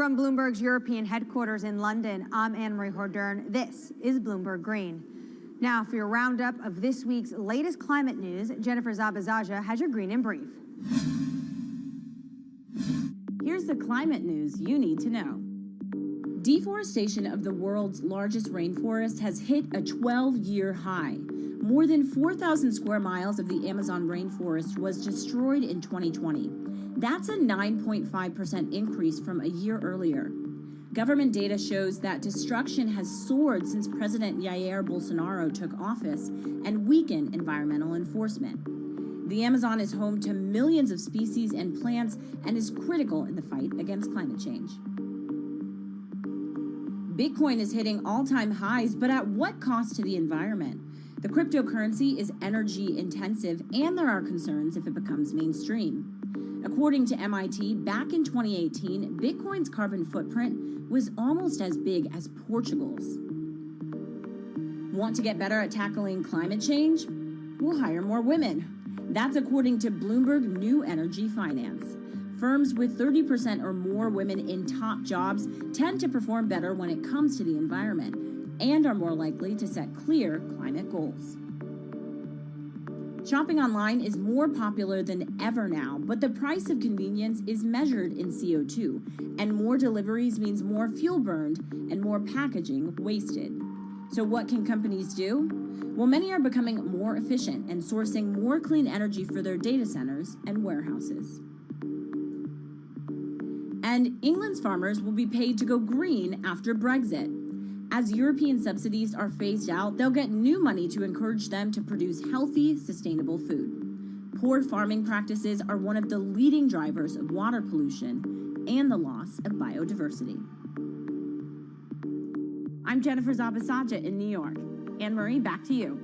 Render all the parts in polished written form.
From Bloomberg's European headquarters in London, I'm Anne-Marie Hordern. This is Bloomberg Green. Now, for your roundup of this week's latest climate news, Jennifer Zabazaja has your Green in Brief. Here's the climate news you need to know. Deforestation of the world's largest rainforest has hit a 12-year high. More than 4,000 square miles of the Amazon rainforest was destroyed in 2020. That's a 9.5% increase from a year earlier. Government data shows that destruction has soared since President Jair Bolsonaro took office and weakened environmental enforcement. The Amazon is home to millions of species and plants and is critical in the fight against climate change. Bitcoin is hitting all-time highs, but at what cost to the environment? The cryptocurrency is energy intensive, and there are concerns if it becomes mainstream. According to MIT, back in 2018, Bitcoin's carbon footprint was almost as big as Portugal's. Want to get better at tackling climate change? We'll hire more women. That's according to Bloomberg New Energy Finance. Firms with 30% or more women in top jobs tend to perform better when it comes to the environment and are more likely to set clear climate goals. Shopping online is more popular than ever now, but the price of convenience is measured in CO2, and more deliveries means more fuel burned and more packaging wasted. So what can companies do? Well, many are becoming more efficient and sourcing more clean energy for their data centers and warehouses. And England's farmers will be paid to go green after Brexit. As European subsidies are phased out, they'll get new money to encourage them to produce healthy, sustainable food. Poor farming practices are one of the leading drivers of water pollution and the loss of biodiversity. I'm Jennifer Zabazaja in New York. Anne-Marie, back to you.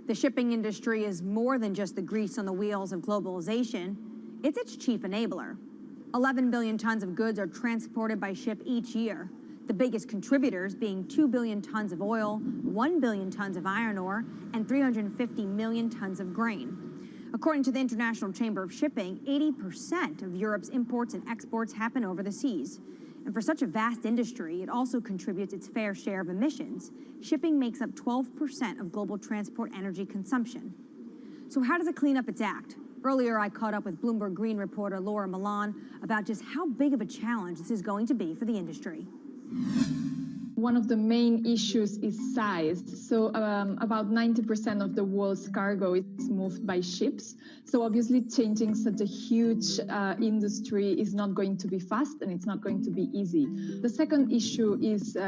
The shipping industry is more than just the grease on the wheels of globalization. It's its chief enabler. 11 billion tons of goods are transported by ship each year, the biggest contributors being 2 billion tons of oil, 1 billion tons of iron ore, and 350 million tons of grain. According to the International Chamber of Shipping, 80% of Europe's imports and exports happen over the seas. And for such a vast industry, it also contributes its fair share of emissions. Shipping makes up 12% of global transport energy consumption. So how does it clean up its act? Earlier, I caught up with Bloomberg Green reporter Laura Milan about just how big of a challenge this is going to be for the industry. One of the main issues is size. So about 90% of the world's cargo is moved by ships. So obviously changing such a huge industry is not going to be fast, and it's not going to be easy. The second issue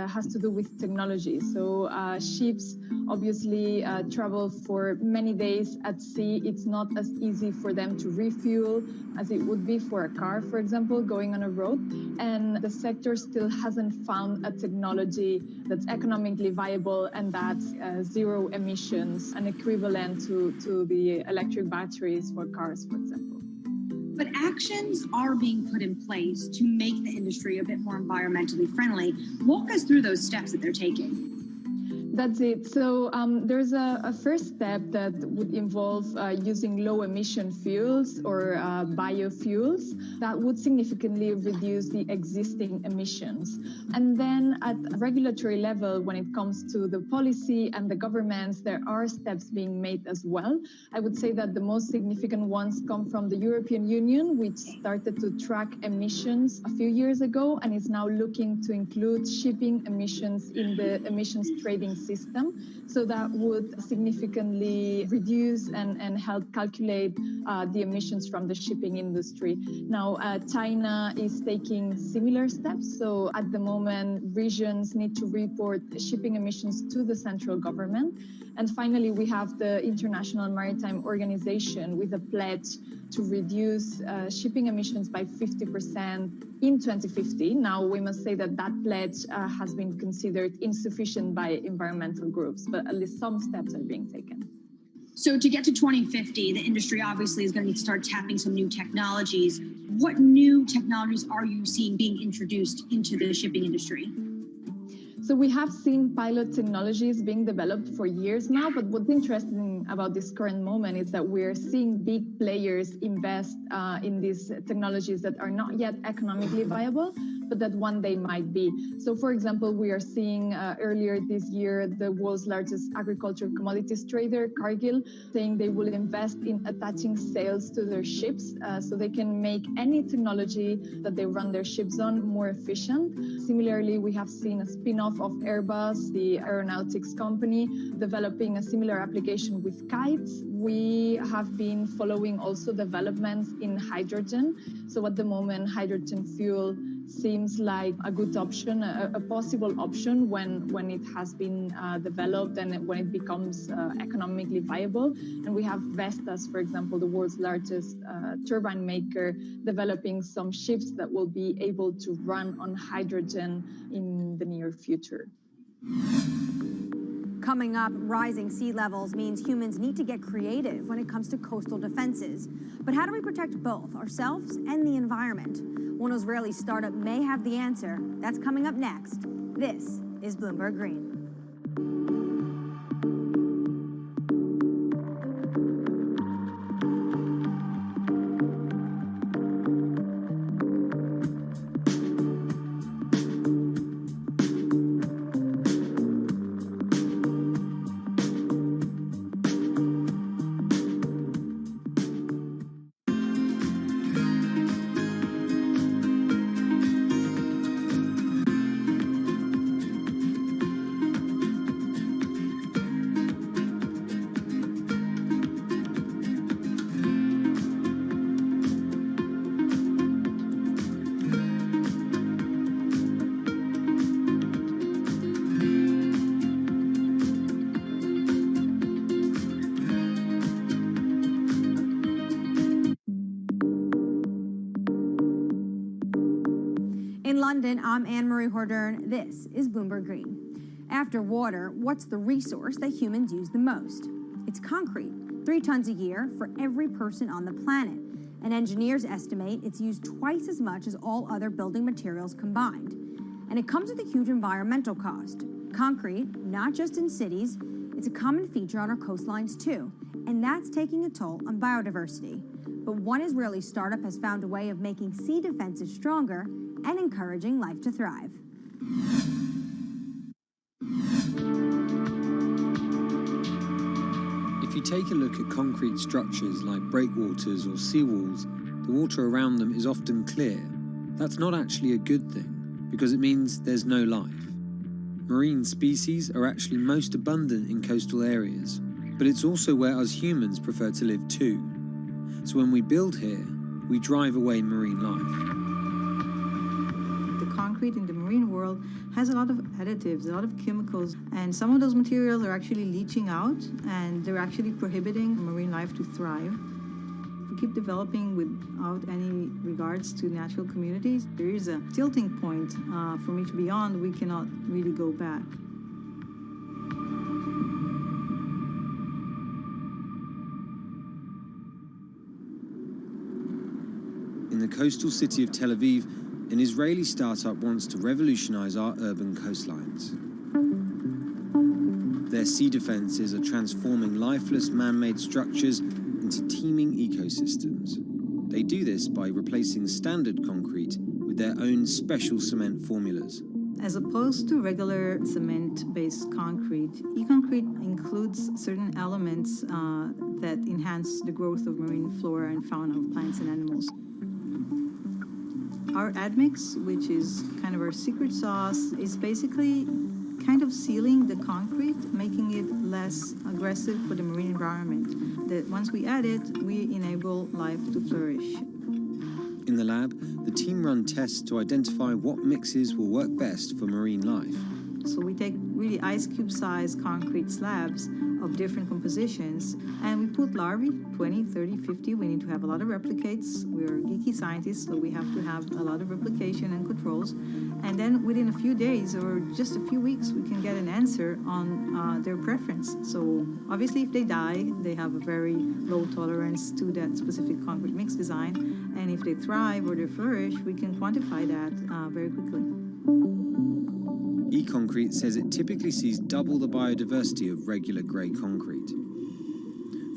has to do with technology. So ships obviously travel for many days at sea. It's not as easy for them to refuel as it would be for a car, for example, going on a road. And the sector still hasn't found a technology that's economically viable and that's zero emissions, and equivalent to the electric batteries for cars, for example. But actions are being put in place to make the industry a bit more environmentally friendly. Walk us through those steps that they're taking. That's it. So there's a first step that would involve using low emission fuels or biofuels that would significantly reduce the existing emissions. And then at regulatory level, when it comes to the policy and the governments, there are steps being made as well. I would say that the most significant ones come from the European Union, which started to track emissions a few years ago and is now looking to include shipping emissions in the emissions trading system. So that would significantly reduce and help calculate the emissions from the shipping industry. Now, China is taking similar steps. So at the moment, regions need to report shipping emissions to the central government. And finally, we have the International Maritime Organization with a pledge to reduce shipping emissions by 50% in 2050. Now, we must say that that pledge has been considered insufficient by environmental groups, but at least some steps are being taken. So to get to 2050, the industry obviously is going to need to start tapping some new technologies. What new technologies are you seeing being introduced into the shipping industry? So we have seen pilot technologies being developed for years now, but what's interesting about this current moment is that we're seeing big players invest in these technologies that are not yet economically viable, but that one day might be. So for example, we are seeing earlier this year, the world's largest agricultural commodities trader, Cargill, saying they will invest in attaching sails to their ships so they can make any technology that they run their ships on more efficient. Similarly, we have seen a spin-off of Airbus, the aeronautics company, developing a similar application with kites. We have been following also developments in hydrogen. So at the moment, hydrogen fuel seems like a good option, a possible option when it has been developed and when it becomes economically viable. And we have Vestas, for example, the world's largest turbine maker, developing some ships that will be able to run on hydrogen in the near future. Coming up, rising sea levels means humans need to get creative when it comes to coastal defenses. But how do we protect both ourselves and the environment? One Israeli startup may have the answer. That's coming up next. This is Bloomberg Green. In London, I'm Anne-Marie Hordern. This is Bloomberg Green. After water, what's the resource that humans use the most? It's concrete, 3 tons a year for every person on the planet. And engineers estimate it's used twice as much as all other building materials combined. And it comes with a huge environmental cost. Concrete, not just in cities, it's a common feature on our coastlines too. And that's taking a toll on biodiversity. But one Israeli startup has found a way of making sea defenses stronger and encouraging life to thrive. If you take a look at concrete structures like breakwaters or seawalls, the water around them is often clear. That's not actually a good thing, because it means there's no life. Marine species are actually most abundant in coastal areas, but it's also where us humans prefer to live too. So when we build here, we drive away marine life. The concrete in the marine world has a lot of additives, a lot of chemicals, and some of those materials are actually leaching out, and they're actually prohibiting marine life to thrive. If we keep developing without any regards to natural communities, there is a tilting point from which beyond we cannot really go back. In the coastal city of Tel Aviv, an Israeli startup wants to revolutionize our urban coastlines. Their sea defenses are transforming lifeless man-made structures into teeming ecosystems. They do this by replacing standard concrete with their own special cement formulas. As opposed to regular cement-based concrete, e-concrete includes certain elements that enhance the growth of marine flora and fauna of plants and animals. Our admix, which is kind of our secret sauce, is basically kind of sealing the concrete, making it less aggressive for the marine environment. That once we add it, we enable life to flourish. In the lab, the team run tests to identify what mixes will work best for marine life. So we take really ice cube size concrete slabs of different compositions, and we put larvae, 20, 30, 50. We need to have a lot of replicates. We're geeky scientists, so we have to have a lot of replication and controls. And then within a few days or just a few weeks, we can get an answer on their preference. So obviously, if they die, they have a very low tolerance to that specific concrete mix design. And if they thrive or they flourish, we can quantify that very quickly. E-Concrete says it typically sees double the biodiversity of regular grey concrete.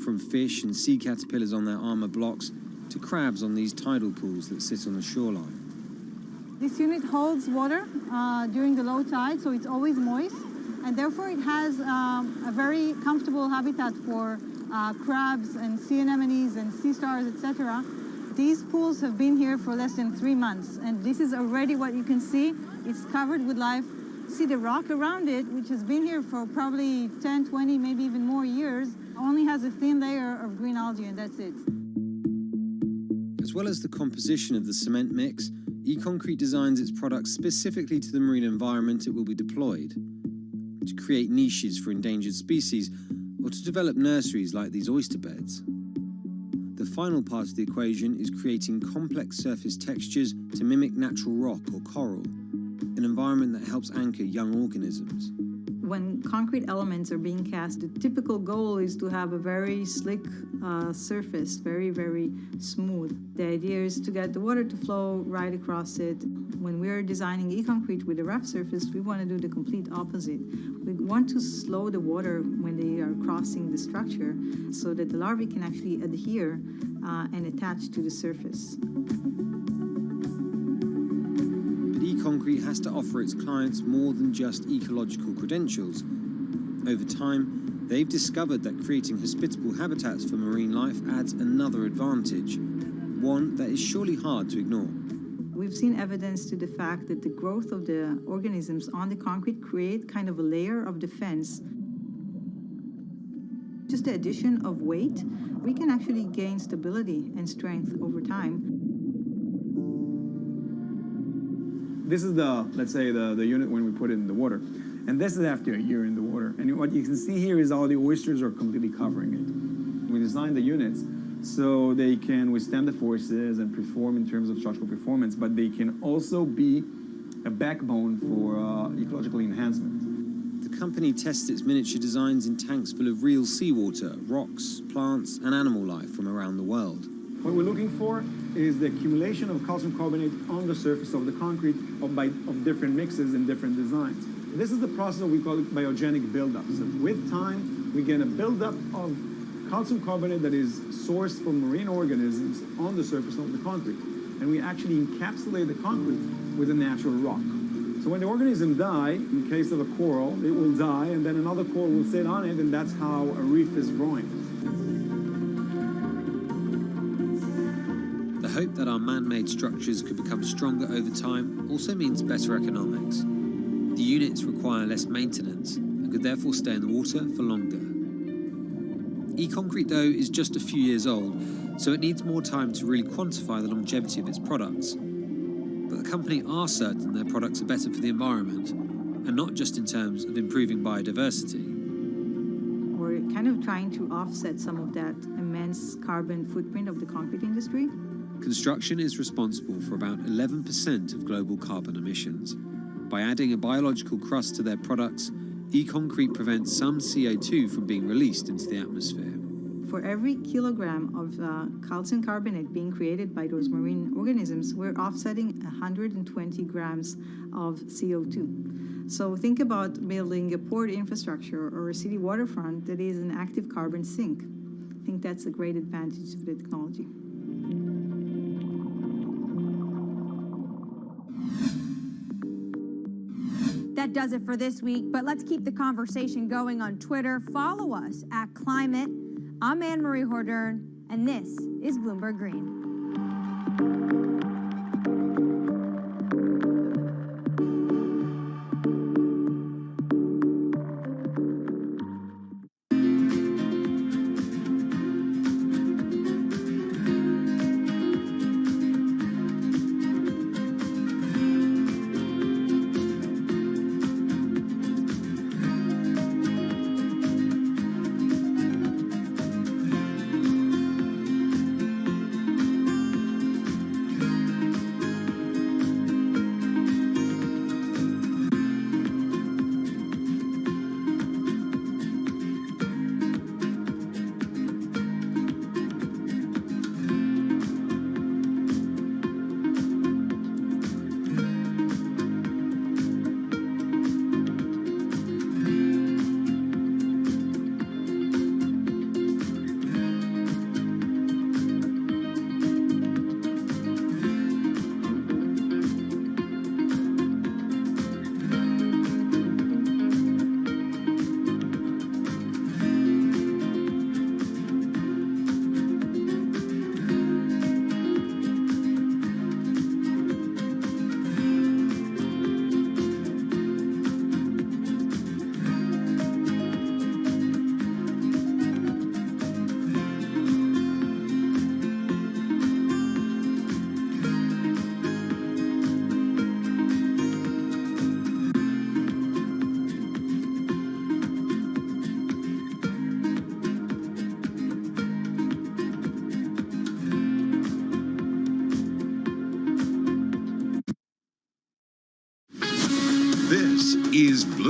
From fish and sea caterpillars on their armour blocks to crabs on these tidal pools that sit on the shoreline. This unit holds water during the low tide, so it's always moist, and therefore it has a very comfortable habitat for crabs and sea anemones and sea stars, etc. These pools have been here for less than 3 months, and this is already what you can see. It's covered with life. See the rock around it, which has been here for probably 10, 20, maybe even more years, only has a thin layer of green algae, and that's it. As well as the composition of the cement mix, E-Concrete designs its products specifically to the marine environment it will be deployed, to create niches for endangered species, or to develop nurseries like these oyster beds. The final part of the equation is creating complex surface textures to mimic natural rock or coral, an environment that helps anchor young organisms. When concrete elements are being cast, the typical goal is to have a very slick surface, very, very smooth. The idea is to get the water to flow right across it. When we're designing E-Concrete with a rough surface, we want to do the complete opposite. We want to slow the water when they are crossing the structure so that the larvae can actually adhere and attach to the surface. E-Concrete has to offer its clients more than just ecological credentials. Over time, they've discovered that creating hospitable habitats for marine life adds another advantage, one that is surely hard to ignore. We've seen evidence to the fact that the growth of the organisms on the concrete create kind of a layer of defense. Just the addition of weight, we can actually gain stability and strength over time. This is let's say the unit when we put it in the water. And this is after a year in the water. And what you can see here is all the oysters are completely covering it. We designed the units so they can withstand the forces and perform in terms of structural performance, but they can also be a backbone for ecological enhancement. The company tests its miniature designs in tanks full of real seawater, rocks, plants, and animal life from around the world. What we're looking for is the accumulation of calcium carbonate on the surface of the concrete of different mixes and different designs. This is the process that we call it biogenic buildup. So with time, we get a buildup of calcium carbonate that is sourced from marine organisms on the surface of the concrete. And we actually encapsulate the concrete with a natural rock. So when the organism die, in case of a coral, it will die, and then another coral will sit on it, and that's how a reef is growing. The hope that our man-made structures could become stronger over time also means better economics. The units require less maintenance and could therefore stay in the water for longer. E-Concrete, though, is just a few years old, so it needs more time to really quantify the longevity of its products. But the company are certain their products are better for the environment, and not just in terms of improving biodiversity. We're kind of trying to offset some of that immense carbon footprint of the concrete industry. Construction is responsible for about 11% of global carbon emissions. By adding a biological crust to their products, E-Concrete prevents some CO2 from being released into the atmosphere. For every kilogram of calcium carbonate being created by those marine organisms, we're offsetting 120 grams of CO2. So think about building a port infrastructure or a city waterfront that is an active carbon sink. I think that's a great advantage of the technology. That does it for this week, but let's keep the conversation going on Twitter. Follow us at Climate. I'm Anne-Marie Hordern, and this is Bloomberg Green.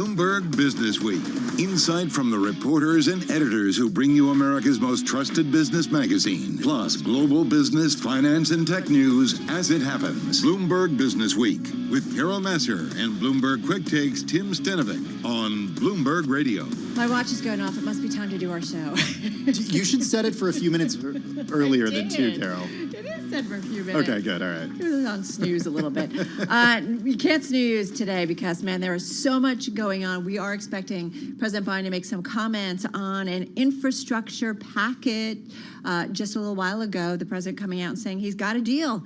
Bloomberg Business Week. Insight from the reporters and editors who bring you America's most trusted business magazine, plus global business, finance, and tech news as it happens. Bloomberg Business Week with Carol Masser and Bloomberg Quick Takes Tim Stenovic on Bloomberg Radio. My watch is going off. It must be time to do our show. You should set it for a few minutes earlier than 2, Carol. It is set for a few minutes. Okay, good. All right. It was on snooze a little bit. You can't snooze today because, man, there is so much going on. We are expecting President Biden to make some comments on an infrastructure package. Just a little while ago, the president coming out and saying he's got a deal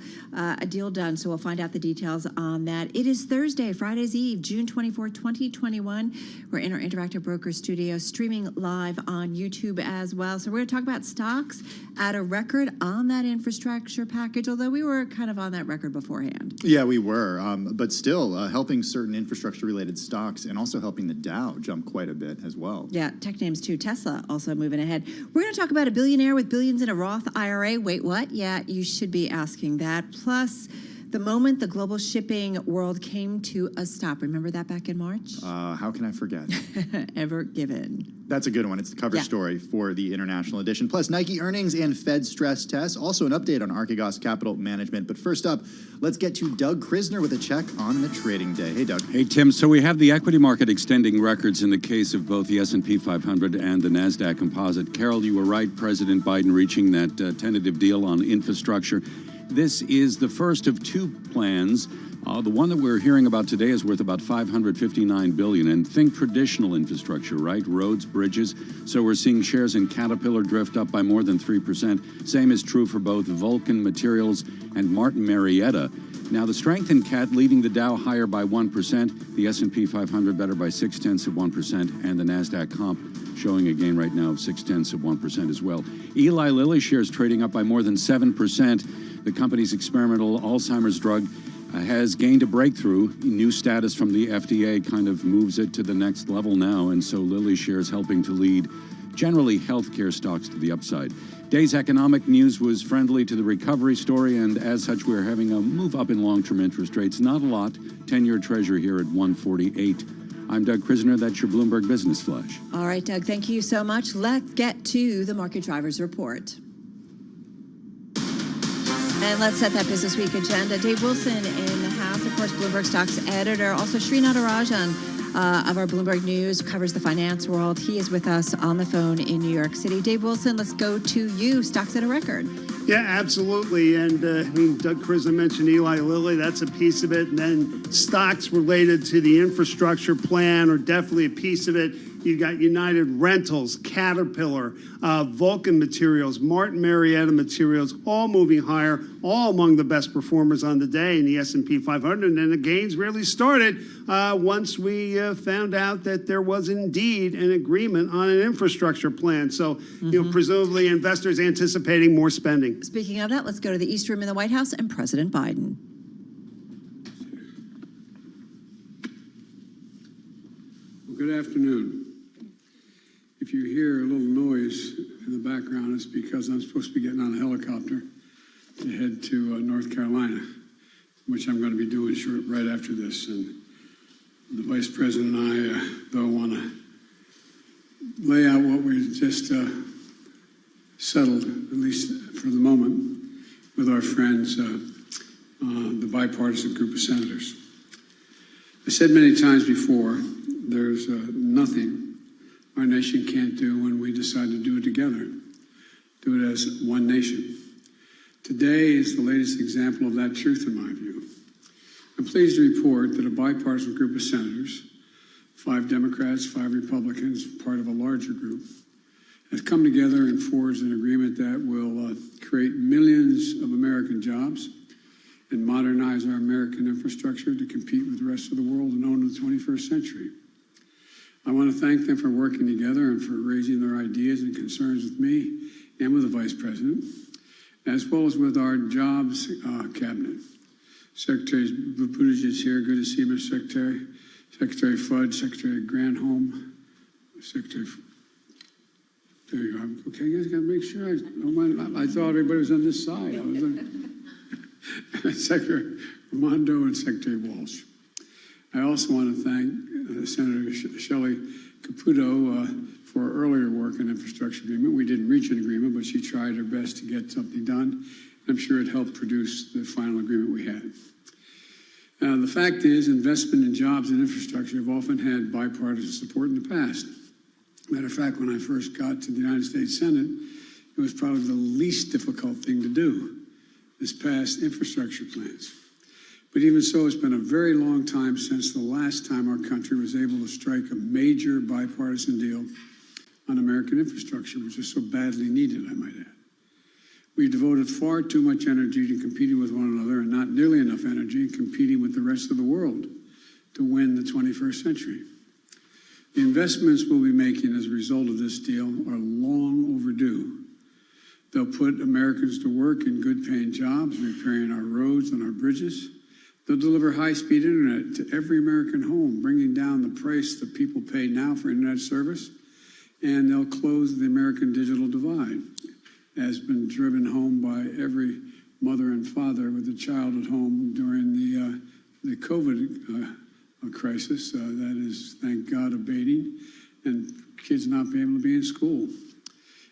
done. So we'll find out the details on that. It is Thursday, Friday's Eve, June 24, 2021. We're in our Interactive Brokers studio, streaming live on YouTube as well. So we're going to talk about stocks at a record on that infrastructure package, although we were kind of on that record beforehand. Yeah, we were, but still helping certain infrastructure-related stocks and also helping the Dow jump quite a bit as well. Yeah, tech names too. Tesla also moving ahead. We're going to talk about a billionaire with billions in a Roth IRA. Wait, what? Yeah, you should be asking that. Plus, the moment the global shipping world came to a stop. Remember that back in March? How can I forget? Ever given. That's a good one. It's the cover story for the international edition. Plus, Nike earnings and Fed stress tests. Also, an update on Archegos Capital Management. But first up, let's get to Doug Krisner with a check on the trading day. Hey, Doug. Hey, Tim. So we have the equity market extending records in the case of both the S&P 500 and the NASDAQ Composite. Carol, you were right. President Biden reaching that tentative deal on infrastructure. This is the first of 2 plans. The one that we're hearing about today is worth about $559 billion. And think traditional infrastructure, right? Roads, bridges. So we're seeing shares in Caterpillar drift up by more than 3%. Same is true for both Vulcan Materials and Martin Marietta. Now, the strength in CAT leading the Dow higher by 1%, the S&P 500 better by 0.6%, and the NASDAQ comp showing a gain right now of 0.6% as well. Eli Lilly shares trading up by more than 7%. The company's experimental Alzheimer's drug has gained a breakthrough. New status from the FDA kind of moves it to the next level now, and so Lilly shares helping to lead generally healthcare stocks to the upside. Day's economic news was friendly to the recovery story, and as such, we're having a move up in long-term interest rates. Not a lot. 10-year Treasury here at 148. I'm Doug Krisner. That's your Bloomberg Business Flash. All right, Doug, thank you so much. Let's get to the Market Drivers Report. And let's set that Business Week agenda. Dave Wilson in the house, of course, Bloomberg Stocks editor. Also, Sri Natarajan of our Bloomberg News covers the finance world. He is with us on the phone in New York City. Dave Wilson, let's go to you. Stocks at a record. Yeah, absolutely. And Doug Krisner mentioned Eli Lilly. That's a piece of it. And then stocks related to the infrastructure plan are definitely a piece of it. You've got United Rentals, Caterpillar, Vulcan Materials, Martin Marietta Materials, all moving higher, all among the best performers on the day in the S&P 500. And then the gains really started once we found out that there was indeed an agreement on an infrastructure plan. So, presumably investors anticipating more spending. Speaking of that, let's go to the East Room in the White House and President Biden. Well, good afternoon. If you hear a little noise in the background, it's because I'm supposed to be getting on a helicopter to head to North Carolina, which I'm going to be doing right after this. And the Vice President and I, though, want to lay out what we just settled, at least for the moment, with our friends, the bipartisan group of senators. I said many times before, there's nothing our nation can't do when we decide to do it together, do it as one nation. Today is the latest example of that truth in my view. I'm pleased to report that a bipartisan group of senators, 5 Democrats, 5 Republicans, part of a larger group, has come together and forged an agreement that will create millions of American jobs and modernize our American infrastructure to compete with the rest of the world and own the 21st century. I want to thank them for working together and for raising their ideas and concerns with me and with the Vice President, as well as with our Jobs Cabinet. Secretary Buttigieg is here. Good to see you, Mr. Secretary. Secretary Fudge, Secretary Granholm, Secretary... There you are. Okay, you guys got to make sure. I thought everybody was on this side. Secretary Raimondo and Secretary Walsh. I also want to thank Senator Shelley Caputo for her earlier work on infrastructure agreement. We didn't reach an agreement, but she tried her best to get something done. I'm sure it helped produce the final agreement we had. The fact is, investment in jobs and infrastructure have often had bipartisan support in the past. Matter of fact, when I first got to the United States Senate, it was probably the least difficult thing to do, this pass infrastructure plans. But even so, it's been a very long time since the last time our country was able to strike a major bipartisan deal on American infrastructure, which is so badly needed, I might add. We've devoted far too much energy to competing with one another and not nearly enough energy in competing with the rest of the world to win the 21st century. The investments we'll be making as a result of this deal are long overdue. They'll put Americans to work in good-paying jobs, repairing our roads and our bridges. They'll deliver high-speed internet to every American home, bringing down the price that people pay now for internet service. And they'll close the American digital divide, has been driven home by every mother and father with a child at home during the COVID crisis. That is, thank God, abating, and kids not being able to be in school.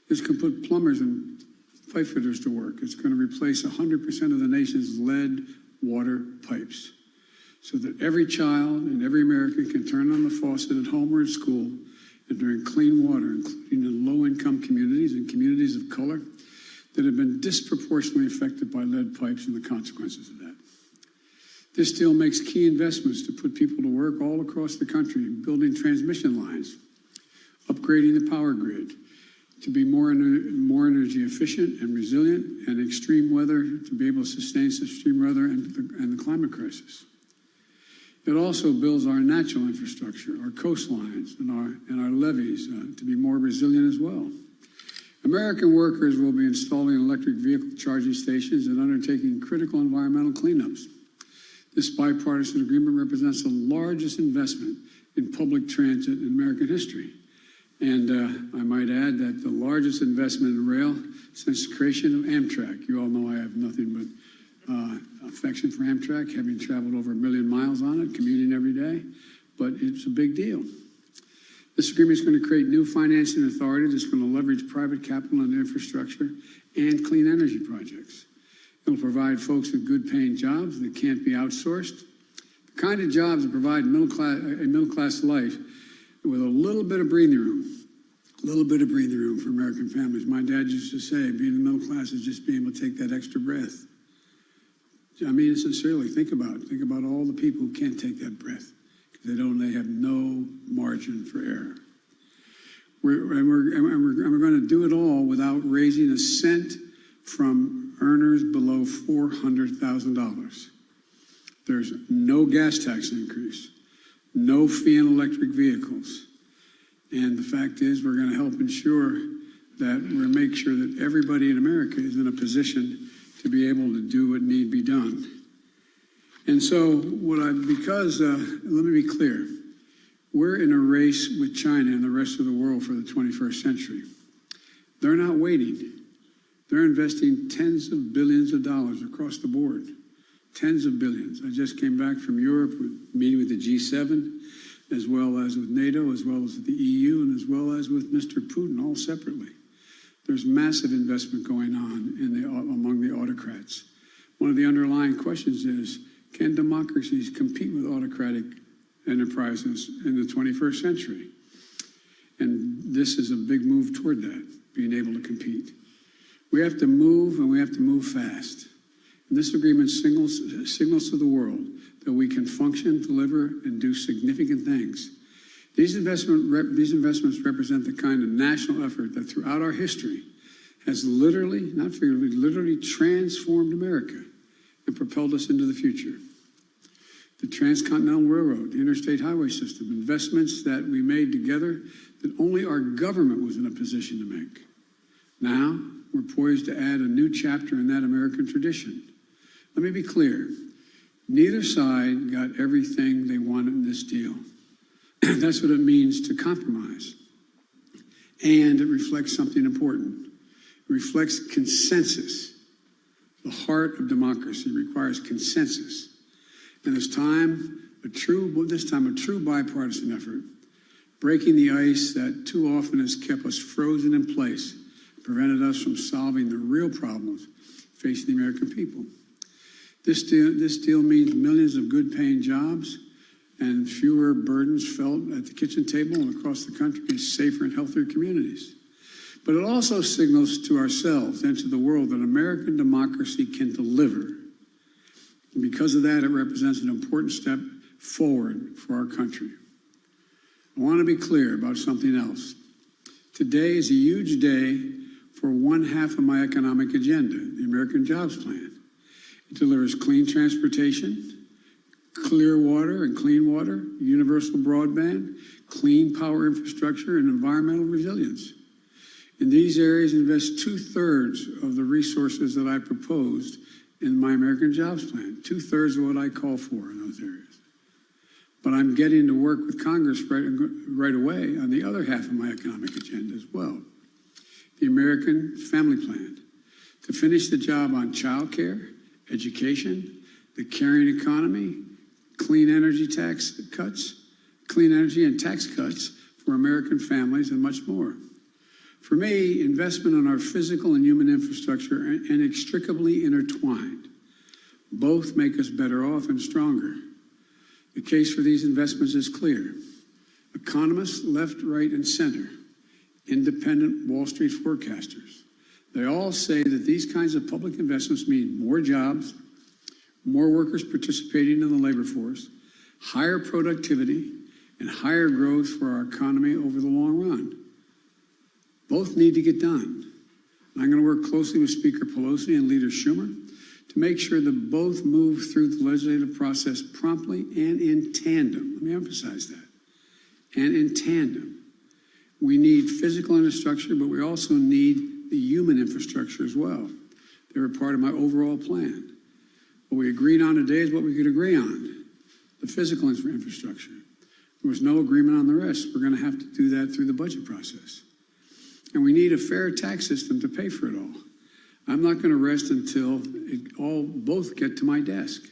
It's going to put plumbers and pipe fitters to work. It's going to replace 100% of the nation's lead water pipes so that every child and every American can turn on the faucet at home or at school and drink clean water, including in low-income communities and communities of color that have been disproportionately affected by lead pipes and the consequences of that. This deal makes key investments to put people to work all across the country, building transmission lines, upgrading the power grid to be more energy efficient and resilient, and extreme weather to be able to sustain extreme weather and the climate crisis. It also builds our natural infrastructure, our coastlines, and our levees to be more resilient as well. American workers will be installing electric vehicle charging stations and undertaking critical environmental cleanups. This bipartisan agreement represents the largest investment in public transit in American history. And I might add that the largest investment in rail since the creation of Amtrak. You all know I have nothing but affection for Amtrak, having traveled over 1 million miles on it, commuting every day, but it's a big deal. This agreement is going to create new financing authority that's going to leverage private capital and infrastructure and clean energy projects. It will provide folks with good-paying jobs that can't be outsourced, the kind of jobs that provide a middle-class life with a little bit of breathing room for American families. My dad used to say, being in the middle class is just being able to take that extra breath. I mean, sincerely, think about it. Think about all the people who can't take that breath because they have no margin for error. We're going to do it all without raising a cent from earners below $400,000. There's no gas tax increase, no fee on electric vehicles. And the fact is, we're going to help ensure that we're going to make sure that everybody in America is in a position to be able to do what need be done. And so, let me be clear, we're in a race with China and the rest of the world for the 21st century. They're not waiting. They're investing tens of billions of dollars across the board. Tens of billions. I just came back from Europe, meeting with the G7, as well as with NATO, as well as with the EU, and as well as with Mr. Putin, all separately. There's massive investment going on among the autocrats. One of the underlying questions is, can democracies compete with autocratic enterprises in the 21st century? And this is a big move toward that, being able to compete. We have to move, and we have to move fast. And this agreement signals to the world that we can function, deliver, and do significant things. These investments represent the kind of national effort that throughout our history has literally, not figuratively, literally transformed America and propelled us into the future. The Transcontinental Railroad, the interstate highway system, investments that we made together that only our government was in a position to make. Now, we're poised to add a new chapter in that American tradition. Let me be clear. Neither side got everything they wanted in this deal. That's what it means to compromise. And it reflects something important. It reflects consensus. The heart of democracy requires consensus. And it's time this time a true bipartisan effort, breaking the ice that too often has kept us frozen in place, prevented us from solving the real problems facing the American people. This deal means millions of good-paying jobs and fewer burdens felt at the kitchen table and across the country, and safer and healthier communities. But it also signals to ourselves and to the world that American democracy can deliver. And because of that, it represents an important step forward for our country. I want to be clear about something else. Today is a huge day for one half of my economic agenda, the American Jobs Plan. It delivers clean transportation, clear water and clean water, universal broadband, clean power infrastructure, and environmental resilience. In these areas, invest 2/3 of the resources that I proposed in my American Jobs Plan, 2/3 of what I call for in those areas. But I'm getting to work with Congress right away on the other half of my economic agenda as well, the American Family Plan, to finish the job on child care, education, the caring economy, clean energy and tax cuts for American families, and much more. For me, investment in our physical and human infrastructure are inextricably intertwined. Both make us better off and stronger. The case for these investments is clear. Economists, left, right, and center, independent Wall Street forecasters, they all say that these kinds of public investments mean more jobs, more workers participating in the labor force, higher productivity, and higher growth for our economy over the long run. Both need to get done. I'm going to work closely with Speaker Pelosi and Leader Schumer to make sure that both move through the legislative process promptly and in tandem. Let me emphasize that. And in tandem. We need physical infrastructure, but we also need the human infrastructure as well. They were part of my overall plan. What we agreed on today is what we could agree on, the physical infrastructure. There was no agreement on the rest. We're going to have to do that through the budget process. And we need a fair tax system to pay for it all. I'm not going to rest until both get to my desk.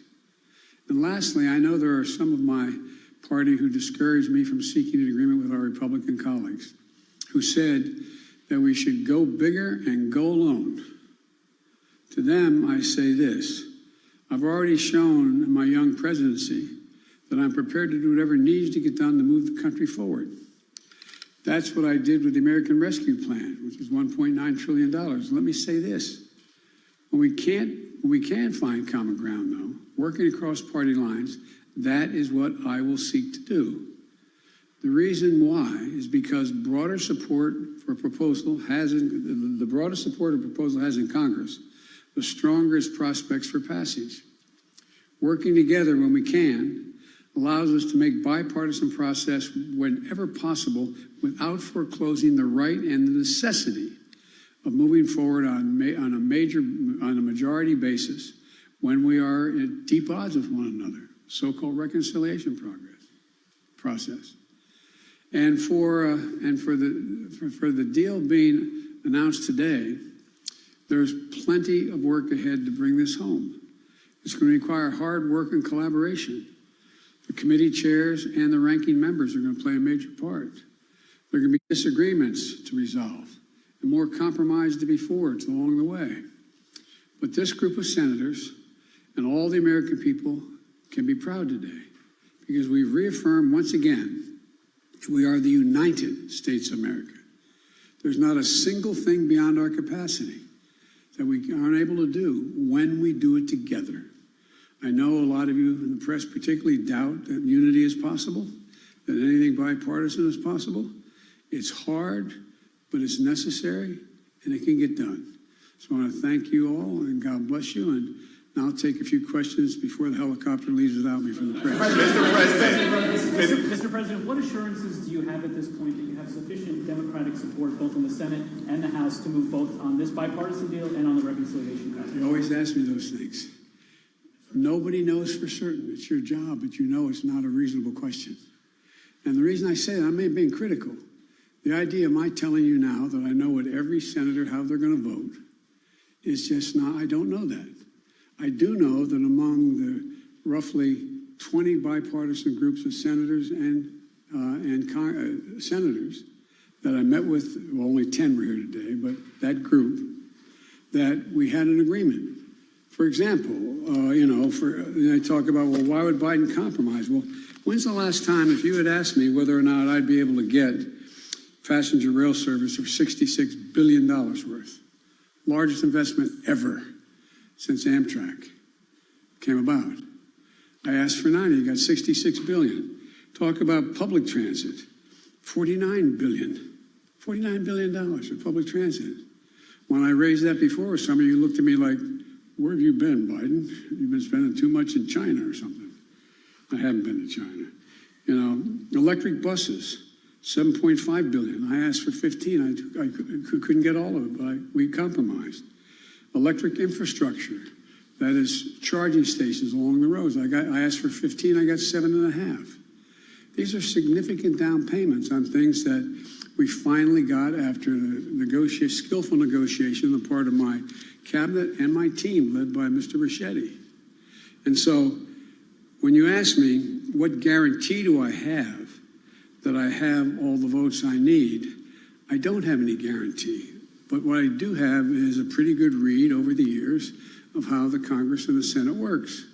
And lastly, I know there are some of my party who discouraged me from seeking an agreement with our Republican colleagues, who said that we should go bigger and go alone. To them, I say this: I've already shown in my young presidency that I'm prepared to do whatever needs to get done to move the country forward. That's what I did with the American Rescue Plan, which is $1.9 trillion. Let me say this. When we can find common ground, though, working across party lines, that is what I will seek to do. The reason why is because the broader support a proposal has in Congress, the stronger its prospects for passage. Working together when we can allows us to make bipartisan process whenever possible without foreclosing the right and the necessity of moving forward on a majority basis when we are at deep odds with one another, so-called reconciliation process. And for the deal being announced today, there's plenty of work ahead to bring this home. It's going to require hard work and collaboration. The committee chairs and the ranking members are going to play a major part. There are going to be disagreements to resolve and more compromise to be forged along the way. But this group of senators and all the American people can be proud today because we've reaffirmed once again that we are the United States of America. There's not a single thing beyond our capacity that we aren't able to do when we do it together. I know a lot of you in the press particularly doubt that unity is possible, that anything bipartisan is possible. It's hard, but it's necessary, and it can get done. So I want to thank you all, and God bless you. And now I'll take a few questions before the helicopter leaves without me from the press. Mr. President, what assurances do you have at this point that you have sufficient Democratic support both in the Senate and the House to move both on this bipartisan deal and on the reconciliation process? You always ask me those things. Nobody knows for certain. It's your job, but you know it's not a reasonable question. And the reason I say that, I may have been critical. The idea of my telling you now that I know what every senator, how they're going to vote, is just not, I don't know that. I do know that among the roughly 20 bipartisan groups of senators and senators that I met with. Well, only 10 were here today, but that group, that we had an agreement. For example, I talk about, well, why would Biden compromise? Well, when's the last time, if you had asked me whether or not I'd be able to get passenger rail service for $66 billion worth, largest investment ever since Amtrak came about. I asked for 90, got 66 billion. Talk about public transit, $49 billion for public transit. When I raised that before, some of you looked at me like, where have you been, Biden? You've been spending too much in China or something. I haven't been to China. Electric buses, $7.5 billion. I asked for 15. I couldn't get all of it, but we compromised. Electric infrastructure, that is charging stations along the roads. I asked for 15, I got 7.5. These are significant down payments on things that we finally got after skillful negotiation on the part of my cabinet and my team led by Mr. Ricchetti. And so when you ask me, what guarantee do I have that I have all the votes I need? I don't have any guarantee. But what I do have is a pretty good read over the years of how the Congress and the Senate works.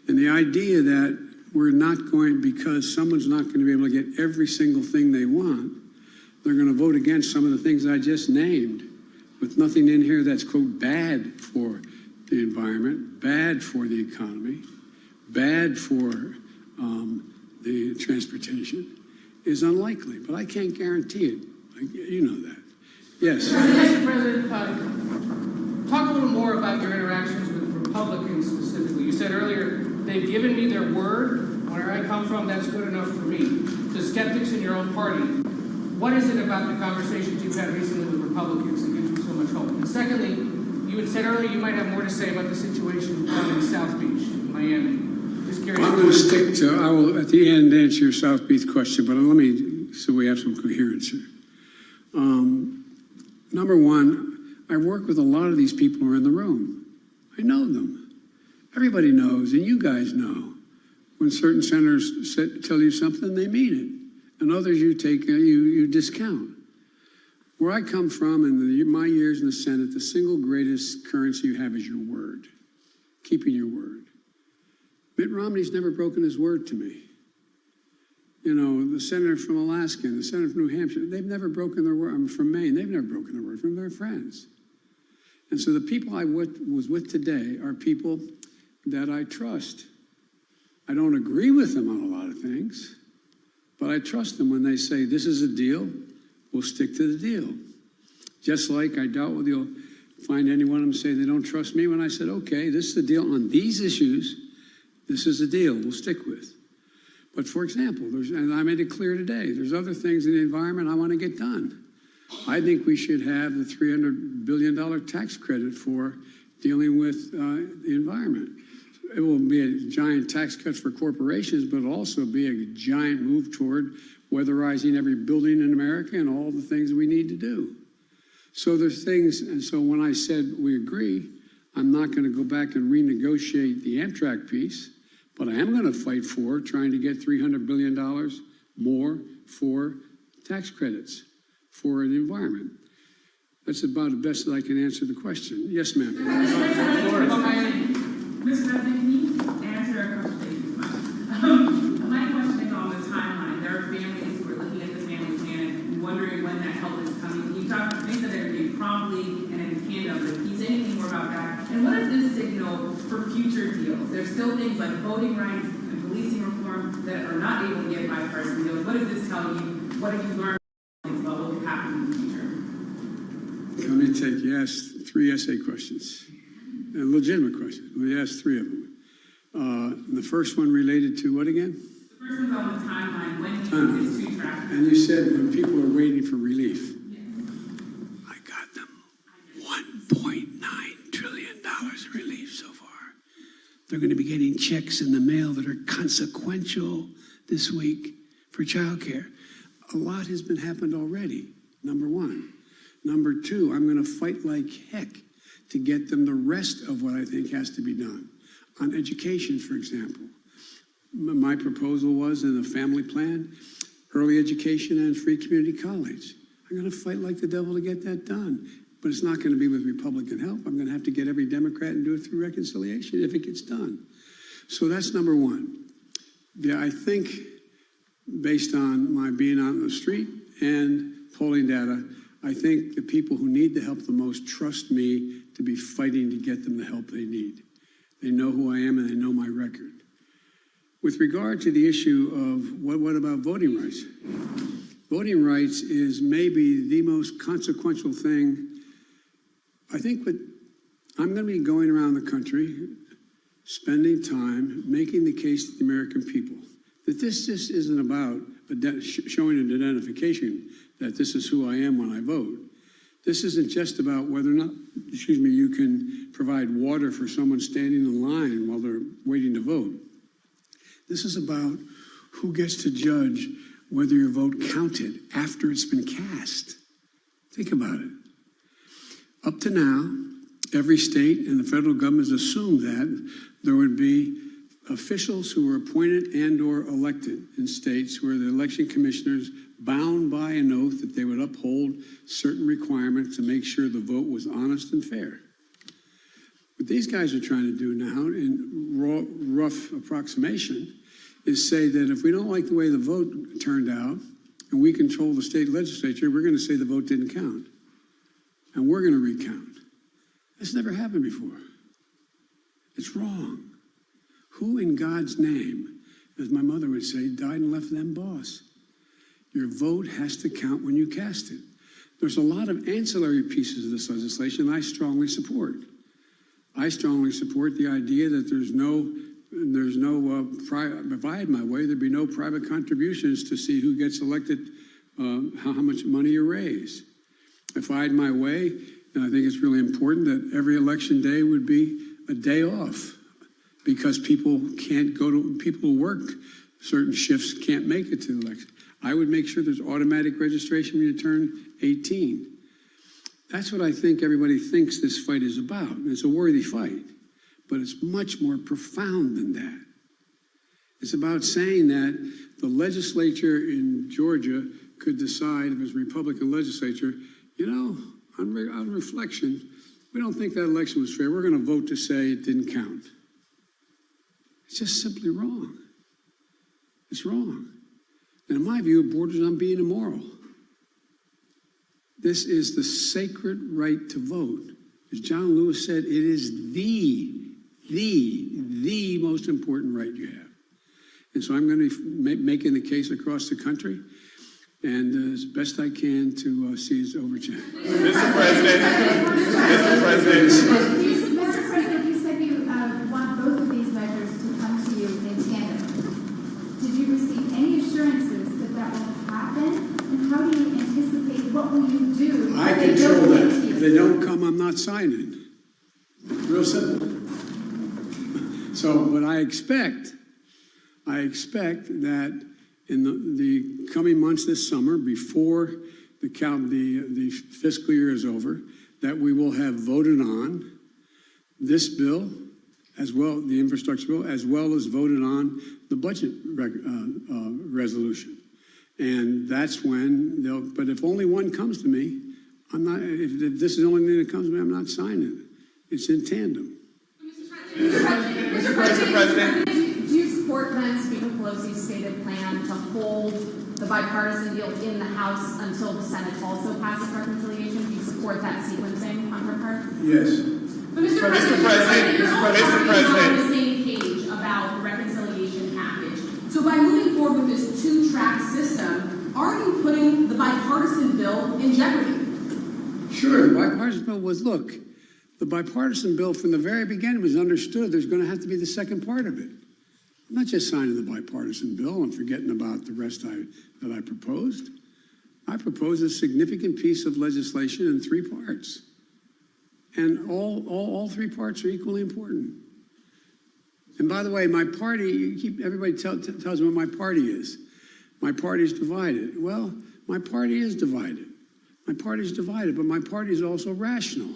And the idea that we're not going, because someone's not going to be able to get every single thing they want, they're going to vote against some of the things I just named, with nothing in here that's, quote, bad for the environment, bad for the economy, bad for the transportation, is unlikely. But I can't guarantee it. You know that. Yes. Mr. President, talk a little more about your interactions with Republicans specifically. You said earlier, they've given me their word. Where I come from, that's good enough for me. To skeptics in your own party, what is it about the conversations you've had recently with Republicans that gives you so much hope? And secondly, you had said earlier you might have more to say about the situation down in South Beach, in Miami. Just curious. I'm going to stick to, I will at the end answer your South Beach question, but let me, so we have some coherence here. Number one, I work with a lot of these people who are in the room. I know them. Everybody knows, and you guys know, when certain senators tell you something, they mean it, and others you discount. Where I come from, in my years in the Senate, the single greatest currency you have is your word, keeping your word. Mitt Romney's never broken his word to me. The senator from Alaska and the senator from New Hampshire, they've never broken their word. I'm from Maine, they've never broken their word from their friends. And so the people I was with today are people that I trust. I don't agree with them on a lot of things, but I trust them when they say, this is a deal, we'll stick to the deal. Just like I doubt whether you'll find any one of them say they don't trust me when I said, okay, this is the deal on these issues, this is the deal we'll stick with. But for example, and I made it clear today, there's other things in the environment I want to get done. I think we should have the $300 billion tax credit for dealing with the environment. It will be a giant tax cut for corporations, but it'll also be a giant move toward weatherizing every building in America and all the things we need to do. So there's things, and so when I said we agree, I'm not going to go back and renegotiate the Amtrak piece, but I am going to fight for trying to get $300 billion more for tax credits for the environment. That's about the best that I can answer the question. Yes, ma'am. Mr. President, can you answer a couple things? My question is on the timeline. There are families who are looking at the family plan and wondering when that help is coming. You said that it would be promptly and in tandem, but can you say anything more about that? And what does this signal for future deals? There's still things like voting rights and policing reform that are not able to get bipartisan deals. What does this tell you? What have you learned about what could happen in the future? Let me take, you asked 3 essay questions. Legitimate questions. We asked 3 of them. The first one related to what again? The first one's on the timeline. When do you think it's 2 tracks? And you said when people are waiting for relief. Yes. I got them $1.9 trillion of relief so far. They're going to be getting checks in the mail that are consequential this week for childcare. A lot has been happened already, number one. Number two, I'm going to fight like heck to get them the rest of what I think has to be done. On education, for example, my proposal was in the family plan, early education and free community college. I'm going to fight like the devil to get that done. But it's not going to be with Republican help. I'm going to have to get every Democrat and do it through reconciliation if it gets done. So that's number one. Yeah, I think based on my being out on the street and polling data, I think the people who need the help the most trust me to be fighting to get them the help they need. They know who I am and they know my record. With regard to the issue of what about voting rights? Voting rights is maybe the most consequential thing. I think I'm going to be going around the country, spending time making the case to the American people that this just isn't about showing an identification that this is who I am when I vote. This isn't just about whether or not, you can provide water for someone standing in line while they're waiting to vote. This is about who gets to judge whether your vote counted after it's been cast. Think about it. Up to now, every state and the federal government has assumed that there would be officials who were appointed and or elected in states where the election commissioners bound by an oath that they would uphold certain requirements to make sure the vote was honest and fair. What these guys are trying to do now, in rough approximation, is say that if we don't like the way the vote turned out and we control the state legislature, we're going to say the vote didn't count. And we're going to recount. That's never happened before. It's wrong. Who in God's name, as my mother would say, died and left them boss? Your vote has to count when you cast it. There's a lot of ancillary pieces of this legislation I strongly support. I strongly support the idea that if I had my way, there'd be no private contributions to see who gets elected, how much money you raise. If I had my way, and I think it's really important that every election day would be a day off because people who work certain shifts can't make it to the election. I would make sure there's automatic registration when you turn 18. That's what I think everybody thinks this fight is about. It's a worthy fight, but it's much more profound than that. It's about saying that the legislature in Georgia could decide, if it's a Republican legislature, on reflection, we don't think that election was fair. We're going to vote to say it didn't count. It's just simply wrong. It's wrong. And in my view, it borders on being immoral. This is the sacred right to vote. As John Lewis said, it is the most important right you have. And so I'm going to be making the case across the country, and as best I can to seize over Jen. Mr. President, Mr. President. Mr. President, you said you want both of these measures to come to you in tandem. Did you receive any assurances that that will happen? And how do you anticipate, what will you do? I control that. If they don't come, I'm not signing. Real simple. So what I expect that in the coming months this summer, before the fiscal year is over, that we will have voted on this bill, as well, the infrastructure bill, as well as voted on the budget resolution. And that's when but if only one comes to me, I'm not, if this is the only thing that comes to me, I'm not signing it. It's in tandem. Mr. President. Do you support then Speaker Pelosi's stated plan to hold the bipartisan deal in the House until the Senate also passes reconciliation? Do you support that sequencing on her part? Yes. But Mr. President, you're also on the same page about the reconciliation package. So by moving forward with this two-track system, are you putting the bipartisan bill in jeopardy? Sure, the bipartisan bill was, look, the bipartisan bill from the very beginning was understood there's going to have to be the second part of it. I'm not just signing the bipartisan bill and forgetting about the rest that I proposed. I proposed a significant piece of legislation in 3 parts. And all 3 parts are equally important. And by the way, my party, everybody tells me what my party is. My party is divided. Well, my party is divided. My party is divided, but my party is also rational.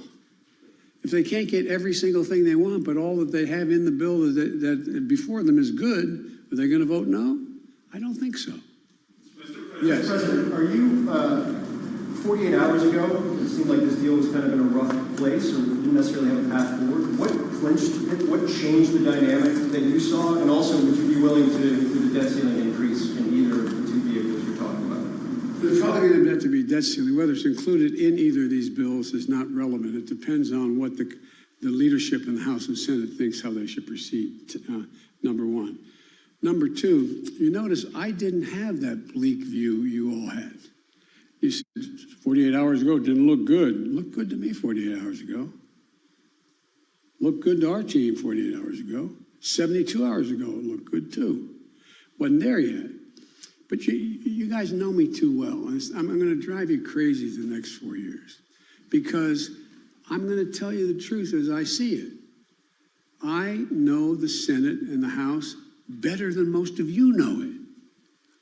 If they can't get every single thing they want, but all that they have in the bill that before them is good, Are they going to vote no? I don't think so. Yes. President, are you, 48 hours ago, it seemed like this deal was kind of in a rough place or didn't necessarily have a path forward. What clinched it? What changed the dynamic that you saw? And also, would you be willing to include a debt ceiling increase in either of the two vehicles you're talking about? There's probably going to have to be debt ceiling. Whether it's included in either of these bills is not relevant. It depends on what the leadership in the House and Senate thinks how they should proceed, number one. Number two, you notice I didn't have that bleak view you all had. You said 48 hours ago, it didn't look good. It looked good to me 48 hours ago. Looked good to our team 48 hours ago. 72 hours ago, it looked good too. Wasn't there yet. But you guys know me too well. I'm going to drive you crazy the next 4 years because I'm going to tell you the truth as I see it. I know the Senate and the House better than most of you know it.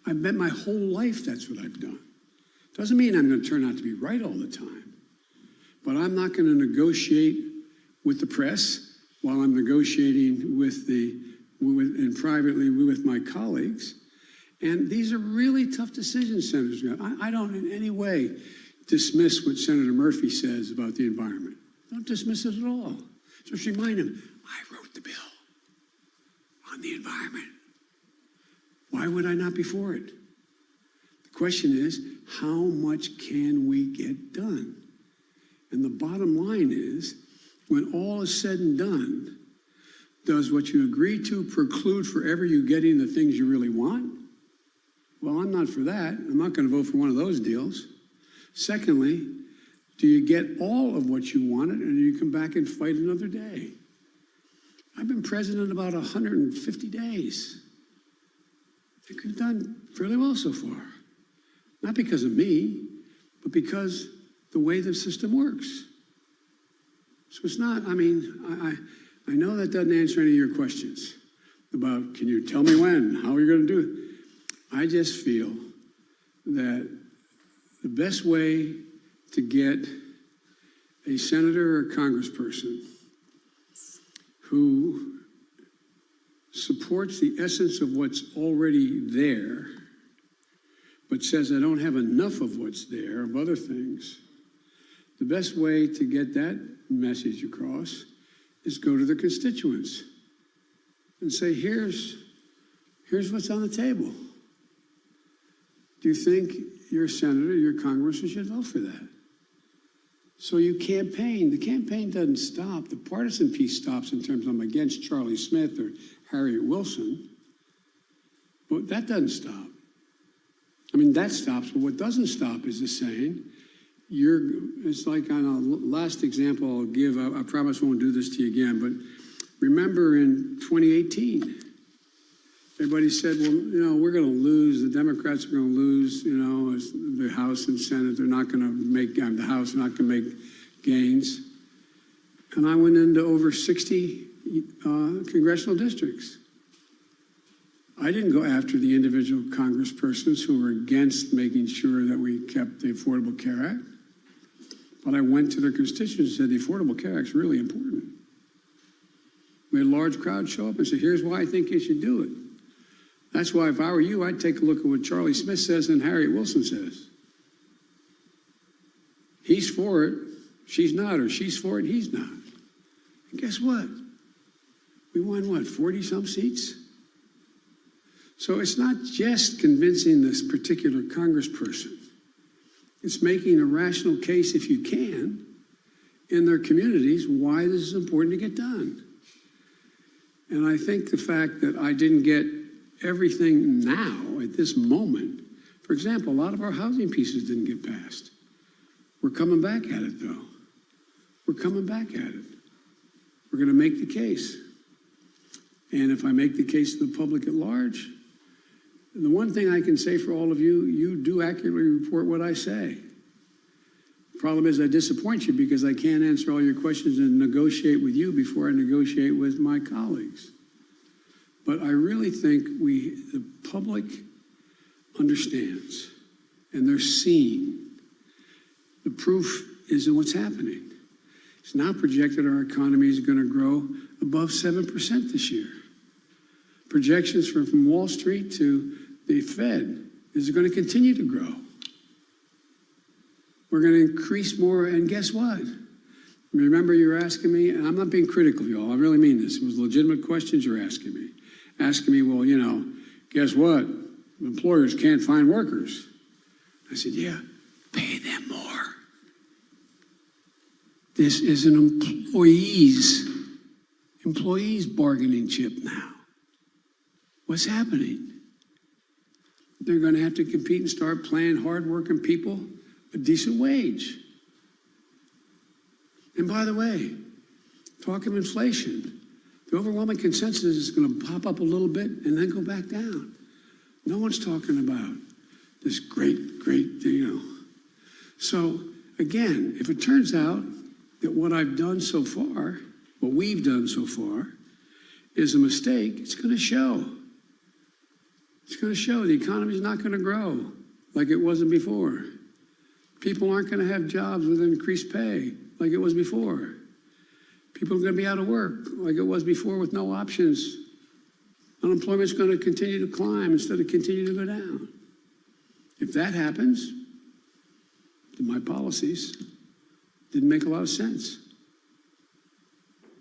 I've bet my whole life that's what I've done. Doesn't mean I'm going to turn out to be right all the time. But I'm not going to negotiate with the press while I'm negotiating and privately with my colleagues. And these are really tough decisions, Senator. I don't in any way dismiss what Senator Murphy says about the environment. Don't dismiss it at all. Just remind him, I wrote the bill on the environment. Why would I not be for it? The question is, how much can we get done? And the bottom line is, when all is said and done, does what you agree to preclude forever you getting the things you really want? Well, I'm not for that. I'm not going to vote for one of those deals. Secondly, do you get all of what you wanted and you come back and fight another day? I've been president about 150 days. I think we've done fairly well so far. Not because of me, but because the way the system works. So it's not, I know that doesn't answer any of your questions about, can you tell me when, how are you going to do it? I just feel that the best way to get a senator or a congressperson who supports the essence of what's already there, but says I don't have enough of what's there, of other things, the best way to get that message across is go to the constituents and say, here's what's on the table. Do you think your senator, your congressman should vote for that? So you campaign. The campaign doesn't stop. The partisan piece stops in terms of I'm against Charlie Smith or Harriet Wilson. But that doesn't stop. That stops, but what doesn't stop is the saying, it's like on a last example I'll give, I promise I won't do this to you again, but remember in 2018, everybody said, well, we're going to lose, the Democrats are going to lose, the House and Senate, they're not going to make, the House not going to make gains. And I went into over 60 congressional districts. I didn't go after the individual congresspersons who were against making sure that we kept the Affordable Care Act. But I went to their constituents and said, the Affordable Care Act is really important. We had a large crowd show up and say, here's why I think you should do it. That's why if I were you, I'd take a look at what Charlie Smith says and Harriet Wilson says. He's for it, she's not, or she's for it, he's not. And guess what? We won, 40-some seats? So it's not just convincing this particular congressperson. It's making a rational case, if you can, in their communities why this is important to get done. And I think the fact that I didn't get everything now, at this moment, for example, a lot of our housing pieces didn't get passed. We're coming back at it, though. We're coming back at it. We're going to make the case. And if I make the case to the public at large, the one thing I can say for all of you, you do accurately report what I say. The problem is I disappoint you because I can't answer all your questions and negotiate with you before I negotiate with my colleagues. But I really think the public understands and they're seeing. The proof is in what's happening. It's now projected our economy is going to grow above 7% this year. projections from Wall Street to the Fed is going to continue to grow. We're going to increase more, and guess what? Remember, you were asking me, and I'm not being critical, y'all. I really mean this. It was legitimate questions you're asking me. Asking me, well, guess what? Employers can't find workers. I said, yeah, pay them more. This is an employees bargaining chip now. What's happening? They're going to have to compete and start paying hardworking people a decent wage. And by the way, talk of inflation. The overwhelming consensus is going to pop up a little bit and then go back down. No one's talking about this great, So again, if it turns out that what I've done so far, what we've done so far, is a mistake, it's going to show. It's going to show the economy's not going to grow like it wasn't before. People aren't going to have jobs with increased pay like it was before. People are going to be out of work like it was before with no options. Unemployment's going to continue to climb instead of continue to go down. If that happens, then my policies didn't make a lot of sense.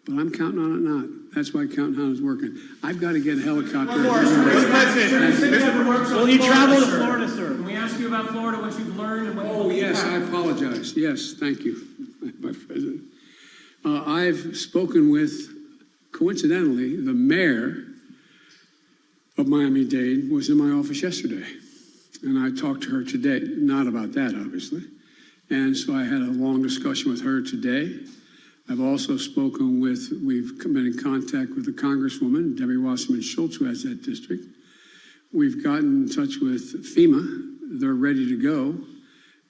But I'm counting on it not. That's why counting on it is working. I've got to get a helicopter. Mr. President. Will you travel to Florida, sir? Can we ask you about Florida, what you've learned? And what Oh, yes, I apologize. Yes, thank you, my President. I've spoken with, coincidentally, the mayor of Miami-Dade was in my office yesterday. And I talked to her today, not about that, obviously. And so I had a long discussion with her today. I've also spoken with, we've been in contact with the Congresswoman, Debbie Wasserman Schultz, who has that district. We've gotten in touch with FEMA. They're ready to go.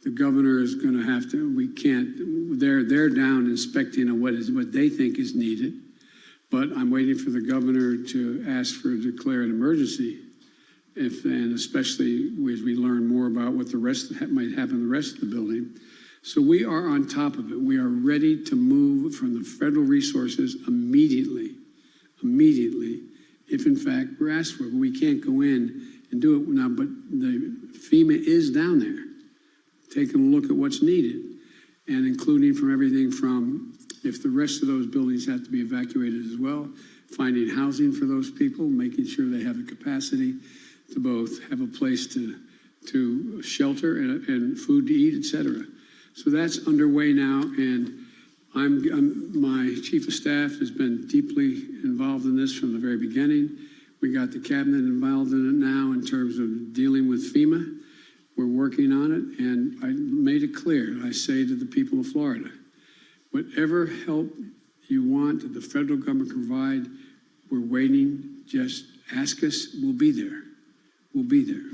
The governor is going to have to, we can't, they're down inspecting what they think is needed. But I'm waiting for the governor to ask for a declare an emergency. And especially as we learn more about what the rest might happen in the rest of the building. So we are on top of it. We are ready to move from the federal resources immediately, if in fact we're asked for it. But we can't go in and do it now, but the FEMA is down there, taking a look at what's needed, and including from everything from if the rest of those buildings have to be evacuated as well, finding housing for those people, making sure they have the capacity to both have a place to shelter and food to eat, etc. So that's underway now, and my chief of staff has been deeply involved in this from the very beginning. We got the cabinet involved in it now in terms of dealing with FEMA. We're working on it, and I made it clear. I say to the people of Florida, whatever help you want that the federal government can provide, we're waiting. Just ask us. We'll be there. We'll be there.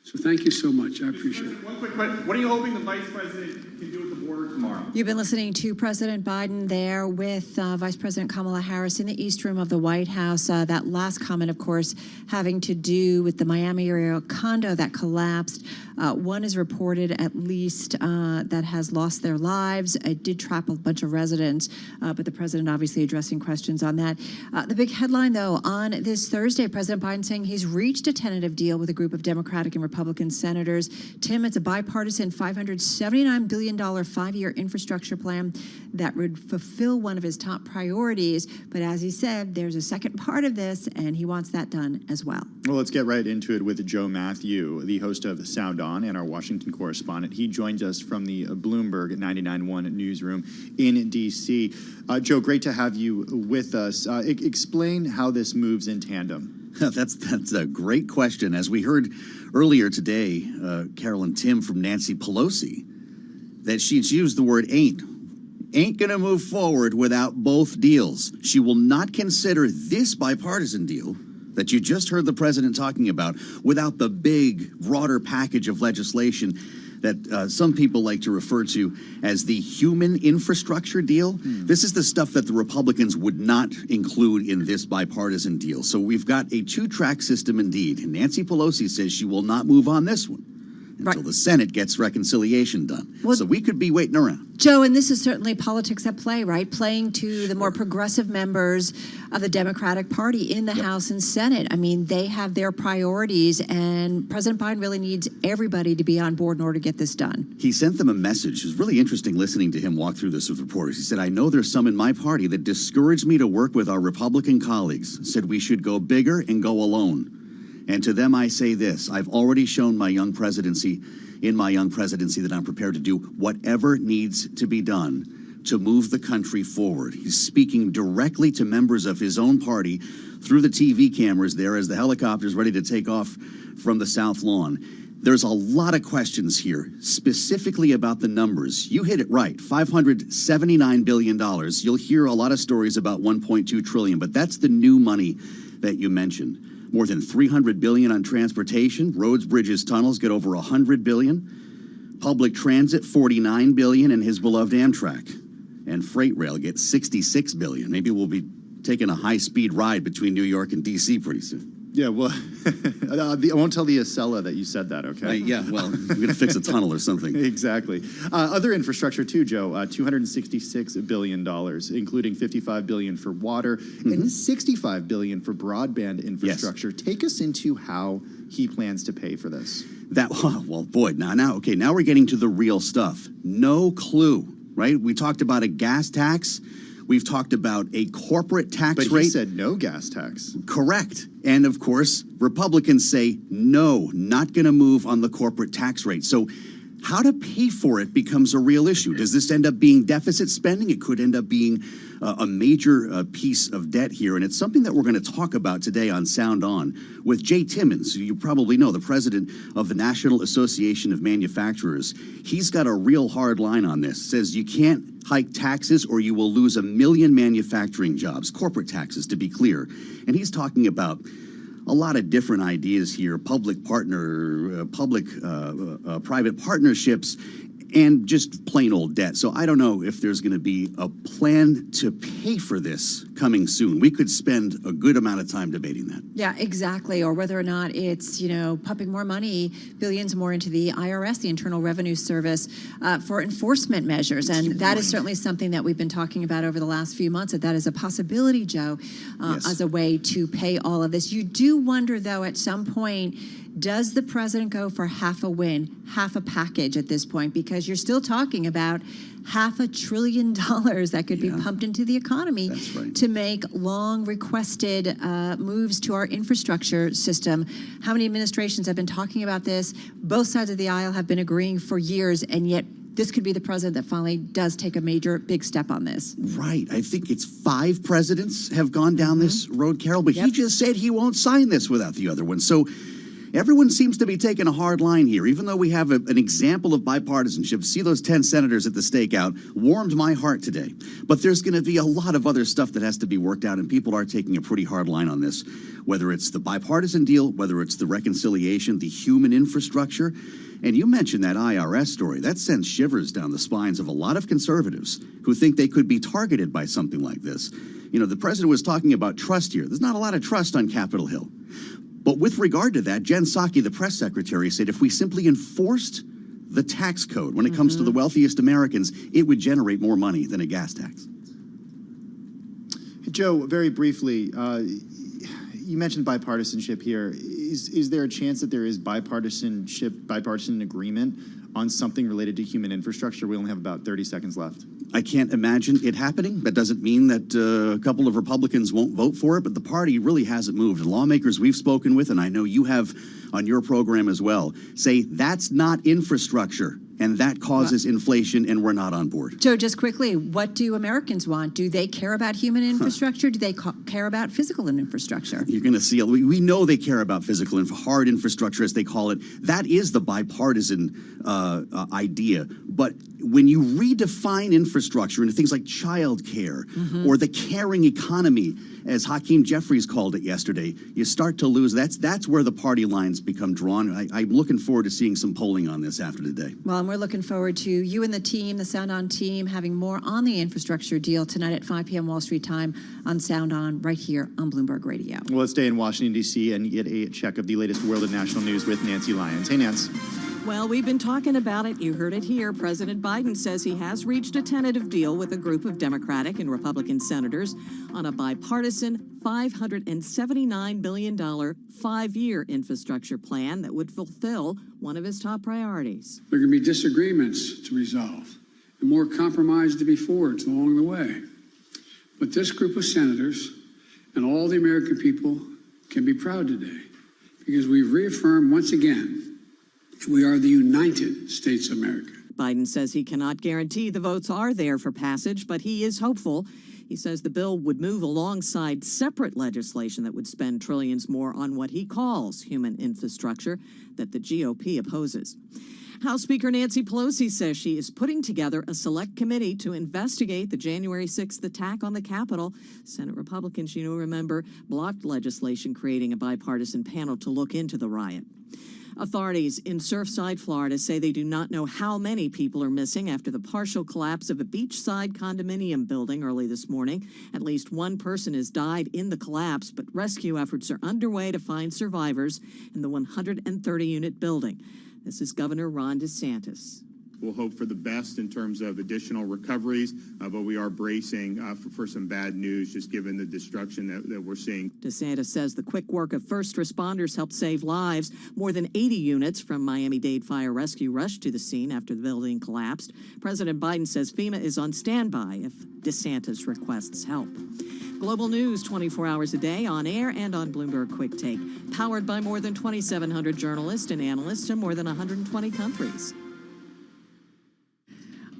So thank you so much. I appreciate it. One quick question. What are you hoping the Vice President can do at the border tomorrow? You've been listening to President Biden there with Vice President Kamala Harris in the East Room of the White House. That last comment, of course, having to do with the Miami area condo that collapsed. One is reported at least that has lost their lives. It did trap a bunch of residents, but the president obviously addressing questions on that. The big headline, though, on this Thursday, President Biden saying he's reached a tentative deal with a group of Democratic and Republican senators. Tim, it's a bipartisan $579 billion 5-year infrastructure plan that would fulfill one of his top priorities. But as he said, there's a second part of this, and he wants that done as well. Well, let's get right into it with Joe Matthew, the host of Sound On and our Washington correspondent. He joins us from the Bloomberg 99.1 newsroom in D.C. Joe, great to have you with us. Explain how this moves in tandem. That's a great question. As we heard earlier today, Carol and Tim, from Nancy Pelosi, that she's used the word ain't going to move forward without both deals. She will not consider this bipartisan deal that you just heard the president talking about without the big, broader package of legislation that some people like to refer to as the human infrastructure deal. This is the stuff that the Republicans would not include in this bipartisan deal. So we've got a two-track system indeed. And Nancy Pelosi says she will not move on this one. until the Senate gets reconciliation done. Well, so we could be waiting around. Joe, and this is certainly politics at play, right? Playing to the more progressive members of the Democratic Party in the House and Senate. I mean, they have their priorities, and President Biden really needs everybody to be on board in order to get this done. He sent them a message. It was really interesting listening to him walk through this with reporters. He said, I know there's some in my party that discouraged me to work with our Republican colleagues, said we should go bigger and go alone. And to them, I say this, I've already shown my young presidency that I'm prepared to do whatever needs to be done to move the country forward. He's speaking directly to members of his own party through the TV cameras there as the helicopter's ready to take off from the South Lawn. There's a lot of questions here, specifically about the numbers. You hit it right, $579 billion. You'll hear a lot of stories about $1.2 trillion, but that's the new money that you mentioned. More than $300 billion on transportation. Roads, bridges, tunnels get over $100 billion. Public transit, $49 billion, and his beloved Amtrak. And freight rail gets $66 billion. Maybe we'll be taking a high-speed ride between New York and D.C. pretty soon. Yeah, well, I won't tell the Acela that you said that, okay? Yeah, well, we're going to fix a tunnel or something. Exactly. Other infrastructure too, Joe, $266 billion, including $55 billion for water and $65 billion for broadband infrastructure. Yes. Take us into how he plans to pay for this. Well, boy, now we're getting to the real stuff. No clue, right? We talked about a gas tax. We've talked about a corporate tax rate. But he said no gas tax. Correct. And of course, Republicans say, no, not going to move on the corporate tax rate. So how to pay for it becomes a real issue. Does this end up being deficit spending? It could end up being a major piece of debt here. And it's something that we're going to talk about today on Sound On with Jay Timmons, who you probably know, the president of the National Association of Manufacturers. He's got a real hard line on this. Says you can't hike taxes or you will lose 1 million manufacturing jobs, corporate taxes to be clear. And he's talking about a lot of different ideas here, private partnerships, and just plain old debt. So I don't know if there's going to be a plan to pay for this coming soon. We could spend a good amount of time debating that. Yeah, exactly. Or whether or not it's, pumping more money, billions more into the IRS, the Internal Revenue Service, for enforcement measures. And that is certainly something that we've been talking about over the last few months, that is a possibility, Joe, as a way to pay all of this. You do wonder, though, at some point, does the president go for half a win, half a package at this point? Because you're still talking about $500 billion that could be pumped into the economy to make long requested moves to our infrastructure system. How many administrations have been talking about this? Both sides of the aisle have been agreeing for years, and yet this could be the president that finally does take a major, big step on this. Right. I think it's 5 presidents have gone down this road, Carol, but he just said he won't sign this without the other one. So everyone seems to be taking a hard line here, even though we have an example of bipartisanship. See those 10 senators at the stakeout warmed my heart today. But there's going to be a lot of other stuff that has to be worked out, and people are taking a pretty hard line on this, whether it's the bipartisan deal, whether it's the reconciliation, the human infrastructure. And you mentioned that IRS story. That sends shivers down the spines of a lot of conservatives who think they could be targeted by something like this. The president was talking about trust here. There's not a lot of trust on Capitol Hill. But with regard to that, Jen Psaki, the press secretary, said if we simply enforced the tax code when it comes to the wealthiest Americans, it would generate more money than a gas tax. Joe, very briefly, you mentioned bipartisanship here. Is there a chance that there is bipartisan agreement on something related to human infrastructure? We only have about 30 seconds left. I can't imagine it happening. That doesn't mean that a couple of Republicans won't vote for it, but the party really hasn't moved. And lawmakers we've spoken with, and I know you have on your program as well, say that's not infrastructure, and that causes inflation, and we're not on board. Joe, just quickly, what do Americans want? Do they care about human infrastructure? Do they care about physical infrastructure? You're going to see, we know they care about physical and hard infrastructure, as they call it. That is the bipartisan idea. But when you redefine infrastructure into things like child care or the caring economy, as Hakeem Jeffries called it yesterday, you start to lose. That's where the party lines become drawn. I'm looking forward to seeing some polling on this after today. Well, and we're looking forward to you and the team, the Sound On team, having more on the infrastructure deal tonight at 5 p.m. Wall Street time on Sound On right here on Bloomberg Radio. Well, let's stay in Washington, D.C. and get a check of the latest world and national news with Nancy Lyons. Hey, Nance. Well, we've been talking about it. You heard it here. President Biden says he has reached a tentative deal with a group of Democratic and Republican senators on a bipartisan $579 billion 5-year infrastructure plan that would fulfill one of his top priorities. There can be disagreements to resolve and more compromise to be forged along the way. But this group of senators and all the American people can be proud today because we've reaffirmed once again we are the United States of America. Biden says he cannot guarantee the votes are there for passage, but he is hopeful. He says the bill would move alongside separate legislation that would spend trillions more on what he calls human infrastructure that the GOP opposes. House Speaker Nancy Pelosi says she is putting together a select committee to investigate the January 6th attack on the Capitol. Senate Republicans, you know, remember, blocked legislation creating a bipartisan panel to look into the riot. Authorities in Surfside, Florida say they do not know how many people are missing after the partial collapse of a beachside condominium building early this morning. At least one person has died in the collapse, but rescue efforts are underway to find survivors in the 130-unit building. This is Governor Ron DeSantis. We'll hope for the best in terms of additional recoveries, but we are bracing for some bad news, just given the destruction that we're seeing. DeSantis says the quick work of first responders helped save lives. More than 80 units from Miami-Dade Fire Rescue rushed to the scene after the building collapsed. President Biden says FEMA is on standby if DeSantis requests help. Global news 24 hours a day, on air and on Bloomberg Quick Take. Powered by more than 2,700 journalists and analysts in more than 120 countries.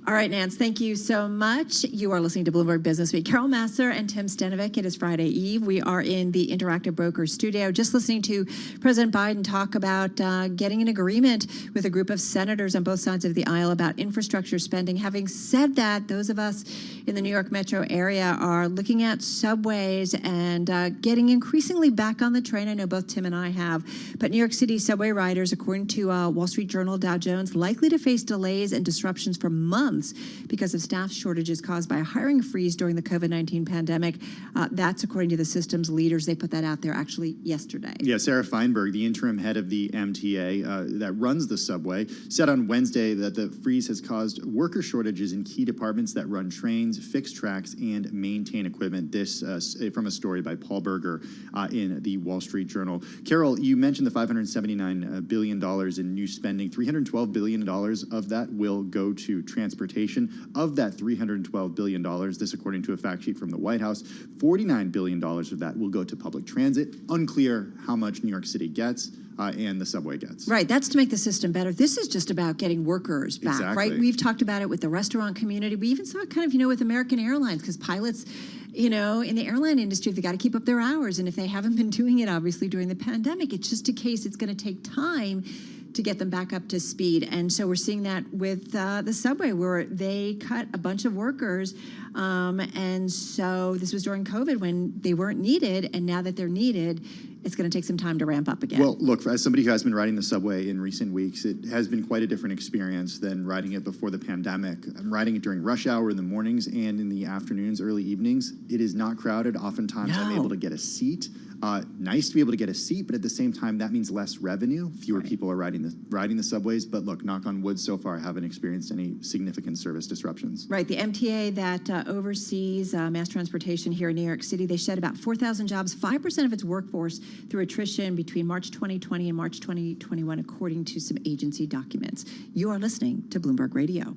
All right, Nance, thank you so much. You are listening to Bloomberg Business Week. Carol Masser and Tim Stanovic. It is Friday Eve. We are in the Interactive Brokers studio, just listening to President Biden talk about getting an agreement with a group of senators on both sides of the aisle about infrastructure spending. Having said that, those of us in the New York metro area are looking at subways and getting increasingly back on the train. I know both Tim and I have. But New York City subway riders, according to Wall Street Journal, Dow Jones, likely to face delays and disruptions for months because of staff shortages caused by a hiring freeze during the COVID-19 pandemic. That's according to the system's leaders. They put that out there actually yesterday. Yeah, Sarah Feinberg, the interim head of the MTA that runs the subway, said on Wednesday that the freeze has caused worker shortages in key departments that run trains, fix tracks, and maintain equipment. This from a story by Paul Berger in the Wall Street Journal. Carol, you mentioned the $579 billion in new spending. $312 billion of that will go to transportation. Of that $312 billion, this according to a fact sheet from the White House, $49 billion of that will go to public transit. Unclear how much New York City gets and the subway gets. Right, that's to make the system better. This is just about getting workers back, Exactly. right? We've talked about it with the restaurant community. We even saw it kind of, with American Airlines, because pilots, in the airline industry, they've got to keep up their hours. And if they haven't been doing it, obviously, during the pandemic, it's just a case it's going to take time to get them back up to speed. And so we're seeing that with the subway, where they cut a bunch of workers. And so this was during COVID when they weren't needed. And now that they're needed, it's going to take some time to ramp up again. Well, look, as somebody who has been riding the subway in recent weeks, it has been quite a different experience than riding it before the pandemic. I'm riding it during rush hour in the mornings and in the afternoons, early evenings. It is not crowded. Oftentimes I'm able to get a seat. Nice to be able to get a seat, but at the same time, that means less revenue. Fewer people are riding the subways. But look, knock on wood, so far I haven't experienced any significant service disruptions. Right. The MTA that oversees mass transportation here in New York City, they shed about 4,000 jobs, 5% of its workforce through attrition between March 2020 and March 2021, according to some agency documents. You are listening to Bloomberg Radio.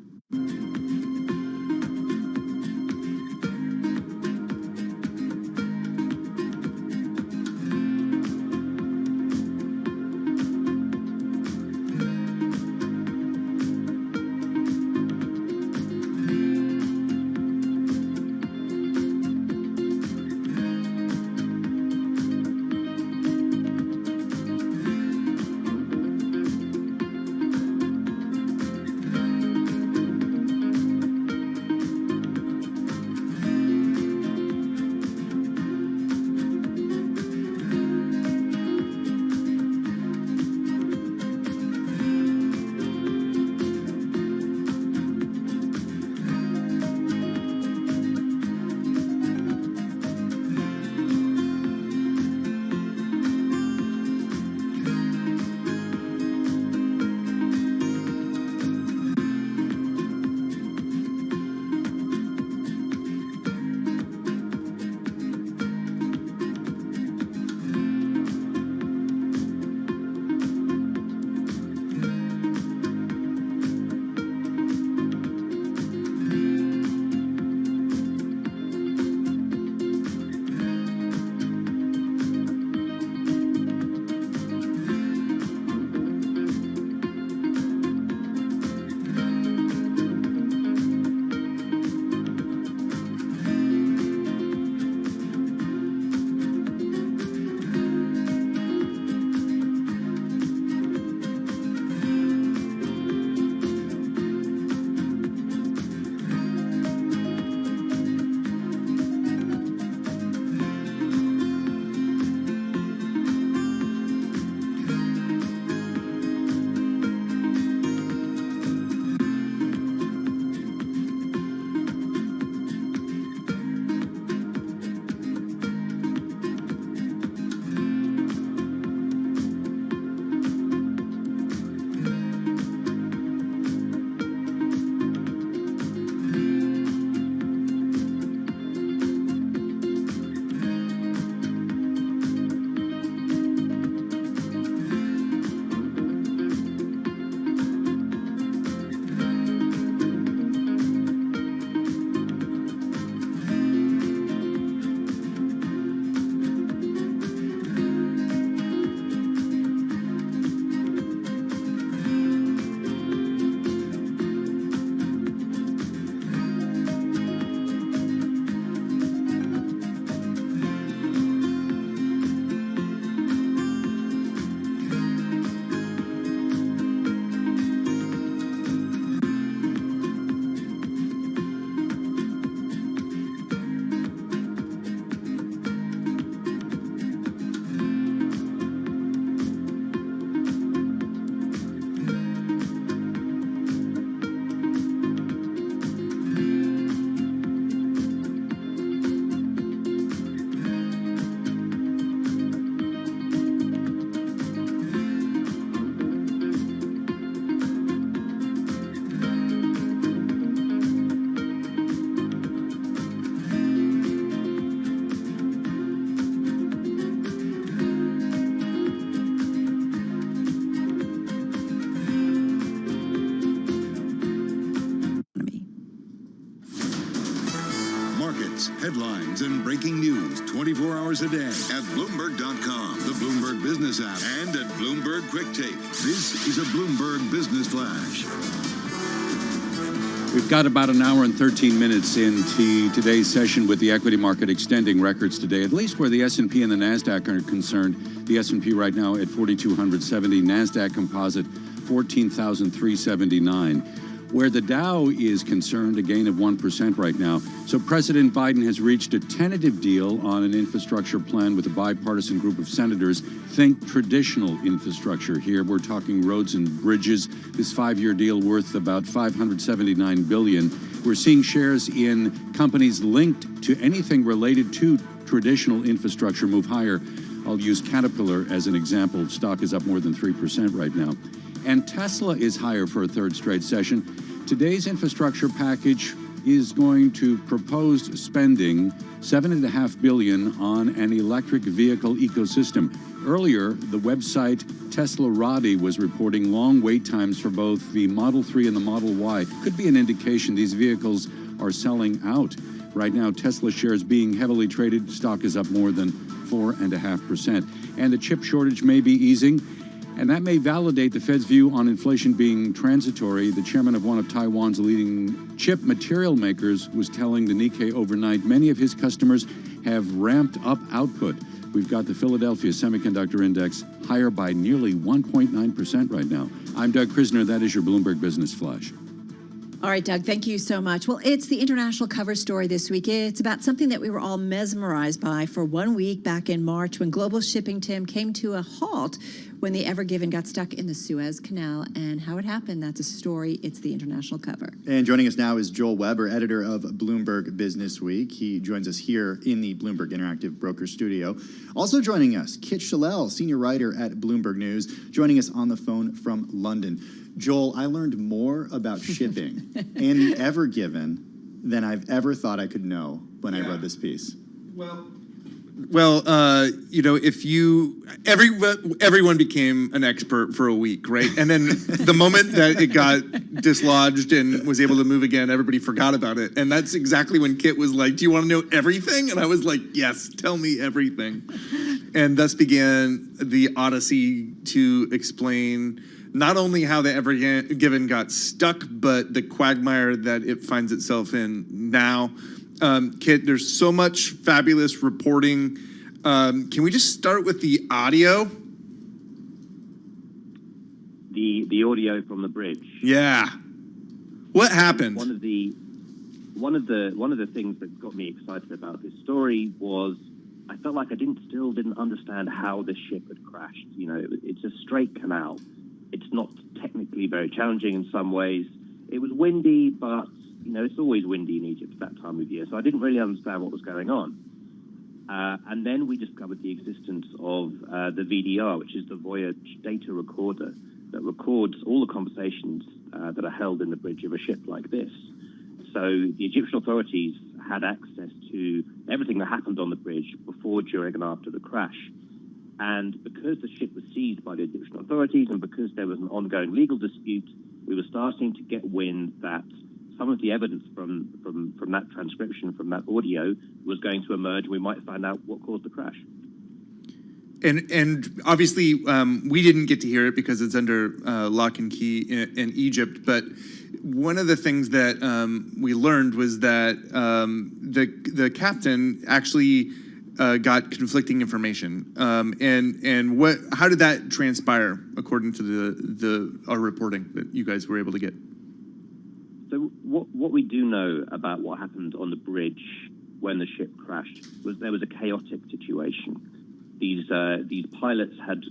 markets, headlines, and breaking news 24 hours a day at Bloomberg.com, the Bloomberg Business app, and at Bloomberg Quick Tape. This is a Bloomberg Business Flash. We've got about an hour and 13 minutes into today's session with the equity market extending records today, at least where the S&P and the NASDAQ are concerned. The S&P right now at 4,270, NASDAQ composite 14,379. Where the Dow is concerned, a gain of 1% right now. So President Biden has reached a tentative deal on an infrastructure plan with a bipartisan group of senators. Think traditional infrastructure here. We're talking roads and bridges. This 5-year deal worth about $579 billion. We're seeing shares in companies linked to anything related to traditional infrastructure move higher. I'll use Caterpillar as an example. Stock is up more than 3% right now. And Tesla is higher for a third straight session. Today's infrastructure package is going to propose spending $7.5 billion on an electric vehicle ecosystem. Earlier, the website Teslarati was reporting long wait times for both the Model 3 and the Model Y. Could be an indication these vehicles are selling out. Right now, Tesla shares being heavily traded. Stock is up more than 4.5%. And the chip shortage may be easing. And that may validate the Fed's view on inflation being transitory. The chairman of one of Taiwan's leading chip material makers was telling the Nikkei overnight many of his customers have ramped up output. We've got the Philadelphia Semiconductor Index higher by nearly 1.9% right now. I'm Doug Krisner. That is your Bloomberg Business Flash. All right, Doug, thank you so much. Well, it's the international cover story this week. It's about something that we were all mesmerized by for 1 week back in March when global shipping, Tim, came to a halt when the Ever Given got stuck in the Suez Canal. And how it happened, that's a story. It's the international cover. And joining us now is Joel Weber, editor of Bloomberg Business Week. He joins us here in the Bloomberg Interactive Broker Studio. Also joining us, Kit Shalel, senior writer at Bloomberg News, joining us on the phone from London. Joel, I learned more about shipping and the Ever Given than I've ever thought I could know when I read this piece. Everyone became an expert for a week, right? And then the moment that it got dislodged and was able to move again, everybody forgot about it. And that's exactly when Kit was like, do you want to know everything? And I was like, yes, tell me everything. And thus began the odyssey to explain not only how the Ever Given got stuck, but the quagmire that it finds itself in now. Kit, there's so much fabulous reporting. Can we just start with the audio? The audio from the bridge. Yeah. What happened? One of the things that got me excited about this story was I felt like I still didn't understand how this ship had crashed. You know, it's a straight canal. It's not technically very challenging in some ways. It was windy, but it's always windy in Egypt at that time of year, so I didn't really understand what was going on. And then we discovered the existence of the VDR, which is the voyage data recorder that records all the conversations that are held in the bridge of a ship like this. So the Egyptian authorities had access to everything that happened on the bridge before, during, and after the crash. And because the ship was seized by the Egyptian authorities and because there was an ongoing legal dispute, we were starting to get wind that some of the evidence from that transcription, from that audio, was going to emerge. We might find out what caused the crash. And obviously, we didn't get to hear it because it's under lock and key in Egypt. But one of the things that we learned was that the captain actually got conflicting information. And how did that transpire according to our reporting that you guys were able to get? So what we do know about what happened on the bridge when the ship crashed was there was a chaotic situation. These pilots had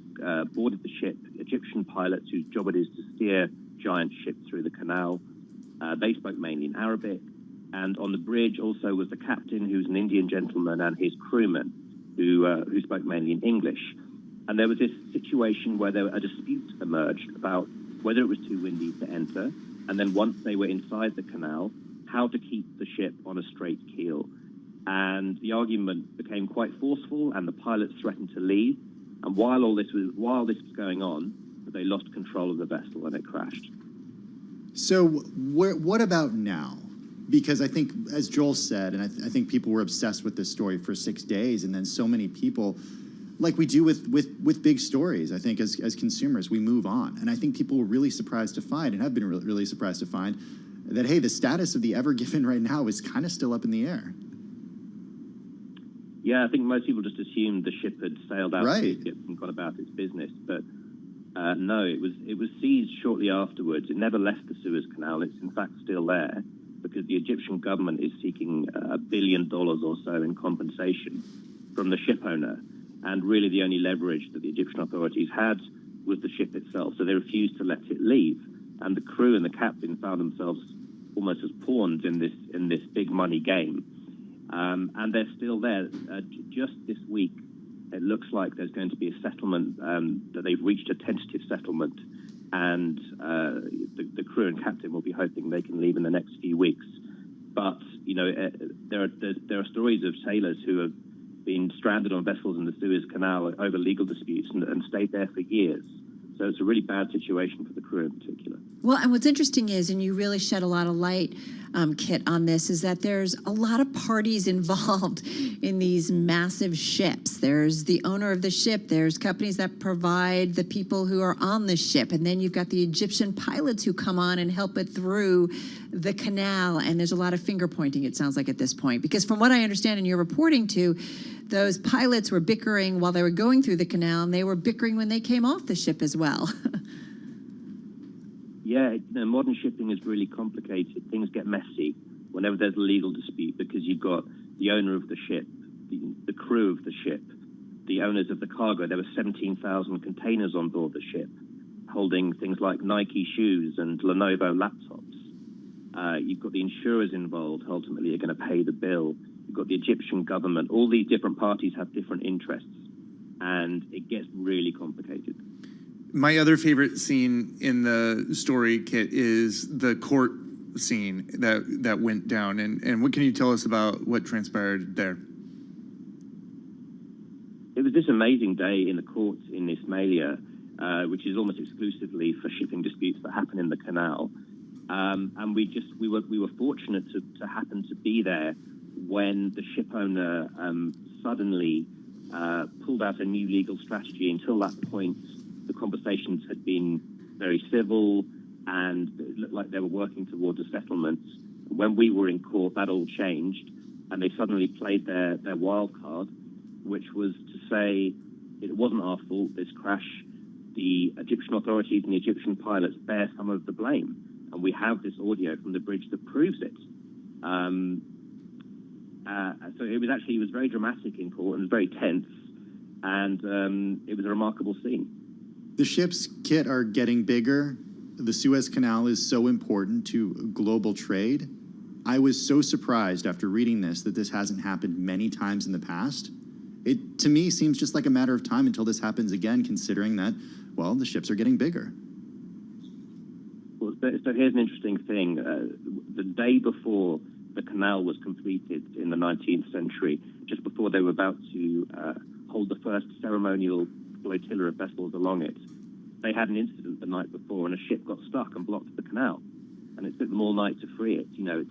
boarded the ship, Egyptian pilots whose job it is to steer giant ships through the canal. They spoke mainly in Arabic. And on the bridge also was the captain, who's an Indian gentleman, and his crewmen, who spoke mainly in English. And there was this situation where a dispute emerged about whether it was too windy to enter, and then once they were inside the canal, how to keep the ship on a straight keel. And the argument became quite forceful, and the pilots threatened to leave. And while this was going on, they lost control of the vessel and it crashed. So what about now? because I think, as Joel said, and I think people were obsessed with this story for 6 days, and then so many people, like we do with big stories, I think as consumers, we move on. And I think people were really surprised to find, and have been really surprised to find, that, hey, the status of the Ever Given right now is kind of still up in the air. Yeah, I think most people just assumed the ship had sailed out Right. to Egypt and gone about its business, but no, it was seized shortly afterwards. It never left the Suez Canal. It's in fact still there because the Egyptian government is seeking $1 billion or so in compensation from the ship owner, and really the only leverage that the Egyptian authorities had was the ship itself. So they refused to let it leave, and the crew and the captain found themselves almost as pawns in this big money game. And they're still there. Just this week, it looks like there's going to be a settlement, that they've reached a tentative settlement, and the crew and captain will be hoping they can leave in the next few weeks. But, you know, there are stories of sailors who have been stranded on vessels in the Suez Canal over legal disputes and stayed there for years. So it's a really bad situation for the crew in particular. Well, and what's interesting is, and you really shed a lot of light, Kit, on this, is that there's a lot of parties involved in these massive ships. There's the owner of the ship, there's companies that provide the people who are on the ship, and then you've got the Egyptian pilots who come on and help it through the canal, and there's a lot of finger pointing, it sounds like, at this point. Because from what I understand and you're reporting to, those pilots were bickering while they were going through the canal, and they were bickering when they came off the ship as well. Yeah, modern shipping is really complicated. Things get messy whenever there's a legal dispute because you've got the owner of the ship, the crew of the ship, the owners of the cargo. There were 17,000 containers on board the ship holding things like Nike shoes and Lenovo laptops. You've got the insurers involved, ultimately are going to pay the bill. You've got the Egyptian government. All these different parties have different interests, and it gets really complicated. My other favorite scene in the story, Kit, is the court scene that went down. And what can you tell us about what transpired there? It was this amazing day in the courts in Ismailia, which is almost exclusively for shipping disputes that happen in the canal. And we were fortunate to happen to be there when the ship owner suddenly pulled out a new legal strategy. Until that point, the conversations had been very civil, and it looked like they were working towards a settlement. When we were in court, that all changed, and they suddenly played their wild card, which was to say it wasn't our fault, this crash. The Egyptian authorities and the Egyptian pilots bear some of the blame, and we have this audio from the bridge that proves it. So it was very dramatic in court and very tense, and it was a remarkable scene. The ships, Kit, are getting bigger. The Suez Canal is so important to global trade. I was so surprised after reading this that this hasn't happened many times in the past. It, to me, seems just like a matter of time until this happens again, considering that, well, the ships are getting bigger. Well, so here's an interesting thing. The day before the canal was completed in the 19th century, just before they were about to hold the first ceremonial flotilla of vessels along it, they had an incident the night before, and a ship got stuck and blocked the canal, and it took them all night to free it. You know,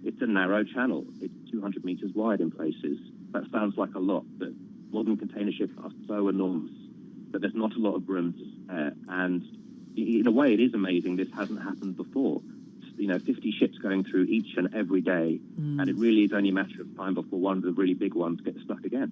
it's a narrow channel. It's 200 meters wide in places. That sounds like a lot, but modern container ships are so enormous that there's not a lot of room to spare. And in a way, it is amazing this hasn't happened before. 50 ships going through each and every day, and it really is only a matter of time before one of the really big ones gets stuck again.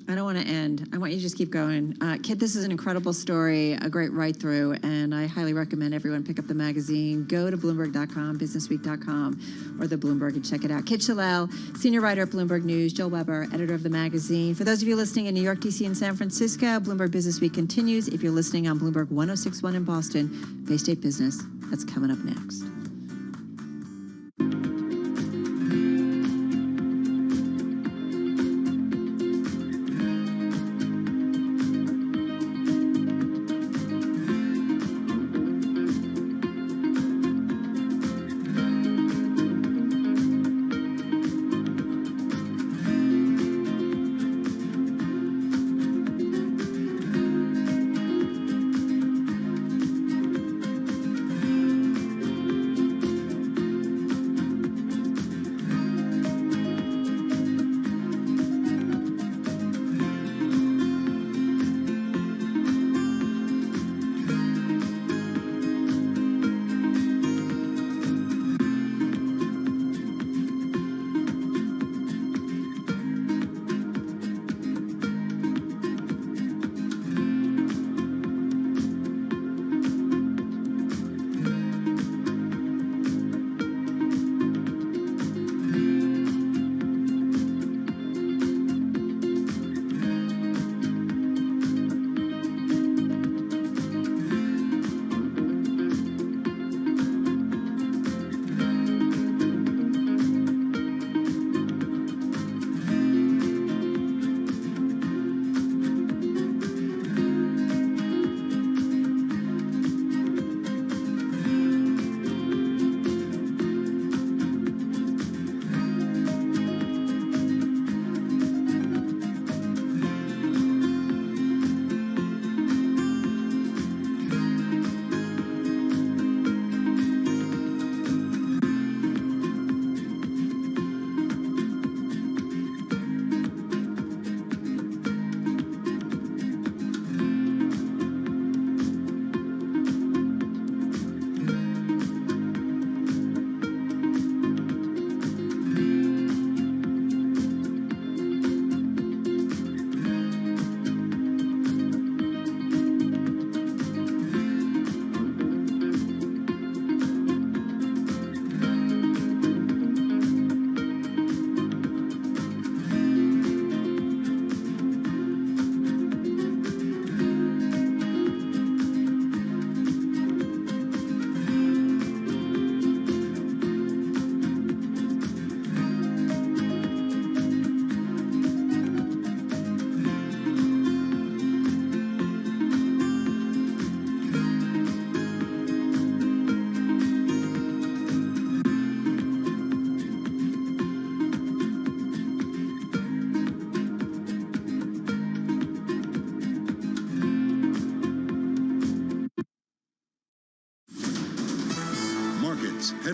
I don't want to end. I want you to just keep going. Kit, this is an incredible story, a great write-through, and I highly recommend everyone pick up the magazine. Go to Bloomberg.com, businessweek.com, or the Bloomberg and check it out. Kit Chalel, senior writer at Bloomberg News, Joel Weber, editor of the magazine. For those of you listening in New York, D.C., and San Francisco, Bloomberg Business Week continues. If you're listening on Bloomberg 106.1 in Boston, Bay State Business, that's coming up next.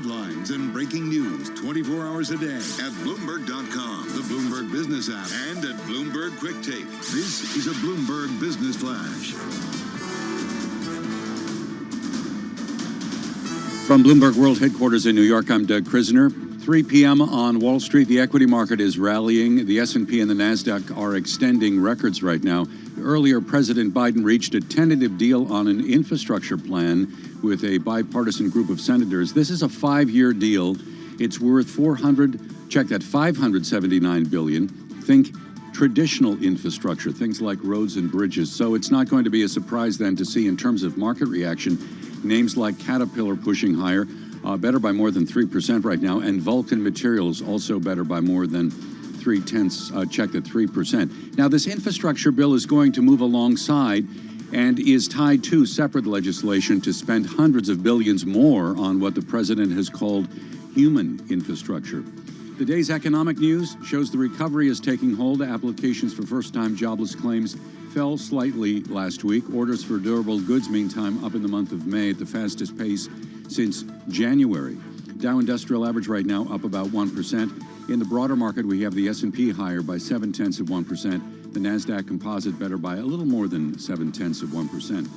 headlines and breaking news 24 hours a day at Bloomberg.com, the Bloomberg Business app, and at Bloomberg Quick Take. This is a Bloomberg Business Flash. From Bloomberg World Headquarters in New York, I'm Doug Krisner. 3 p.m. on Wall Street, the equity market is rallying. The S&P and the NASDAQ are extending records right now. Earlier, President Biden reached a tentative deal on an infrastructure plan with a bipartisan group of senators. This is a 5-year deal. It's worth $579 billion. Think traditional infrastructure, things like roads and bridges. So it's not going to be a surprise then to see, in terms of market reaction, names like Caterpillar pushing higher, better by more than 3% right now, and Vulcan Materials also better by more than 0.3, checked at 3%. Now, this infrastructure bill is going to move alongside and is tied to separate legislation to spend hundreds of billions more on what the president has called human infrastructure. The day's economic news shows the recovery is taking hold. Applications for first-time jobless claims fell slightly last week. Orders for durable goods, meantime, up in the month of May at the fastest pace since January. Dow Industrial Average right now up about 1%. In the broader market, we have the S&P higher by 0.7%. The NASDAQ Composite better by a little more than 0.7%.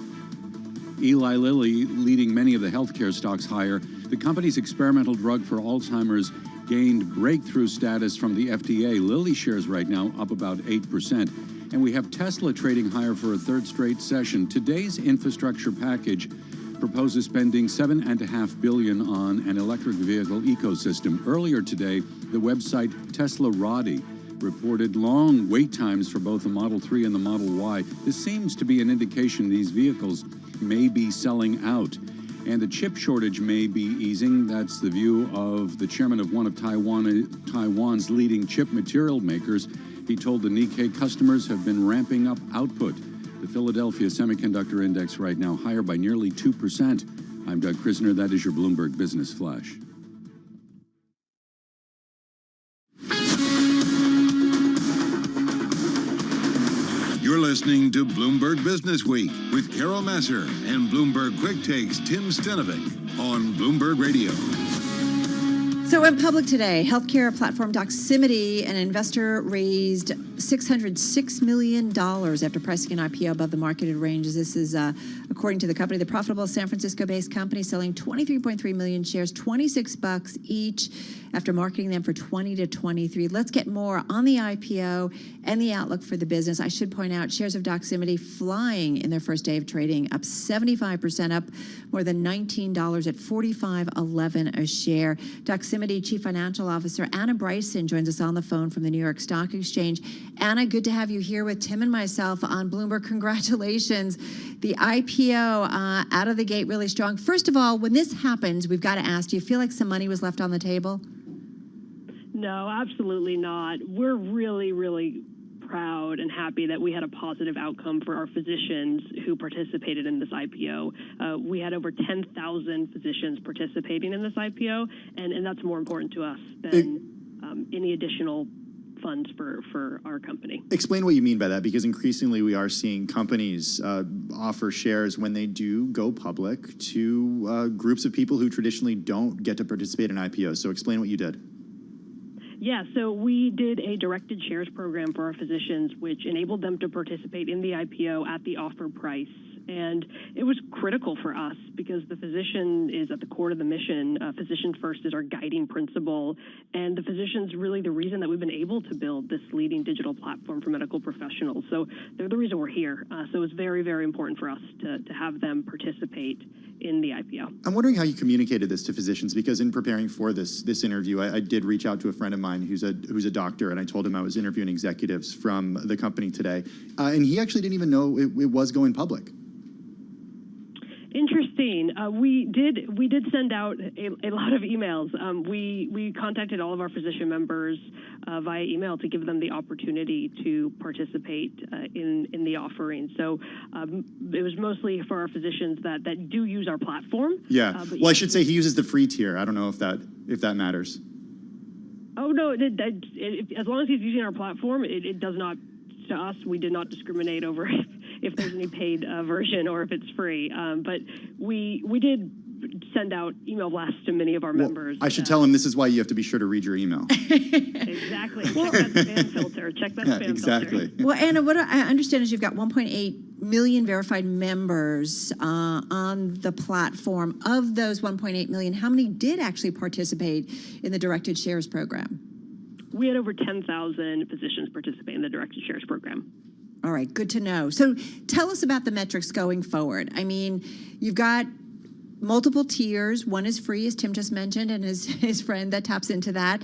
Eli Lilly leading many of the healthcare stocks higher. The company's experimental drug for Alzheimer's gained breakthrough status from the FDA. Lilly shares right now up about 8%. And we have Tesla trading higher for a third straight session. Today's infrastructure package proposes spending $7.5 billion on an electric vehicle ecosystem. Earlier today, the website Teslarati reported long wait times for both the Model 3 and the Model Y. This seems to be an indication these vehicles may be selling out. And the chip shortage may be easing. That's the view of the chairman of one of Taiwan's leading chip material makers. He told the Nikkei customers have been ramping up output. The Philadelphia Semiconductor Index right now higher by nearly 2%. I'm Doug Krisner. That is your Bloomberg Business Flash. You're listening to Bloomberg Business Week with Carol Masser and Bloomberg Quick Takes Tim Stenovic on Bloomberg Radio. So in public today, healthcare platform Doximity, an investor raised $606 million after pricing an IPO above the marketed ranges. This is, according to the company, the profitable San Francisco-based company selling 23.3 million shares, $26 each, after marketing them for 20 to 23. Let's get more on the IPO and the outlook for the business. I should point out shares of Doximity flying in their first day of trading, up 75%, up more than $19 at $45.11 a share. Doximity Chief Financial Officer Anna Bryson joins us on the phone from the New York Stock Exchange. Anna, good to have you here with Tim and myself on Bloomberg. Congratulations. The IPO out of the gate really strong. First of all, when this happens, we've got to ask, do you feel like some money was left on the table? No, absolutely not. We're really, really proud and happy that we had a positive outcome for our physicians who participated in this IPO. We had over 10,000 physicians participating in this IPO, and that's more important to us than any additional funds for our company. Explain what you mean by that, because increasingly we are seeing companies offer shares when they do go public to groups of people who traditionally don't get to participate in IPOs. So explain what you did. Yeah, so we did a directed shares program for our physicians, which enabled them to participate in the IPO at the offer price. And it was critical for us because the physician is at the core of the mission. Physician first is our guiding principle. And the physician's really the reason that we've been able to build this leading digital platform for medical professionals. So they're the reason we're here. So it's very, very important for us to have them participate in the IPO. I'm wondering how you communicated this to physicians, because in preparing for this interview, I did reach out to a friend of mine who's a doctor, and I told him I was interviewing executives from the company today, and he actually didn't even know it was going public. Interesting. We did send out a lot of emails. We contacted all of our physician members via email to give them the opportunity to participate in the offering. So it was mostly for our physicians that do use our platform. Yeah. Well, I should say he uses the free tier. I don't know if that matters. Oh no! As long as he's using our platform, it does not. To us, we did not discriminate over if there's any paid version or if it's free. But we did send out email blasts to many of our members. I should tell him this is why you have to be sure to read your email. Exactly. Check that spam filter. Check that spam exactly. filter. Well, Anna, what I understand is you've got 1.8 million verified members on the platform. Of those 1.8 million, how many did actually participate in the directed shares program? We had over 10,000 physicians participate in the directed shares program. All right, good to know. So tell us about the metrics going forward. I mean, you've got multiple tiers. One is free, as Tim just mentioned, and his friend that taps into that.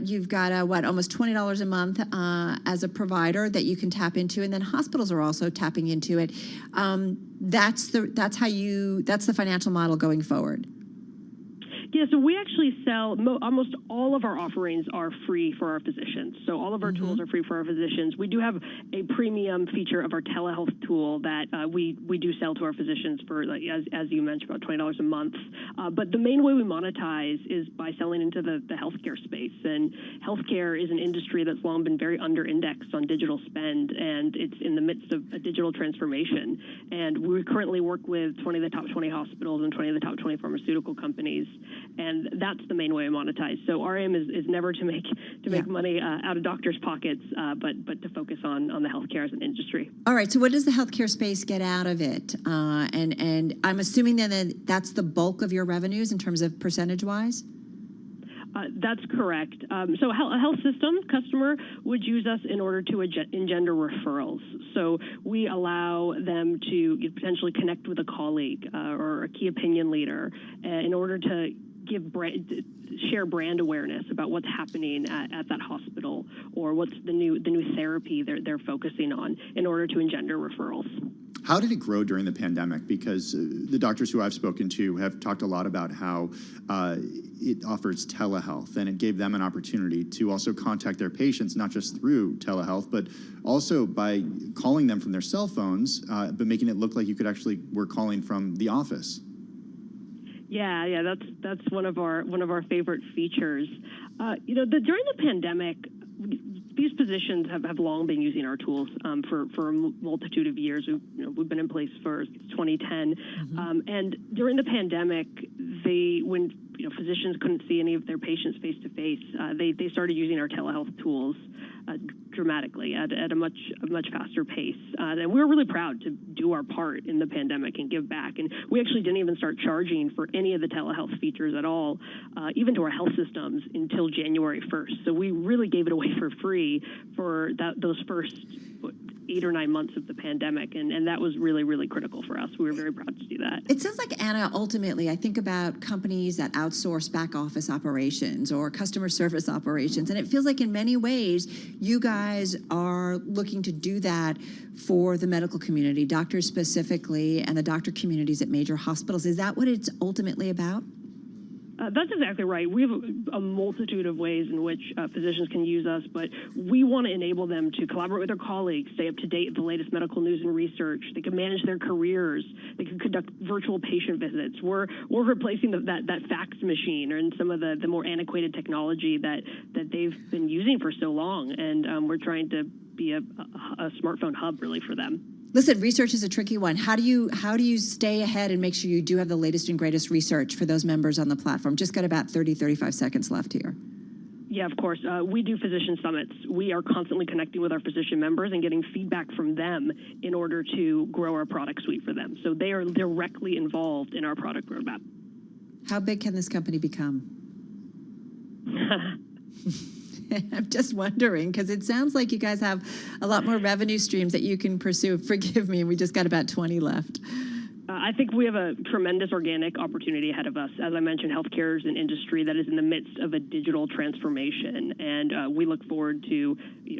You've got almost $20 a month as a provider that you can tap into, and then hospitals are also tapping into it. That's the financial model going forward. Yeah, so we actually sell, almost all of our offerings are free for our physicians. So all of our tools are free for our physicians. We do have a premium feature of our telehealth tool that we do sell to our physicians for, like, as you mentioned, about $20 a month. But the main way we monetize is by selling into the healthcare space. And healthcare is an industry that's long been very under-indexed on digital spend, and it's in the midst of a digital transformation. And we currently work with 20 of the top 20 hospitals and 20 of the top 20 pharmaceutical companies. And that's the main way we monetize. So our aim is never to make money out of doctors' pockets, but to focus on the healthcare as an industry. All right. So what does the healthcare space get out of it? And I'm assuming then that that's the bulk of your revenues in terms of percentage-wise? That's correct. So a health system customer would use us in order to engender referrals. So we allow them to potentially connect with a colleague or a key opinion leader in order to share brand awareness about what's happening at that hospital, or what's the new therapy they're focusing on, in order to engender referrals. How did it grow during the pandemic? Because the doctors who I've spoken to have talked a lot about how it offers telehealth, and it gave them an opportunity to also contact their patients, not just through telehealth, but also by calling them from their cell phones, but making it look like you could actually were calling from the office. Yeah, that's one of our favorite features. During the pandemic, these physicians have long been using our tools for a multitude of years. We've been in place for 2010, and during the pandemic, when physicians couldn't see any of their patients face to face, they started using our telehealth tools dramatically at a much faster pace. And we were really proud to do our part in the pandemic and give back. And we actually didn't even start charging for any of the telehealth features at all, even to our health systems, until January 1st. So we really gave it away for free for those first 8 or 9 months of the pandemic, and that was really, really critical for us. We were very proud to do that. It sounds like, Anna, ultimately, I think about companies that outsource back office operations or customer service operations, and it feels like in many ways you guys are looking to do that for the medical community, doctors specifically, and the doctor communities at major hospitals. Is that what it's ultimately about? That's exactly right. We have a multitude of ways in which physicians can use us, but we want to enable them to collaborate with their colleagues, stay up to date with the latest medical news and research. They can manage their careers. They can conduct virtual patient visits. We're replacing that fax machine and some of the more antiquated technology that they've been using for so long, and we're trying to be a smartphone hub really for them. Listen, research is a tricky one. How do you stay ahead and make sure you do have the latest and greatest research for those members on the platform? Just got about 35 seconds left here. Yeah, of course. We do physician summits. We are constantly connecting with our physician members and getting feedback from them in order to grow our product suite for them. So they are directly involved in our product roadmap. How big can this company become? I'm just wondering, because it sounds like you guys have a lot more revenue streams that you can pursue. Forgive me, we just got about 20 left. I think we have a tremendous organic opportunity ahead of us. As I mentioned, healthcare is an industry that is in the midst of a digital transformation, and we look forward to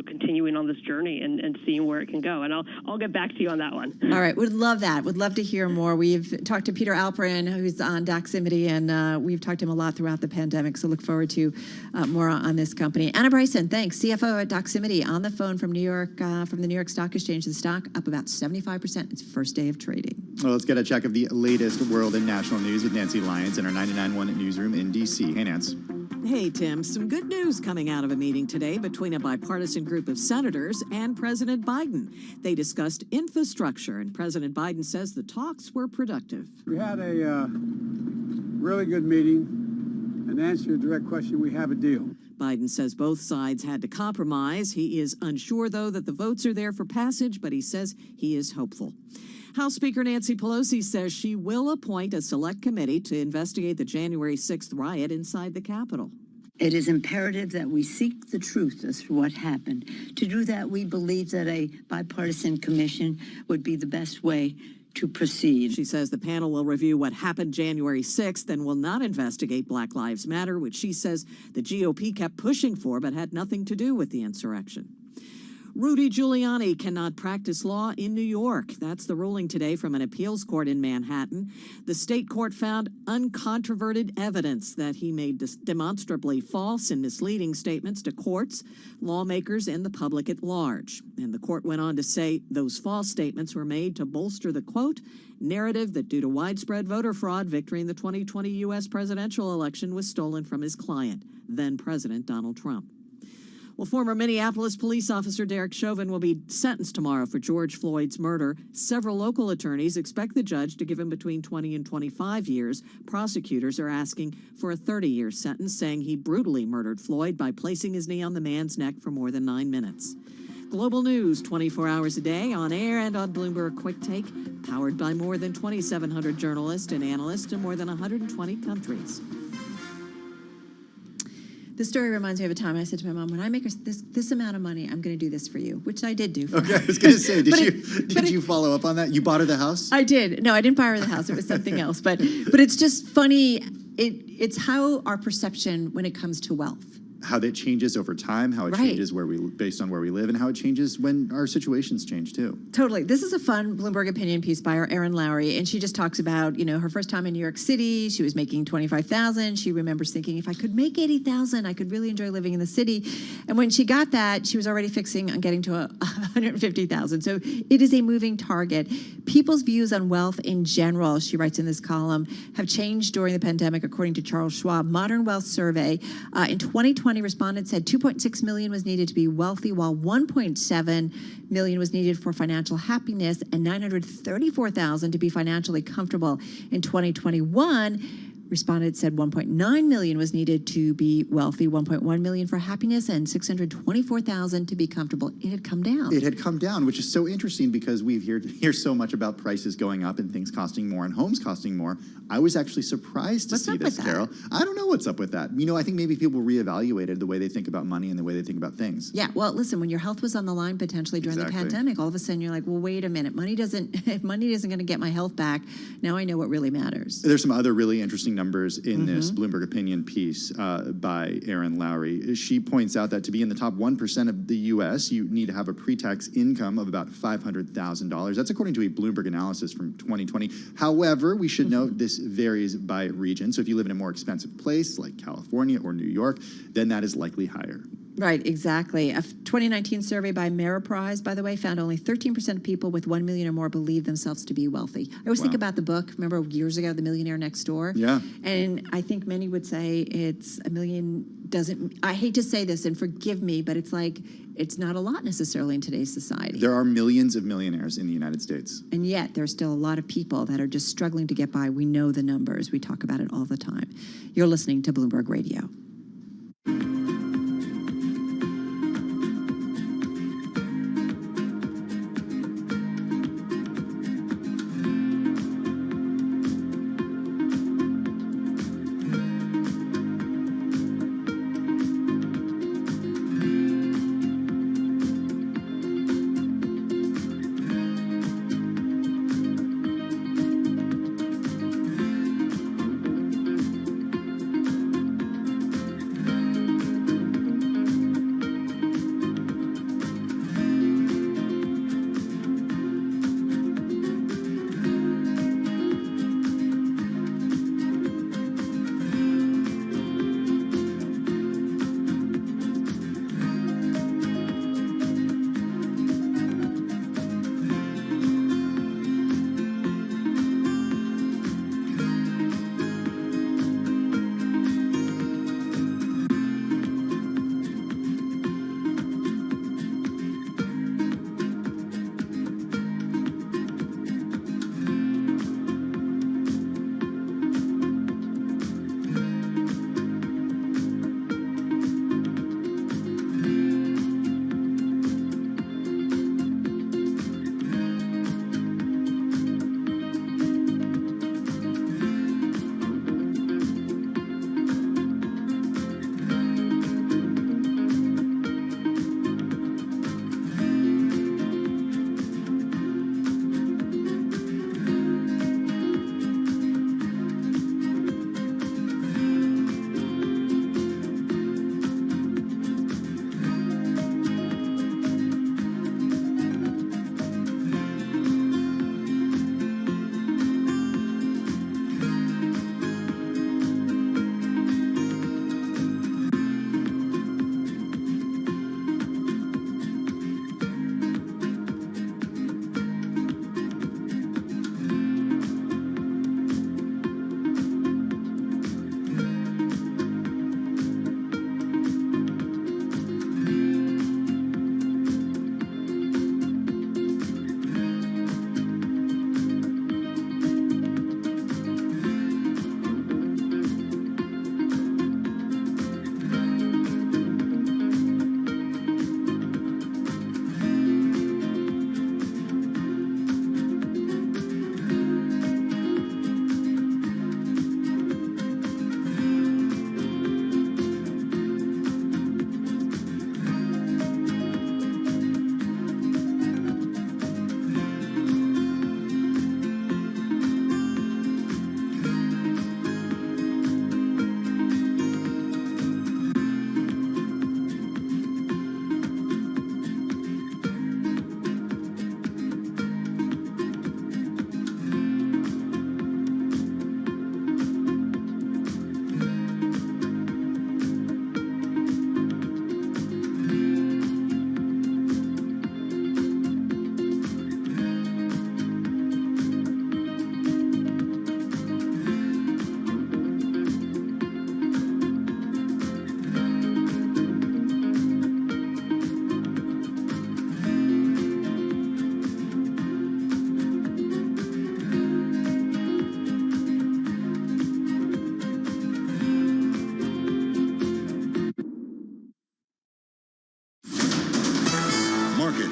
continuing on this journey and seeing where it can go. And I'll get back to you on that one. All right, would love that. Would love to hear more. We've talked to Peter Alperin, who's on Doximity, and we've talked to him a lot throughout the pandemic, so look forward to more on this company. Anna Bryson, thanks, CFO at Doximity, on the phone from New York, from the New York Stock Exchange. The stock up about 75%. It's first day of trading. Well, let's get a check of the latest world and national news with Nancy Lyons in our 99.1 newsroom in D.C. Hey, Nance. Hey, Tim. Some good news coming out of a meeting today between a bipartisan group of senators and President Biden. They discussed infrastructure, and President Biden says the talks were productive. We had a really good meeting. And to answer your direct question, we have a deal. Biden says both sides had to compromise. He is unsure, though, that the votes are there for passage, but he says he is hopeful. House Speaker Nancy Pelosi says she will appoint a select committee to investigate the January 6th riot inside the Capitol. It is imperative that we seek the truth as to what happened. To do that, we believe that a bipartisan commission would be the best way to proceed. She says the panel will review what happened January 6th and will not investigate Black Lives Matter, which she says the GOP kept pushing for but had nothing to do with the insurrection. Rudy Giuliani cannot practice law in New York. That's the ruling today from an appeals court in Manhattan. The state court found uncontroverted evidence that he made demonstrably false and misleading statements to courts, lawmakers, and the public at large. And the court went on to say those false statements were made to bolster the, quote, narrative that due to widespread voter fraud, victory in the 2020 U.S. presidential election was stolen from his client, then President Donald Trump. Well, former Minneapolis police officer Derek Chauvin will be sentenced tomorrow for George Floyd's murder. Several local attorneys expect the judge to give him between 20 and 25 years. Prosecutors are asking for a 30-year sentence, saying he brutally murdered Floyd by placing his knee on the man's neck for more than 9 minutes. Global news 24 hours a day, on air and on Bloomberg Quick Take, powered by more than 2,700 journalists and analysts in more than 120 countries. This story reminds me of a time I said to my mom, when I make this amount of money, I'm going to do this for you, which I did do for her. Okay, I was going to say, did you follow up on that? You bought her the house? I did. No, I didn't buy her the house. It was something else. But it's just funny. It's how our perception when it comes to wealth. How that changes over time, how it changes based on where we live, and how it changes when our situations change too. Totally. This is a fun Bloomberg opinion piece by our Erin Lowry, and she just talks about, her first time in New York City. She was making $25,000. She remembers thinking, if I could make $80,000, I could really enjoy living in the city. And when she got that, she was already fixing on getting to $150,000. So it is a moving target. People's views on wealth in general, she writes in this column, have changed during the pandemic, according to Charles Schwab Modern Wealth Survey. In 2020, respondents said 2.6 million was needed to be wealthy, while 1.7 million was needed for financial happiness and 934,000 to be financially comfortable. In 2021, respondents said 1.9 million was needed to be wealthy, 1.1 million for happiness, and 624,000 to be comfortable. It had come down. It had come down, which is so interesting because we hear so much about prices going up and things costing more and homes costing more. I was actually surprised to see this, Carol. I don't know what's up with that. I think maybe people reevaluated the way they think about money and the way they think about things. Yeah, well, listen, when your health was on the line potentially during the pandemic, all of a sudden you're like, well, wait a minute, if money isn't going to get my health back, now I know what really matters. There's some other really interesting numbers in this Bloomberg opinion piece by Erin Lowry. She points out that to be in the top 1% of the U.S., you need to have a pre-tax income of about $500,000. That's according to a Bloomberg analysis from 2020. However, we should note this varies by region. So if you live in a more expensive place like California or New York, then that is likely higher. Right, exactly. A 2019 survey by Ameriprise, by the way, found only 13% of people with 1 million or more believe themselves to be wealthy. I always think about the book, remember years ago, The Millionaire Next Door? Yeah. And I think many would say it's a million doesn't, I hate to say this and forgive me, but it's like, it's not a lot necessarily in today's society. There are millions of millionaires in the United States. And yet there's still a lot of people that are just struggling to get by. We know the numbers. We talk about it all the time. You're listening to Bloomberg Radio.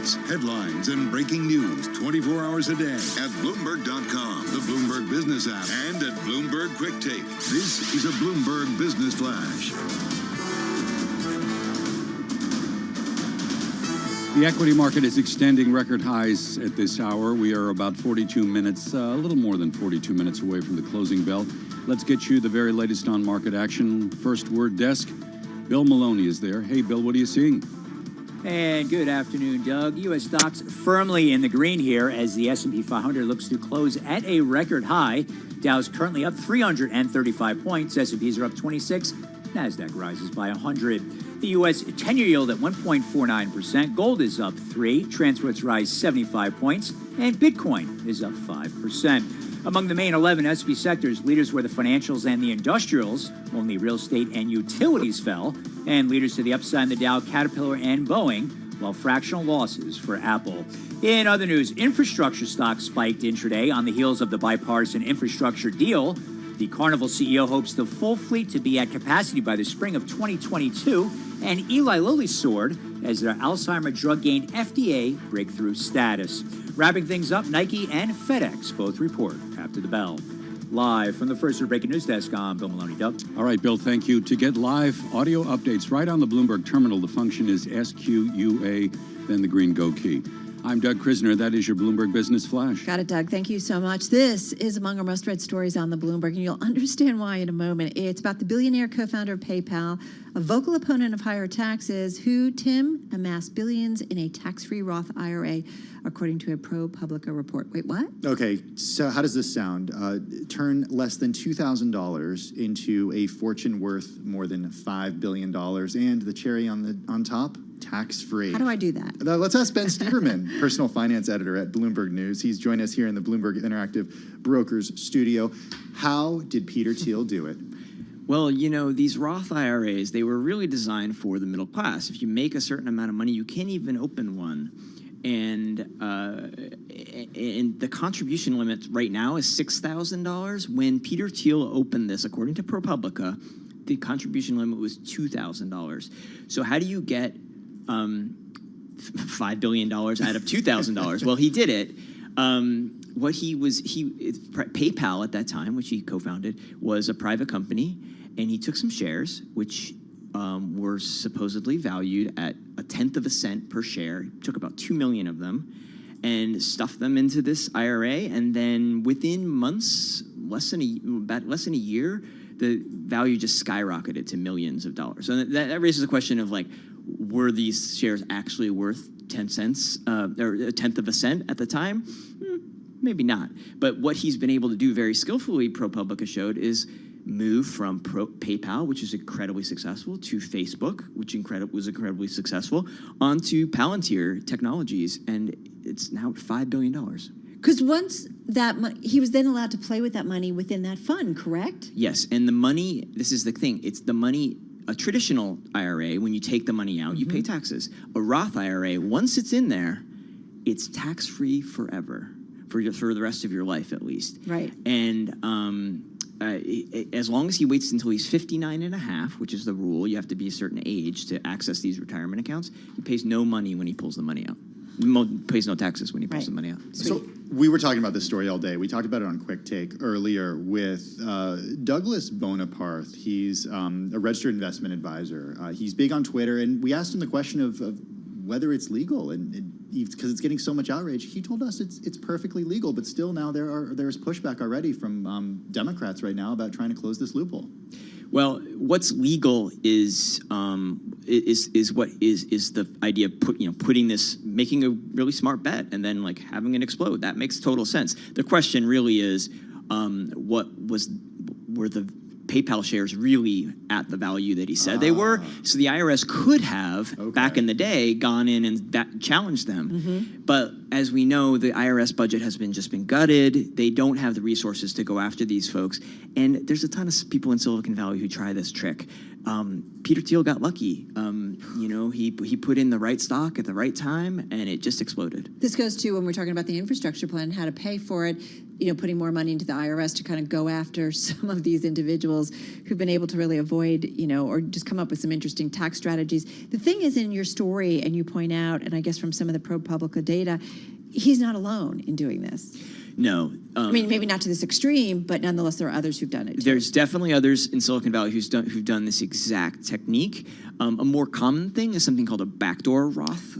events, headlines, and breaking news 24 hours a day at Bloomberg.com, the Bloomberg Business app, and at Bloomberg Quick Take. This is a Bloomberg Business Flash. The equity market is extending record highs at this hour. We are about 42 minutes, a little more than 42 minutes away from the closing bell. Let's get you the very latest on market action. First word desk, Bill Maloney is there. Hey, Bill, what are you seeing? And good afternoon, Doug. U.S. stocks firmly in the green here as the S&P 500 looks to close at a record high. Dow's currently up 335 points. S&Ps are up 26. NASDAQ rises by 100. The U.S. 10-year yield at 1.49%. Gold is up 3. Transports rise 75 points. And Bitcoin is up 5%. Among the main 11 S&P sectors, leaders were the financials and the industrials. Only real estate and utilities fell. And leaders to the upside in the Dow, Caterpillar, and Boeing, while fractional losses for Apple. In other news, infrastructure stocks spiked intraday on the heels of the bipartisan infrastructure deal. The Carnival CEO hopes the full fleet to be at capacity by the spring of 2022, and Eli Lilly soared as their Alzheimer's drug gained FDA breakthrough status. Wrapping things up, Nike and FedEx both report after the bell. Live from the First Breaking News Desk, I'm Bill Maloney. Doug. All right, Bill, thank you. To get live audio updates right on the Bloomberg terminal, the function is SQUA, then the green go key. I'm Doug Krisner. That is your Bloomberg Business Flash. Got it, Doug. Thank you so much. This is among our most read stories on the Bloomberg, and you'll understand why in a moment. It's about the billionaire co-founder of PayPal, a vocal opponent of higher taxes, who, Tim, amassed billions in a tax-free Roth IRA, according to a ProPublica report. Wait, what? Okay, so how does this sound? Turn less than $2,000 into a fortune worth more than $5 billion, and the cherry on top, tax-free. How do I do that? Let's ask Ben Steverman, personal finance editor at Bloomberg News. He's joined us here in the Bloomberg Interactive Brokers studio. How did Peter Thiel do it? Well, you know, these Roth IRAs, they were really designed for the middle class. If you make a certain amount of money, you can't even open one. And the contribution limit right now is $6,000. When Peter Thiel opened this, according to ProPublica, the contribution limit was $2,000. So how do you get $5 billion out of $2,000? Well, he did it. PayPal at that time, which he co-founded, was a private company, and he took some shares, which were supposedly valued at 1/10 of a cent per share. He took about 2 million of them and stuffed them into this IRA, and then within months, less than a year, the value just skyrocketed to millions of dollars. So that raises the question of, like, were these shares actually worth 10 cents or 1/10 of a cent at the time? Maybe not. But what he's been able to do very skillfully, ProPublica showed, is move from PayPal, which is incredibly successful, to Facebook, which was incredibly successful, onto Palantir Technologies, and it's now $5 billion. Because once that he was then allowed to play with that money within that fund, correct? Yes, and the money, this is the thing, it's the money, a traditional IRA, when you take the money out, you pay taxes. A Roth IRA, once it's in there, it's tax-free forever, for the rest of your life at least. Right. And as long as he waits until he's 59 and a half, which is the rule, you have to be a certain age to access these retirement accounts, he pays no money when he pulls the money out. Pays no taxes when he pulls the money out. So we were talking about this story all day. We talked about it on Quick Take earlier with Douglas Bonaparte. He's a registered investment advisor. He's big on Twitter, and we asked him the question of whether it's legal, and because it's getting so much outrage, he told us it's perfectly legal. But still, now there's pushback already from Democrats right now about trying to close this loophole. Well, what's legal is the idea of putting this, making a really smart bet and then like having it explode. That makes total sense. The question really is, were the PayPal shares really at the value that he said they were? So the IRS could have, back in the day, gone in and challenged them. But as we know, the IRS budget has just been gutted. They don't have the resources to go after these folks. And there's a ton of people in Silicon Valley who try this trick. Peter Thiel got lucky. You know, he put in the right stock at the right time, and it just exploded. This goes to when we're talking about the infrastructure plan, how to pay for it, you know, putting more money into the IRS to kind of go after some of these individuals who've been able to really avoid, you know, or just come up with some interesting tax strategies. The thing is, in your story, and you point out, and I guess from some of the ProPublica data, he's not alone in doing this. No. I mean, maybe not to this extreme, but nonetheless, there are others who've done it too. There's definitely others in Silicon Valley who've done this exact technique. A more common thing is something called a backdoor Roth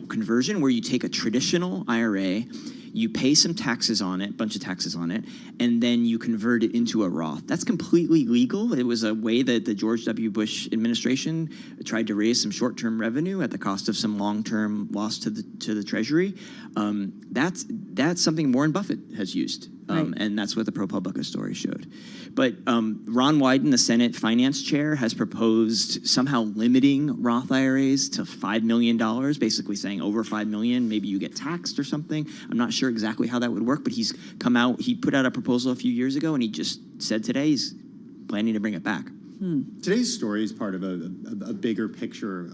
conversion, where you take a traditional IRA, you pay some taxes on it, bunch of taxes on it, and then you convert it into a Roth. That's completely legal. It was a way that the George W. Bush administration tried to raise some short-term revenue at the cost of some long-term loss to the Treasury. That's something Warren Buffett has used. And that's what the ProPublica story showed. But Ron Wyden, the Senate Finance Chair, has proposed somehow limiting Roth IRAs to $5 million, basically saying over $5 million, maybe you get taxed or something. I'm not sure exactly how that would work, but he put out a proposal a few years ago, and he just said today he's planning to bring it back. Today's story is part of a bigger picture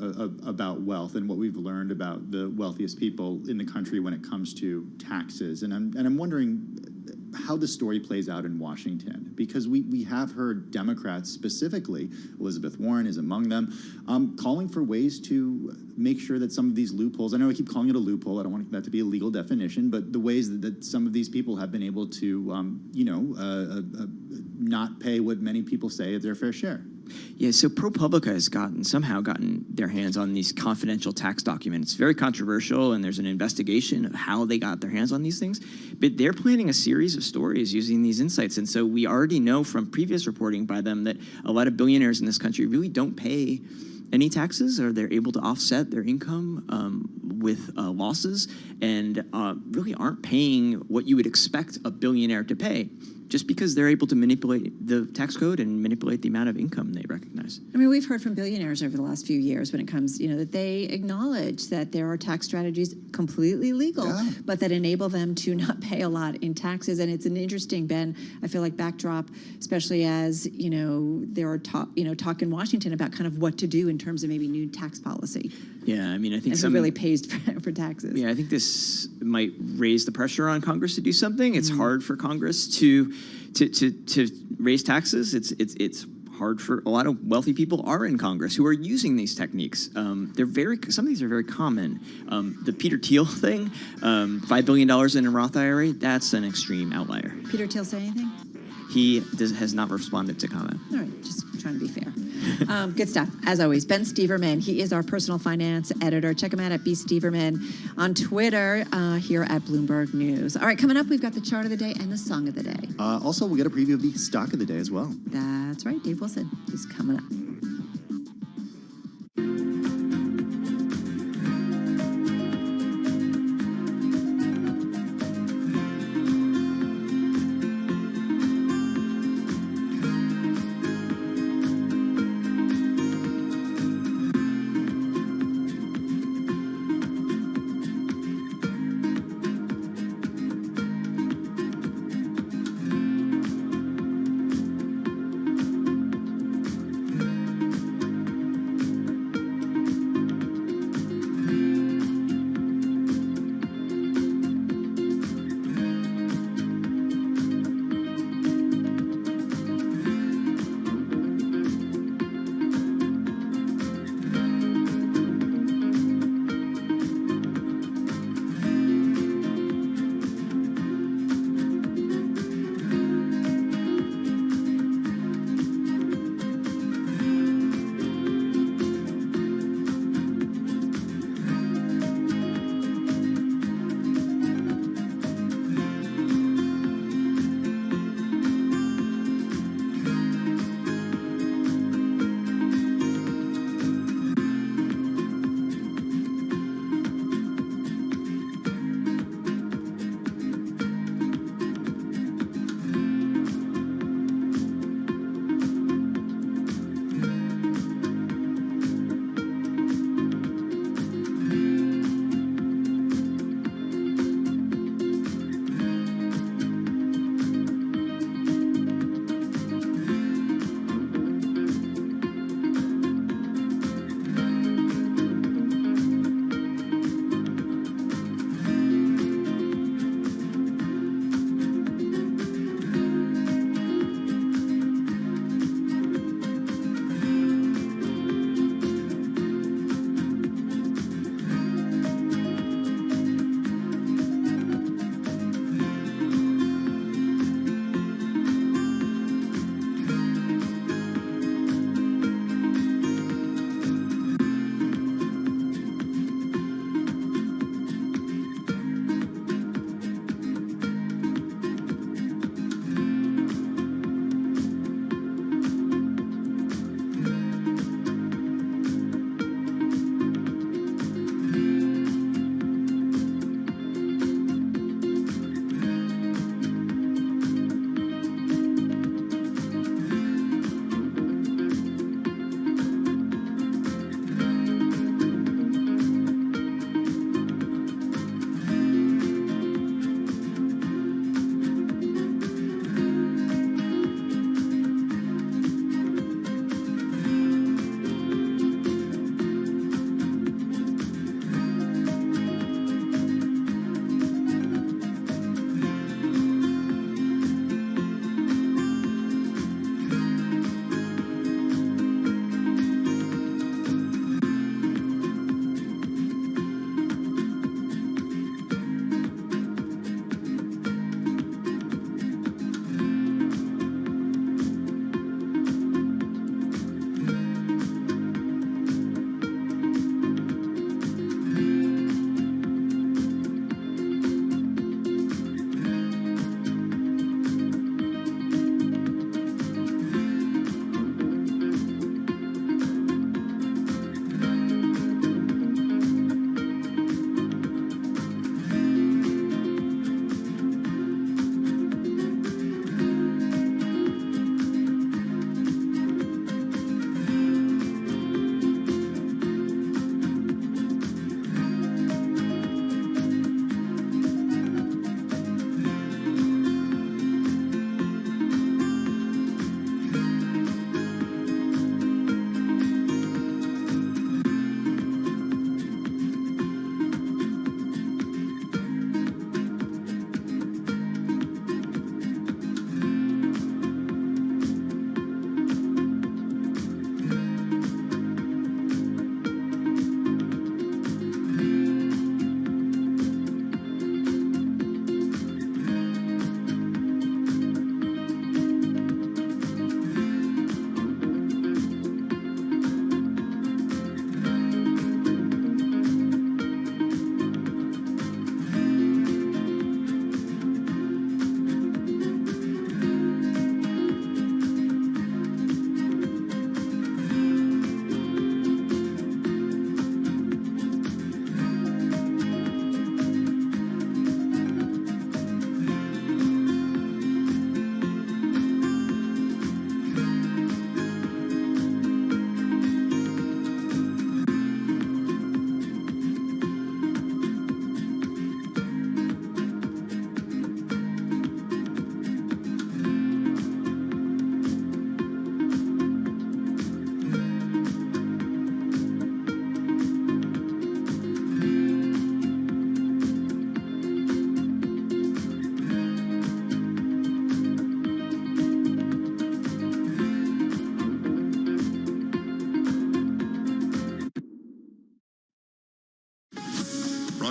about wealth and what we've learned about the wealthiest people in the country when it comes to taxes. And I'm wondering how the story plays out in Washington, because we have heard Democrats, specifically Elizabeth Warren is among them, calling for ways to make sure that some of these loopholes, I know I keep calling it a loophole, I don't want that to be a legal definition, but the ways that some of these people have been able to, not pay what many people say is their fair share. Yeah, so ProPublica has somehow gotten their hands on these confidential tax documents. It's very controversial, and there's an investigation of how they got their hands on these things. But they're planning a series of stories using these insights. And so we already know from previous reporting by them that a lot of billionaires in this country really don't pay any taxes, or they're able to offset their income with losses, and really aren't paying what you would expect a billionaire to pay, just because they're able to manipulate the tax code and manipulate the amount of income they recognize. I mean, we've heard from billionaires over the last few years when it comes, that they acknowledge that there are tax strategies completely legal, but that enable them to not pay a lot in taxes. And it's an interesting, Ben, I feel like, backdrop, especially as, there are talk in Washington about kind of what to do in terms of maybe new tax policy. Yeah, I mean, I think who really pays for taxes. Yeah, I think this might raise the pressure on Congress to do something. It's hard for Congress to raise taxes. It's hard for a lot of wealthy people are in Congress who are using these techniques. Some of these are very common. The Peter Thiel thing, $5 billion in a Roth IRA, that's an extreme outlier. Peter Thiel say anything? He has not responded to comment. All right, just trying to be fair. Good stuff, as always. Ben Steverman, he is our personal finance editor. Check him out at bsteverman on Twitter here at Bloomberg News. All right, coming up, we've got the chart of the day and the song of the day. Also, we'll get a preview of the stock of the day as well. That's right, Dave Wilson is coming up.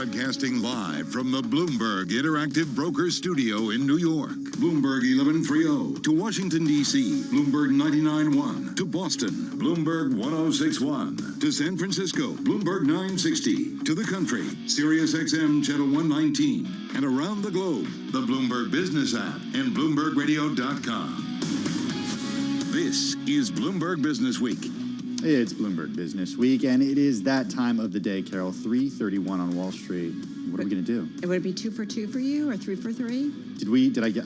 Broadcasting live from the Bloomberg Interactive Brokers Studio in New York. Bloomberg 1130 to Washington, D.C. Bloomberg 99.1 to Boston. Bloomberg 106.1 to San Francisco. Bloomberg 960 to the country. Sirius XM Channel 119. And around the globe, the Bloomberg Business app and BloombergRadio.com. This is Bloomberg Business Week. It's Bloomberg Business Week, and it is that time of the day, Carol. 3:31 on Wall Street. What are we going to do? Would it be 2 for 2 for you or 3 for 3?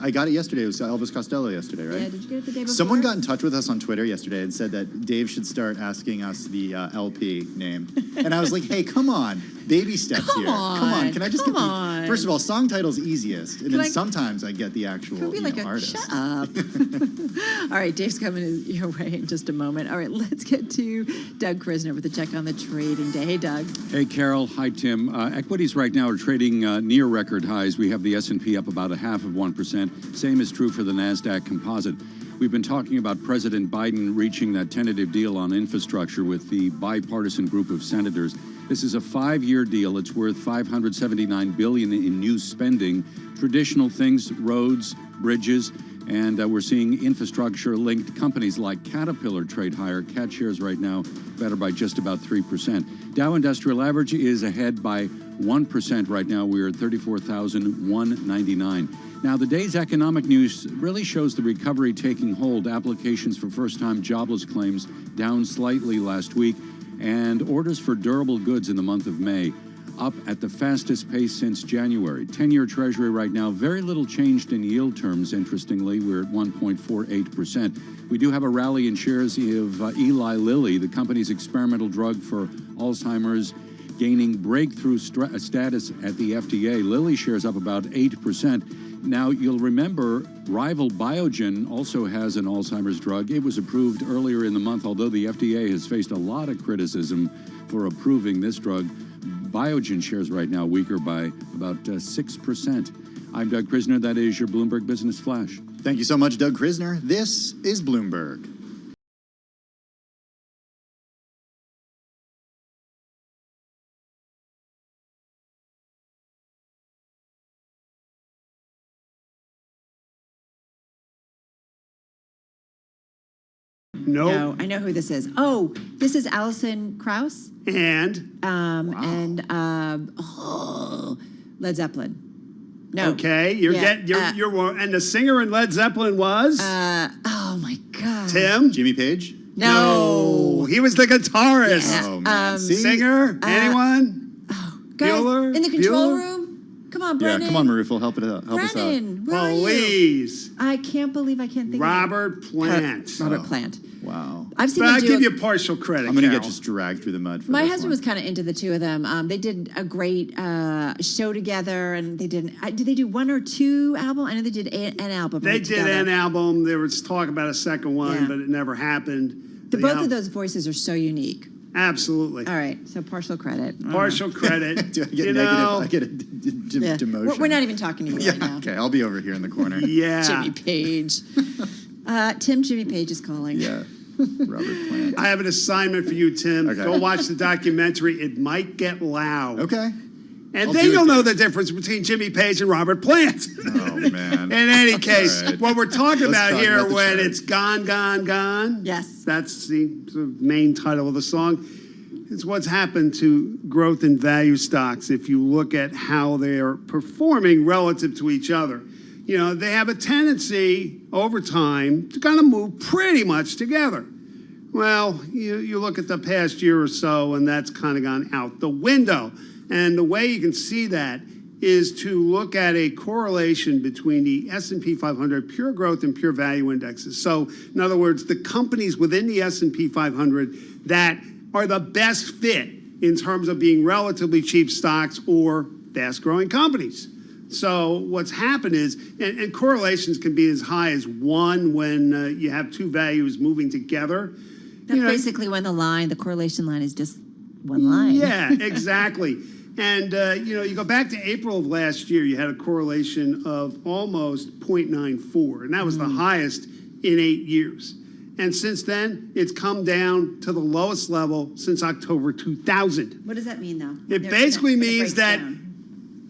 I got it yesterday. It was Elvis Costello yesterday, right? Yeah, did you get it the day before? Someone got in touch with us on Twitter yesterday and said that Dave should start asking us the LP name. And I was like, hey, come on. Baby steps here. Come on. Can I just get the... First of all, song title's easiest. And then sometimes I get the actual artist. Shut up. All right, Dave's coming your way in just a moment. All right, let's get to Doug Krisner with a check on the trading day. Hey, Doug. Hey, Carol. Hi, Tim. Equities right now are trading near record highs. We have the S&P up about 0.5%. Same is true for the NASDAQ Composite. We've been talking about President Biden reaching that tentative deal on infrastructure with the bipartisan group of senators. This is a 5-year deal. It's worth $579 billion in new spending, traditional things, roads, bridges, and we're seeing infrastructure-linked companies like Caterpillar trade higher. CAT shares right now better by just about 3%. Dow Industrial Average is ahead by 1% right now. We're at 34,199. Now, the day's economic news really shows the recovery taking hold. Applications for first-time jobless claims down slightly last week, and orders for durable goods in the month of May up at the fastest pace since January. 10-year Treasury right now, very little changed in yield terms, interestingly. We're at 1.48%. We do have a rally in shares of Eli Lilly, the company's experimental drug for Alzheimer's, gaining breakthrough status at the FDA. Lilly shares up about 8%. Now, you'll remember rival Biogen also has an Alzheimer's drug. It was approved earlier in the month, although the FDA has faced a lot of criticism for approving this drug. Biogen shares right now weaker by about 6%. I'm Doug Krisner. That is your Bloomberg Business Flash. Thank you so much, Doug Krisner. This is Bloomberg. No, I know who this is. Oh, this is Alison Krauss. And? Led Zeppelin. No. Okay, you're and the singer in Led Zeppelin was? Oh my God. Tim? Jimmy Page? No. He was the guitarist. Yeah. Oh, man. Singer? Anyone? Guys, Bueller? in the control Bueller? room? Come on, Brennan. Yeah, come on, Marufo. Help us out. Brennan, where are you? Please. I can't believe I can't think Robert Plant. Robert Plant. Wow. I've seen But them I'll do give you partial credit, I'm going to Carol. get just dragged through the mud for My this husband one. was kind of into the two of them. They did a great show together, and they did they do one or two albums? I know they did an album. They did an album. There was talk about a second one, but it never happened. Both of those voices are so unique. Absolutely. All right, so partial credit. Partial credit. Do I get negative? I get a demotion. We're not even talking to you right now. Okay, I'll be over here in the corner. Yeah. Jimmy Page. Jimmy Page is calling. Yeah. Robert Plant. I have an assignment for you, Tim. Okay. Go watch the documentary. It might get loud. Okay. And then you'll know the difference between Jimmy Page and Robert Plant. Oh, man. In any case, All right. what we're talking Let's about talk here, about the when chart. it's gone, gone, gone. Yes. That's the sort of main title of the song. It's what's happened to growth and value stocks if you look at how they're performing relative to each other. You know, they have a tendency over time to kind of move pretty much together. Well, you look at the past year or so, and that's kind of gone out the window. And the way you can see that is to look at a correlation between the S&P 500 pure growth and pure value indexes. So, in other words, the companies within the S&P 500 that are the best fit in terms of being relatively cheap stocks or fast-growing companies. So what's happened is, and correlations can be as high as 1 when you have two values moving together. That's basically when the correlation line is just one line. Yeah, exactly. And, you go back to April of last year, you had a correlation of almost 0.94, and that was the highest in 8 years. And since then, it's come down to the lowest level since October 2000. What does that mean, though? It basically means that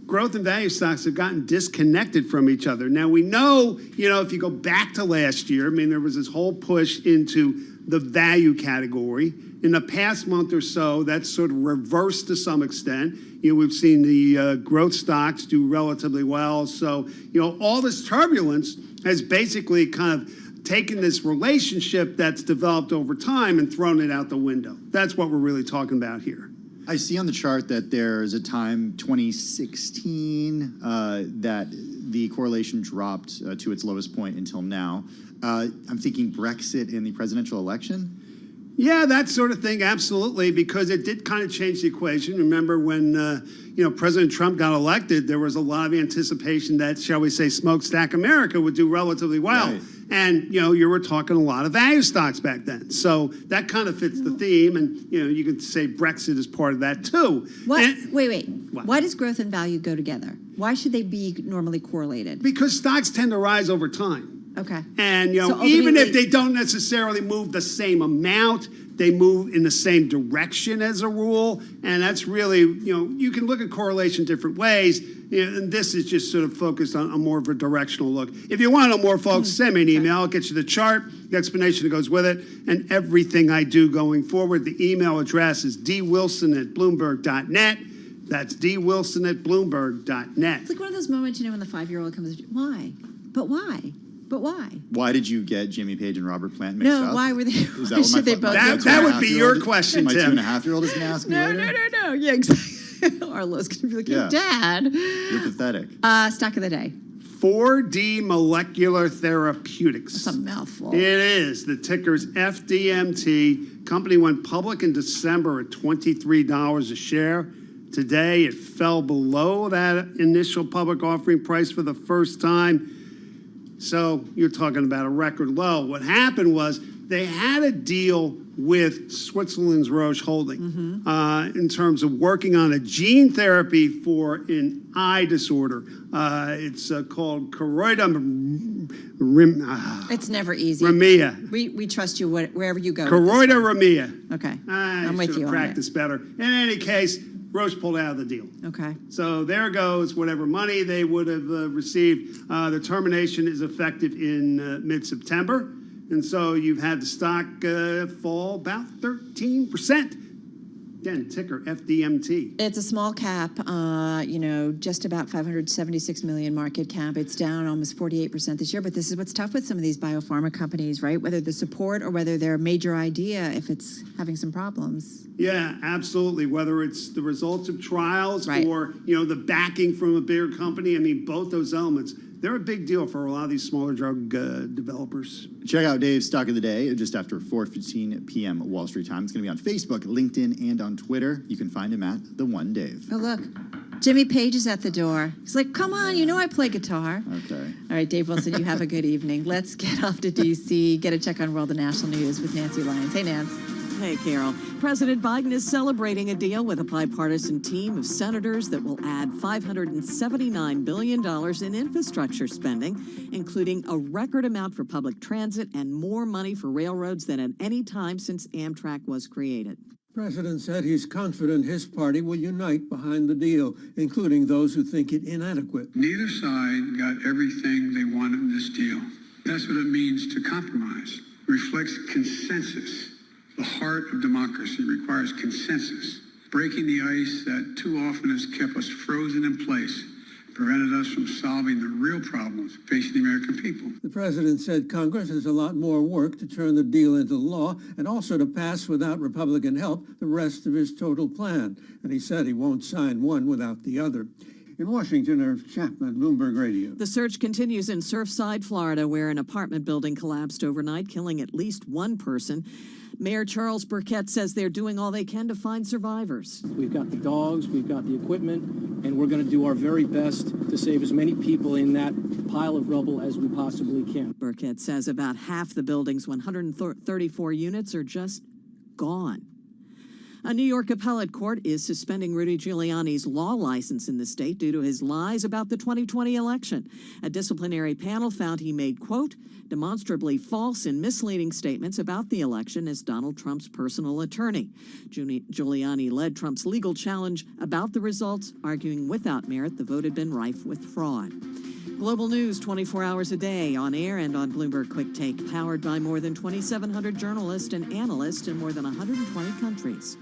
growth and value stocks have gotten disconnected from each other. Now, we know, if you go back to last year, there was this whole push into the value category. In the past month or so, that's sort of reversed to some extent. We've seen the growth stocks do relatively well. So, all this turbulence has basically kind of taken this relationship that's developed over time and thrown it out the window. That's what we're really talking about here. I see on the chart that there's a time, 2016, that the correlation dropped to its lowest point until now. I'm thinking Brexit and the presidential election. Yeah, that sort of thing, absolutely, because it did kind of change the equation. Remember when, President Trump got elected, there was a lot of anticipation that, shall we say, smokestack America would do relatively well. Right. And, you were talking a lot of value stocks back then. So that kind of fits the theme. And, you could say Brexit is part of that, too. Wait. Why does growth and value go together? Why should they be normally correlated? Because stocks tend to rise over time. Okay. And, even if they don't necessarily move the same amount, they move in the same direction as a rule. And that's really, you can look at correlation different ways. And this is just sort of focused on a more of a directional look. If you want to know more, folks, send me an email. I'll get you the chart, the explanation that goes with it, and everything I do going forward. The email address is dwilson@bloomberg.net. That's dwilson@bloomberg.net. It's like one of those moments, when the 5-year-old comes, why? But why? But why? Why did you get Jimmy Page and Robert Plant mixed up? No, why were they? Is that what they both? That would be your question, Tim. My 2.5-year-old is going to ask me later? No. Yeah, exactly. Arlo's going to be like, Yeah. Dad. You're pathetic. Stock of the day. 4D Molecular Therapeutics. That's a mouthful. It is. The ticker's FDMT. Company went public in December at $23 a share. Today, it fell below that initial public offering price for the first time. So you're talking about a record low. What happened was they had a deal with Switzerland's Roche Holding in terms of working on a gene therapy for an eye disorder. It's called choroidal It's never easy. Ramia. We trust you wherever you go. Choroidal Ramia. Okay. I'm with you on practice better. In any case, Roche pulled out of the deal. Okay. So there goes whatever money they would have received. The termination is effective in mid-September. And so you've had the stock fall about 13%. Again, ticker FDMT. It's a small cap, just about 576 million market cap. It's down almost 48% this year, but this is what's tough with some of these biopharma companies, right? Whether the support or whether their major idea, if it's having some problems. Yeah, absolutely. Whether it's the results of trials Right. or, the backing from a bigger company, both those elements, they're a big deal for a lot of these smaller drug developers. Check out Dave's Stock of the Day just after 4:15 p.m. Wall Street time. It's going to be on Facebook, LinkedIn, and on Twitter. You can find him at The One Dave. Oh, look. Jimmy Page is at the door. He's like, come on, I play guitar. Okay. All right, Dave Wilson, you have a good evening. Let's get off to D.C., get a check on world and national news with Nancy Lyons. Hey, Nance. Hey, Carol. President Biden is celebrating a deal with a bipartisan team of senators that will add $579 billion in infrastructure spending, including a record amount for public transit and more money for railroads than at any time since Amtrak was created. The president said he's confident his party will unite behind the deal, including those who think it inadequate. Neither side got everything they wanted in this deal. That's what it means to compromise. It reflects consensus. The heart of democracy requires consensus, breaking the ice that too often has kept us frozen in place, prevented us from solving the real problems facing the American people. The president said Congress has a lot more work to turn the deal into law and also to pass without Republican help the rest of his total plan. And he said he won't sign one without the other. In Washington, Irv Chapman, Bloomberg Radio. The search continues in Surfside, Florida, where an apartment building collapsed overnight, killing at least one person. Mayor Charles Burkett says they're doing all they can to find survivors. We've got the dogs, we've got the equipment, and we're going to do our very best to save as many people in that pile of rubble as we possibly can. Burkett says about half the building's 134 units are just gone. A New York appellate court is suspending Rudy Giuliani's law license in the state due to his lies about the 2020 election. A disciplinary panel found he made, quote, demonstrably false and misleading statements about the election as Donald Trump's personal attorney. Giuliani led Trump's legal challenge about the results, arguing without merit the vote had been rife with fraud. Global news 24 hours a day, on air and on Bloomberg Quick Take, powered by more than 2,700 journalists and analysts in more than 120 countries.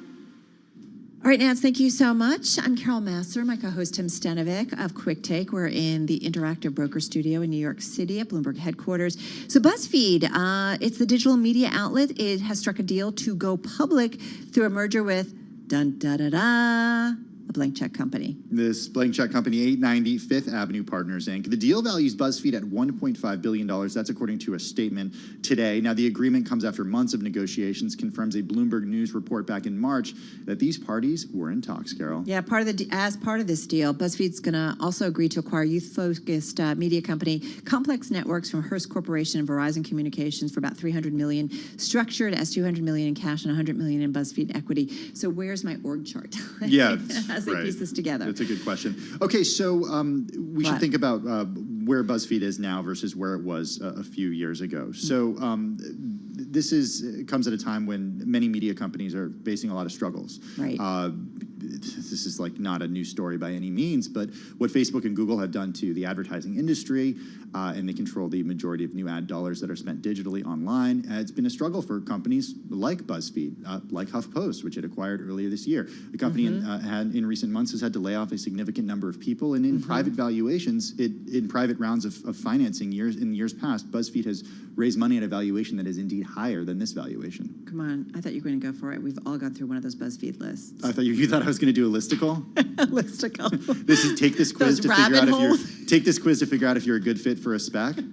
All right, Nance, thank you so much. I'm Carol Massar, my co-host Tim Stanovic of Quick Take. We're in the Interactive Broker Studio in New York City at Bloomberg headquarters. So BuzzFeed, it's the digital media outlet. It has struck a deal to go public through a merger with a blank check company. This blank check company, 890 Fifth Avenue Partners, Inc. The deal values BuzzFeed at $1.5 billion. That's according to a statement today. Now, the agreement comes after months of negotiations, confirms a Bloomberg News report back in March that these parties were in talks, Carol. Yeah, as part of this deal, BuzzFeed's going to also agree to acquire youth-focused media company Complex Networks from Hearst Corporation and Verizon Communications for about $300 million, structured as $200 million in cash and $100 million in BuzzFeed equity. So where's my org chart? Yeah, as they piece this together. That's a good question. Okay, so we should think about where BuzzFeed is now versus where it was a few years ago. So this comes at a time when many media companies are facing a lot of struggles. Right. This is like not a new story by any means, but what Facebook and Google have done to the advertising industry, and they control the majority of new ad dollars that are spent digitally online. It's been a struggle for companies like BuzzFeed, like HuffPost, which it acquired earlier this year. The company in recent months has had to lay off a significant number of people, and in private valuations, in private rounds of financing in years past, BuzzFeed has raised money at a valuation that is indeed higher than this valuation. Come on, I thought you were going to go for it. We've all gone through one of those BuzzFeed lists. I thought you thought I was going to do a listicle. Listicle. Take this quiz to figure out if you're a good fit for a SPAC.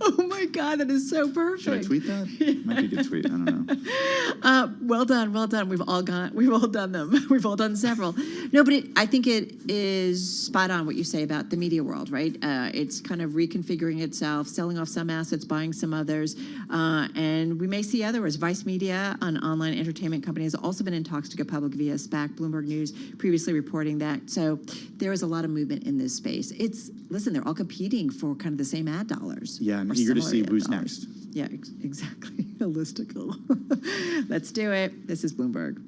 Oh my God, that is so perfect. Should I tweet that? Might be a good tweet. I don't know. Well done. We've all done them. We've all done several. No, but I think it is spot on what you say about the media world, right? It's kind of reconfiguring itself, selling off some assets, buying some others, and we may see others. Vice Media, an online entertainment company, has also been in talks to go public via SPAC. Bloomberg News previously reporting that. So there is a lot of movement in this space. Listen, they're all competing for kind of the same ad dollars. Yeah, I'm eager to see who's next. Yeah, exactly. A listicle. Let's do it. This is Bloomberg.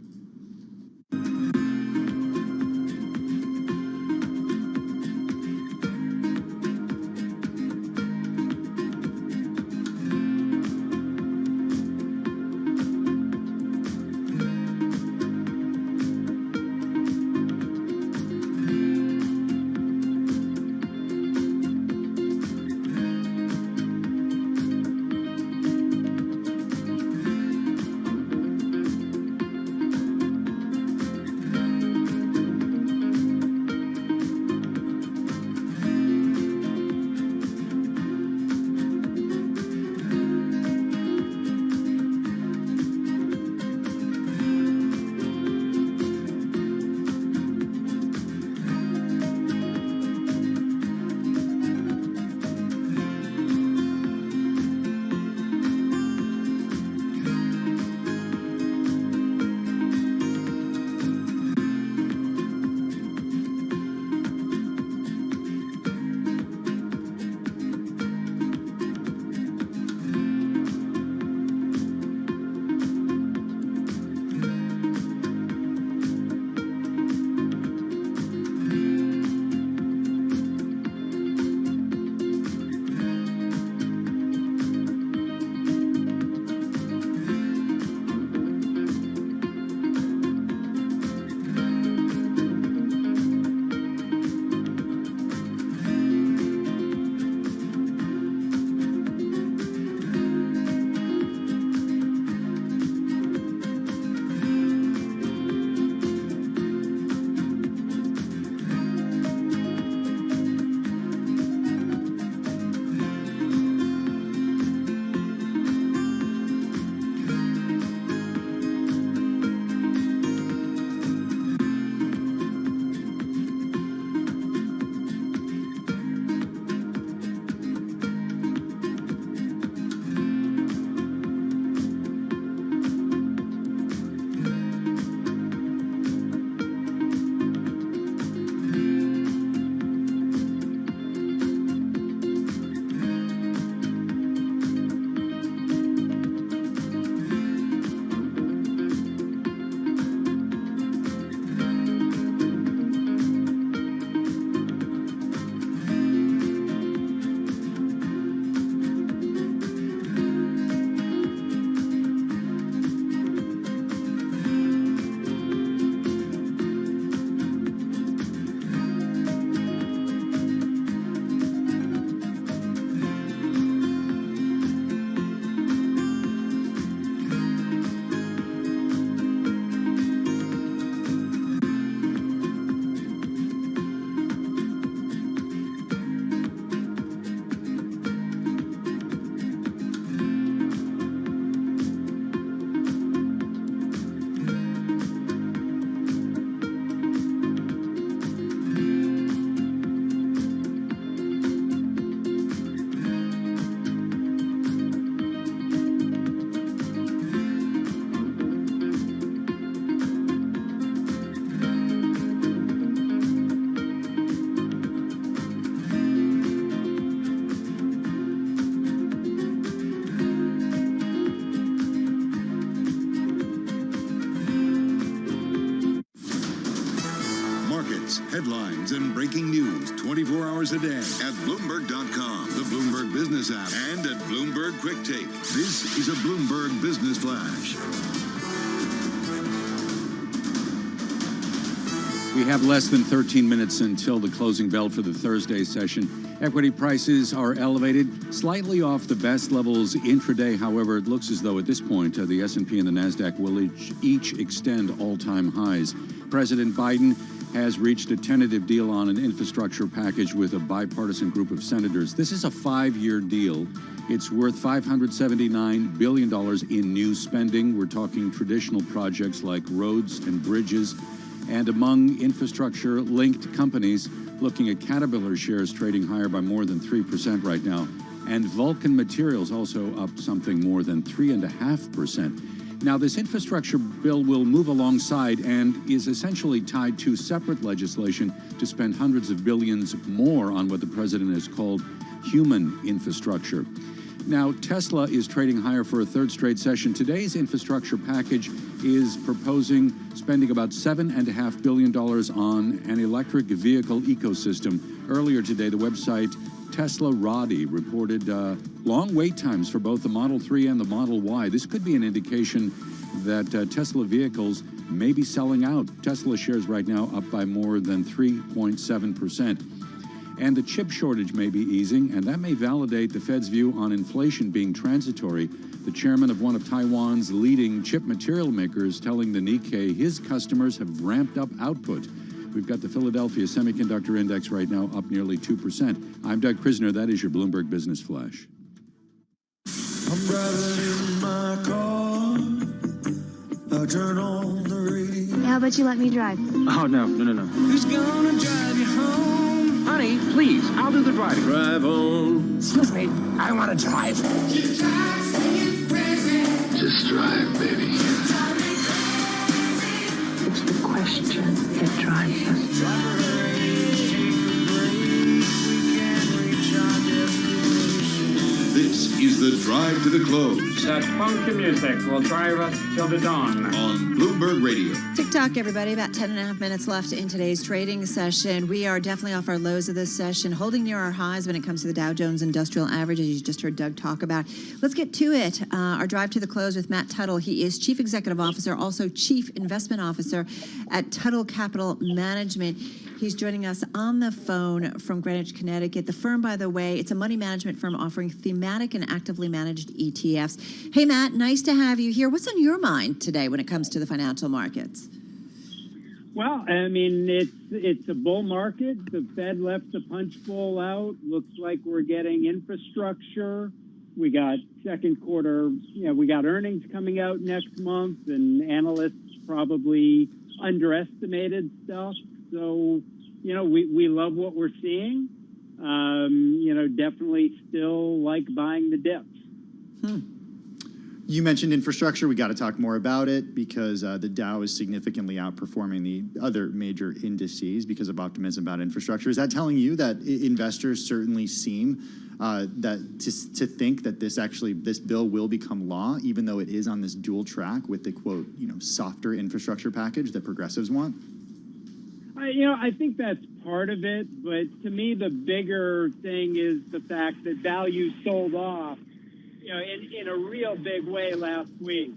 markets, headlines, and breaking news 24 hours a day at Bloomberg.com, the Bloomberg Business app, and at Bloomberg Quick Take. This is a Bloomberg Business Flash. We have less than 13 minutes until the closing bell for the Thursday session. Equity prices are elevated, slightly off the best levels intraday. However, it looks as though at this point, the S&P and the NASDAQ will each extend all-time highs. President Biden has reached a tentative deal on an infrastructure package with a bipartisan group of senators. This is a 5-year deal. It's worth $579 billion in new spending. We're talking traditional projects like roads and bridges. And among infrastructure-linked companies, looking at Caterpillar shares trading higher by more than 3% right now. And Vulcan Materials also up something more than 3.5%. Now, this infrastructure bill will move alongside and is essentially tied to separate legislation to spend hundreds of billions more on what the president has called human infrastructure. Now, Tesla is trading higher for a third straight session. Today's infrastructure package is proposing spending about $7.5 billion on an electric vehicle ecosystem. Earlier today, the website Teslarati reported long wait times for both the Model 3 and the Model Y. This could be an indication that Tesla vehicles may be selling out. Tesla shares right now up by more than 3.7%. And the chip shortage may be easing, and that may validate the Fed's view on inflation being transitory. The chairman of one of Taiwan's leading chip material makers telling the Nikkei his customers have ramped up output. We've got the Philadelphia Semiconductor Index right now up nearly 2%. I'm Doug Krisner. That is your Bloomberg Business Flash. I'm driving in my car. I turn on the radio. How about you let me drive? Oh, no. Who's gonna drive you home? Honey, please, I'll do the driving. Drive on. Excuse me, I want to drive. Just drive, baby. It's the question that drives us. This is the drive to the close. That funky music will drive us till the dawn. On Bloomberg Radio. TikTok, everybody. About 10.5 minutes left in today's trading session. We are definitely off our lows of this session, holding near our highs when it comes to the Dow Jones Industrial Average, as you just heard Doug talk about. Let's get to it. Our drive to the close with Matt Tuttle. He is Chief Executive Officer, also Chief Investment Officer at Tuttle Capital Management. He's joining us on the phone from Greenwich, Connecticut. The firm, by the way, it's a money management firm offering thematic and actively managed ETFs. Hey, Matt, nice to have you here. What's on your mind today when it comes to the financial markets? Well, I mean, it's a bull market. The Fed left the punch bowl out. Looks like we're getting infrastructure. We got second quarter, we got earnings coming out next month, and analysts probably underestimated stuff. So, we love what we're seeing. Definitely still like buying the dips. You mentioned infrastructure. We got to talk more about it because the Dow is significantly outperforming the other major indices because of optimism about infrastructure. Is that telling you that investors certainly seem to think that this bill will become law, even though it is on this dual track with the quote, softer infrastructure package that progressives want? I think that's part of it, but to me, the bigger thing is the fact that value sold off, in a real big way last week.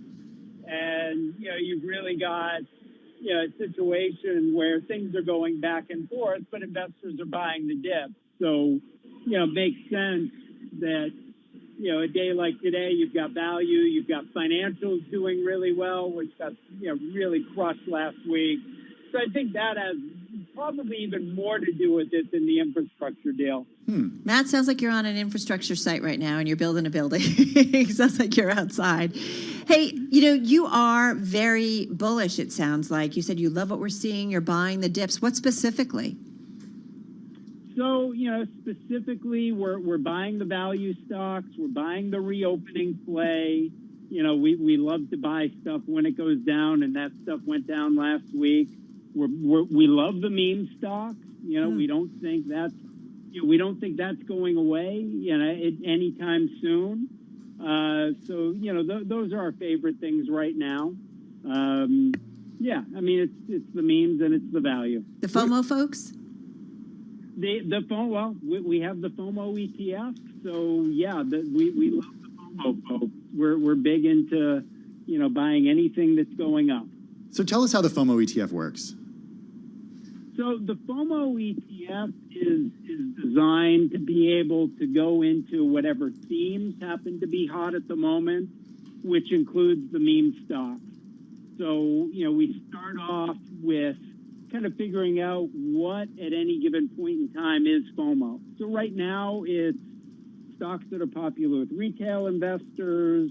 And, you've really got, a situation where things are going back and forth, but investors are buying the dip. So, it makes sense that, a day like today, you've got value, you've got financials doing really well, which got, really crushed last week. So I think that has probably even more to do with it than the infrastructure deal. Matt, sounds like you're on an infrastructure site right now and you're building a building. Sounds like you're outside. Hey, you are very bullish, it sounds like. You said you love what we're seeing. You're buying the dips. What specifically? So, specifically, we're buying the value stocks. We're buying the reopening play. We love to buy stuff when it goes down, and that stuff went down last week. We love the meme stocks. We don't think that's going away, anytime soon. So those are our favorite things right now. Yeah, I mean, it's the memes and it's the value. The FOMO folks? The FOMO, well, we have the FOMO ETF, so yeah, we love the FOMO folks. We're big into, buying anything that's going up. So tell us how the FOMO ETF works. So the FOMO ETF is designed to be able to go into whatever themes happen to be hot at the moment, which includes the meme stocks. So, we start off with kind of figuring out what at any given point in time is FOMO. So right now it's stocks that are popular with retail investors.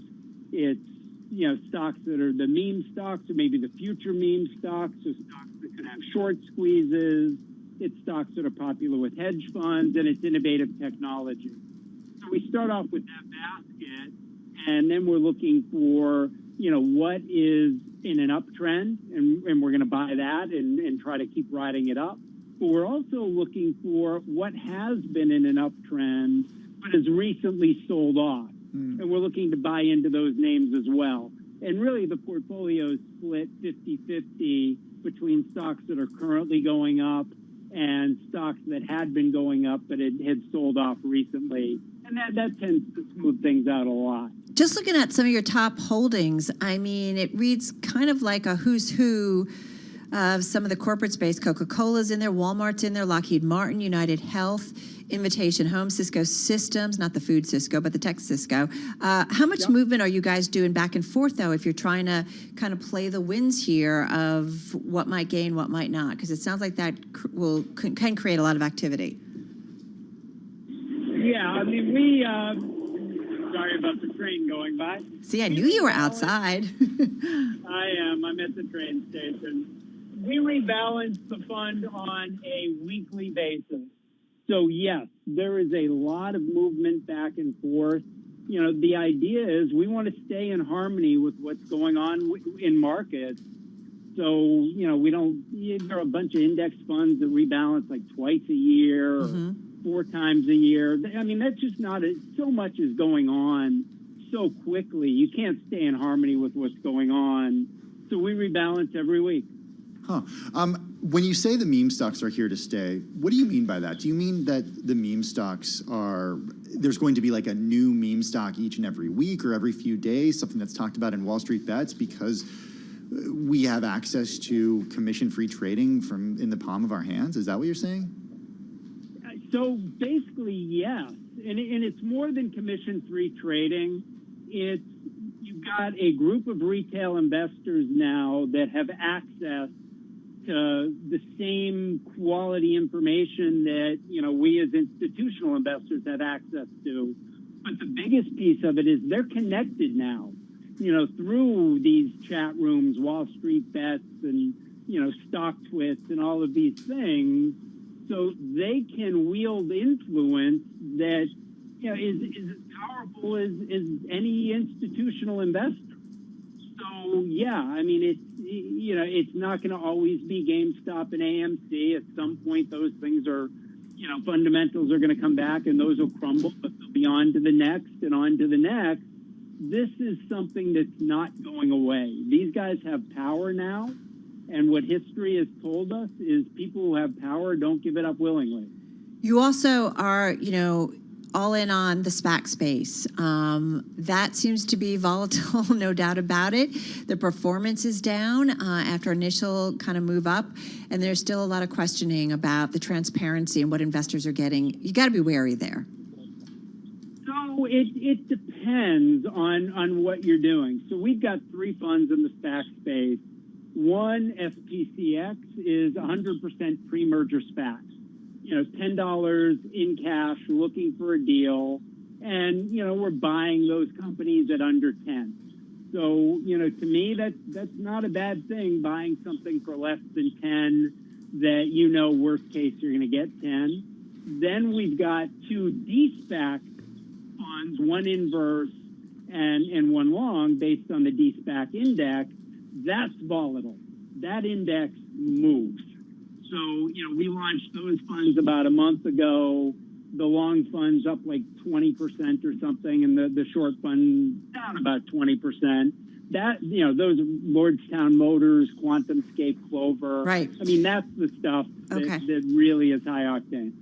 It's, stocks that are the meme stocks or maybe the future meme stocks, so stocks that could have short squeezes. It's stocks that are popular with hedge funds, and it's innovative technology. So we start off with that basket, and then we're looking for, what is in an uptrend, and we're going to buy that and try to keep riding it up. But we're also looking for what has been in an uptrend but has recently sold off. And we're looking to buy into those names as well. And really the portfolio is split 50-50 between stocks that are currently going up and stocks that had been going up but had sold off recently. And that tends to smooth things out a lot. Just looking at some of your top holdings, I mean, it reads kind of like a who's who of some of the corporate space. Coca-Cola's in there, Walmart's in there, Lockheed Martin, United Health, Invitation Home, Cisco Systems, not the food Cisco, but the tech Cisco. How much movement are you guys doing back and forth, though, if you're trying to kind of play the winds here of what might gain, what might not? Because it sounds like that can create a lot of activity. Yeah, I mean, we... sorry about the train going by. See, I knew you were outside. I am. I'm at the train station. We rebalance the fund on a weekly basis. So, yes, there is a lot of movement back and forth. The idea is we want to stay in harmony with what's going on in markets. So, we don't, there are a bunch of index funds that rebalance like twice a year or 4 times a year. I mean, that's just not, so much is going on so quickly. You can't stay in harmony with what's going on. So we rebalance every week. Huh. When you say the meme stocks are here to stay, what do you mean by that? Do you mean that the meme stocks there's going to be like a new meme stock each and every week or every few days, something that's talked about in Wall Street Bets because we have access to commission-free trading in the palm of our hands? Is that what you're saying? So basically, yes. And it's more than commission-free trading. You've got a group of retail investors now that have access to the same quality information that, we as institutional investors have access to. But the biggest piece of it is they're connected now, through these chat rooms, Wall Street Bets and, Stock Twits and all of these things. So they can wield influence that is as powerful as any institutional investor. So, yeah, I mean, it's not going to always be GameStop and AMC. At some point, those things are, fundamentals are going to come back and those will crumble, but they'll be on to the next and on to the next. This is something that's not going away. These guys have power now. And what history has told us is people who have power don't give it up willingly. You also are, all in on the SPAC space. That seems to be volatile, no doubt about it. The performance is down after initial kind of move up, and there's still a lot of questioning about the transparency and what investors are getting. You got to be wary there. So it depends on what you're doing. So we've got 3 funds in the SPAC space. One, SPCX, is 100% pre-merger SPAC. $10 in cash, looking for a deal, and we're buying those companies at under 10. So to me, that's not a bad thing. Buying something for less than 10, that worst case you're going to get 10. Then we've got 2 de-SPAC funds, one inverse and one long, based on the de-SPAC index. That's volatile. That index moves. So, we launched those funds about a month ago. The long fund's up like 20% or something, and the short fund down about 20%. that, those Lordstown Motors, QuantumScape, Clover. Right. I mean, that's the stuff that really is high octane.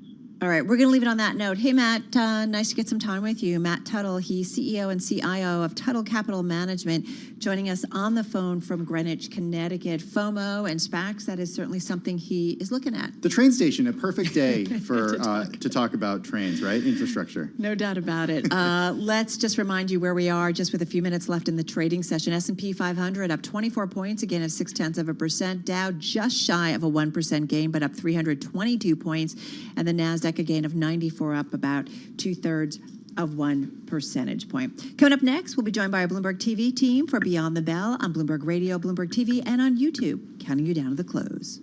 All right, we're going to leave it on that note. Hey, Matt, nice to get some time with you. Matt Tuttle, he's CEO and CIO of Tuttle Capital Management, joining us on the phone from Greenwich, Connecticut. FOMO and SPACs, that is certainly something he is looking at. The train station, a perfect day for to talk about trains, right? Infrastructure. No doubt about it. Let's just remind you where we are, just with a few minutes left in the trading session. S&P 500 up 24 points, a gain of 0.6%. Dow just shy of a 1% gain, but up 322 points. And the NASDAQ, a gain of 94, up about 2/3 of 1 percentage point. Coming up next, we'll be joined by our Bloomberg TV team for Beyond the Bell on Bloomberg Radio, Bloomberg TV, and on YouTube, counting you down to the close.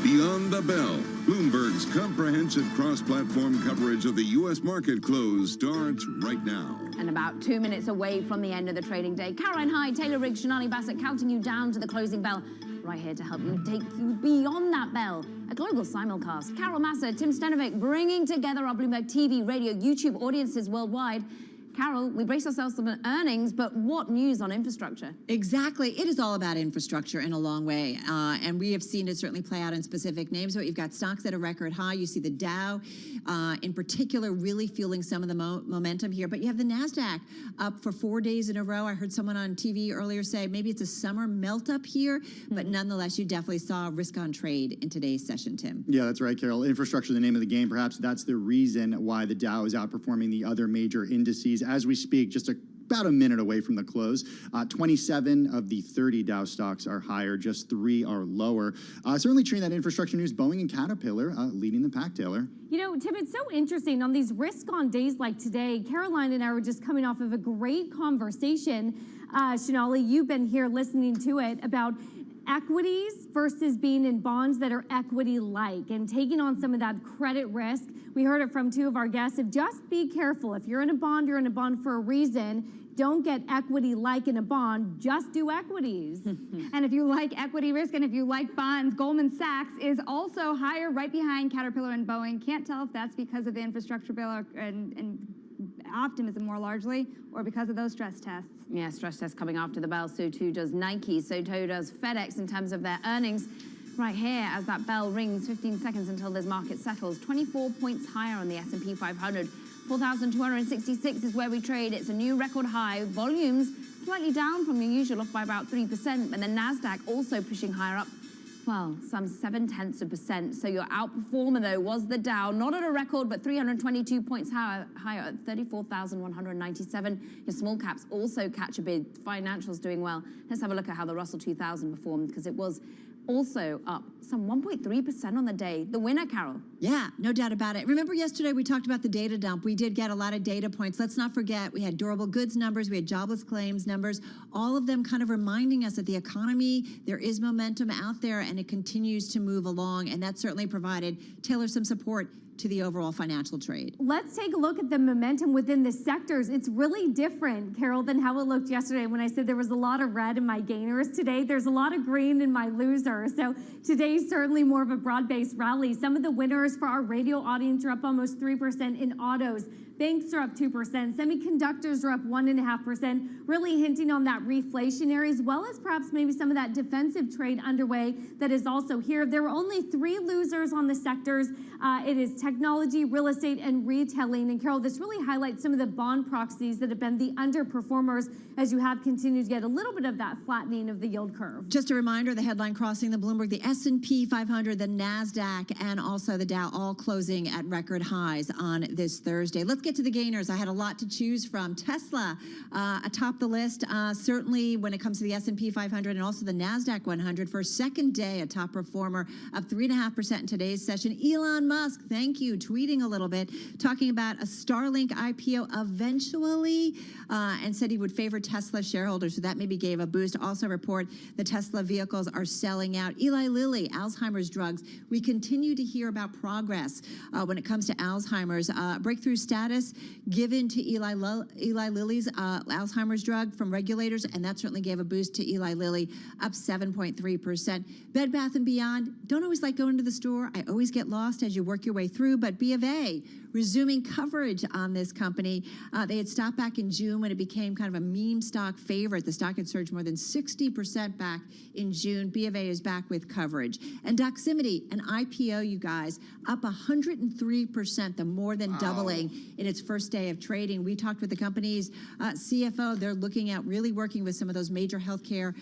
Beyond the Bell, Bloomberg's comprehensive cross-platform coverage of the U.S. market close starts right now. And about 2 minutes away from the end of the trading day, Caroline Hyde, Taylor Riggs, Shonali Bassett counting you down to the closing bell. Right here to help you take you beyond that bell. A global simulcast. Carol Massa, Tim Stenovic, bringing together our Bloomberg TV, radio, YouTube audiences worldwide. Carol, we brace ourselves for earnings, but what news on infrastructure? Exactly. It is all about infrastructure in a long way. And we have seen it certainly play out in specific names. But you've got stocks at a record high. You see the Dow, in particular, really fueling some of the momentum here. But you have the NASDAQ up for 4 days in a row. I heard someone on TV earlier say maybe it's a summer melt up here. But nonetheless, you definitely saw risk on trade in today's session, Tim. Yeah, that's right, Carol. Infrastructure, the name of the game. Perhaps that's the reason why the Dow is outperforming the other major indices. As we speak, just about a minute away from the close. 27 of the 30 Dow stocks are higher, just 3 are lower. Certainly treating that infrastructure news, Boeing and Caterpillar leading the pack, Taylor. You know, Tim, it's so interesting. On these risk-on days like today, Caroline and I were just coming off of a great conversation. Shonali, you've been here listening to it about equities versus being in bonds that are equity-like and taking on some of that credit risk. We heard it from 2 of our guests. Just be careful. If you're in a bond, you're in a bond for a reason. Don't get equity-like in a bond. Just do equities. And if you like equity risk and if you like bonds, Goldman Sachs is also higher right behind Caterpillar and Boeing. Can't tell if that's because of the infrastructure bill and optimism more largely, or because of those stress tests. Yeah, stress tests coming after the bell. So too does Nike. So too does FedEx in terms of their earnings. Right here, as that bell rings, 15 seconds until this market settles. 24 points higher on the S&P 500. 4,266 is where we trade. It's a new record high. Volumes slightly down from the usual, off by about 3%. And the NASDAQ also pushing higher up. Well, some 0.7%. So your outperformer, though, was the Dow. Not at a record, but 322 points higher at 34,197. Your small caps also catch a bid. Financials doing well. Let's have a look at how the Russell 2000 performed, because it was also up some 1.3% on the day. The winner, Carol. Yeah, no doubt about it. Remember yesterday we talked about the data dump. We did get a lot of data points. Let's not forget we had durable goods numbers, we had jobless claims numbers, all of them kind of reminding us that the economy, there is momentum out there and it continues to move along. And that certainly provided Taylor some support to the overall financial trade. Let's take a look at the momentum within the sectors. It's really different, Carol, than how it looked yesterday when I said there was a lot of red in my gainers. Today, there's a lot of green in my losers. So today's certainly more of a broad-based rally. Some of the winners for our radio audience are up almost 3% in autos. Banks are up 2%. Semiconductors are up 1.5%, really hinting on that reflationary, as well as perhaps maybe some of that defensive trade underway that is also here. There were only 3 losers on the sectors. It is technology, real estate, and retailing. And Carol, this really highlights some of the bond proxies that have been the underperformers as you have continued to get a little bit of that flattening of the yield curve. Just a reminder, the headline crossing the Bloomberg, the S&P 500, the NASDAQ, and also the Dow all closing at record highs on this Thursday. Let's get to the gainers. I had a lot to choose from. Tesla atop the list, certainly when it comes to the S&P 500 and also the NASDAQ 100 for a second day, a top performer of 3.5% in today's session. Elon Musk, thank you, tweeting a little bit, talking about a Starlink IPO eventually, and said he would favor Tesla shareholders, so that maybe gave a boost. Also report the Tesla vehicles are selling out. Eli Lilly, Alzheimer's drugs. We continue to hear about progress when it comes to Alzheimer's. Breakthrough status given to Eli Lilly's Alzheimer's drug from regulators, and that certainly gave a boost to Eli Lilly, up 7.3%. Bed Bath & Beyond, don't always like going to the store. I always get lost as you work your way through, but B of A resuming coverage on this company. They had stopped back in June when it became kind of a meme stock favorite. The stock had surged more than 60% back in June. B of A is back with coverage. And Doximity, an IPO, you guys, up 103%, the more than doubling in its first day of trading. We talked with the company's CFO. They're looking at really working with some of those major healthcare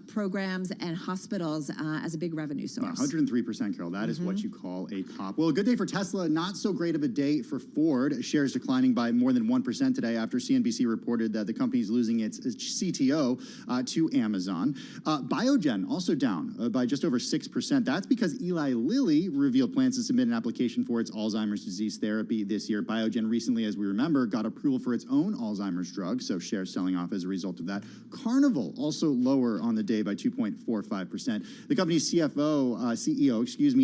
programs and hospitals as a big revenue source. 103%, Carol. That is what you call a pop. Well, a good day for Tesla. Not so great of a day for Ford. Shares declining by more than 1% today after CNBC reported that the company is losing its CTO to Amazon. Biogen also down by just over 6%. That's because Eli Lilly revealed plans to submit an application for its Alzheimer's disease therapy this year. Biogen recently, as we remember, got approval for its own Alzheimer's drug, so shares selling off as a result of that. Carnival also lower on the day by 2.45%. The company's CEO,